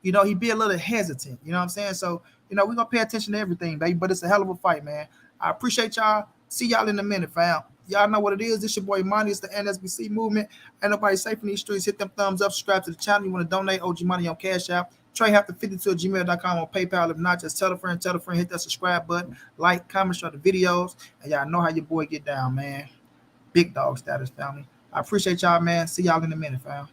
Speaker 1: you know, he be a little hesitant. You know what I'm saying? So, you know, we gonna pay attention to everything, baby. But it's a hell of a fight, man. I appreciate y'all. See y'all in a minute, fam. Y'all know what it is. This your boy Money. It's the NSBC movement. Ain't nobody safe in these streets. Hit them thumbs up. Subscribe to the channel. You want to donate? OG Money on Cash App. TreyHafter52@gmail.com on PayPal. If not, just tell a friend, hit that subscribe button, like, comment, share the videos, and y'all know how your boy get down, man. Big dog status, family. I appreciate y'all, man. See y'all in a minute, fam.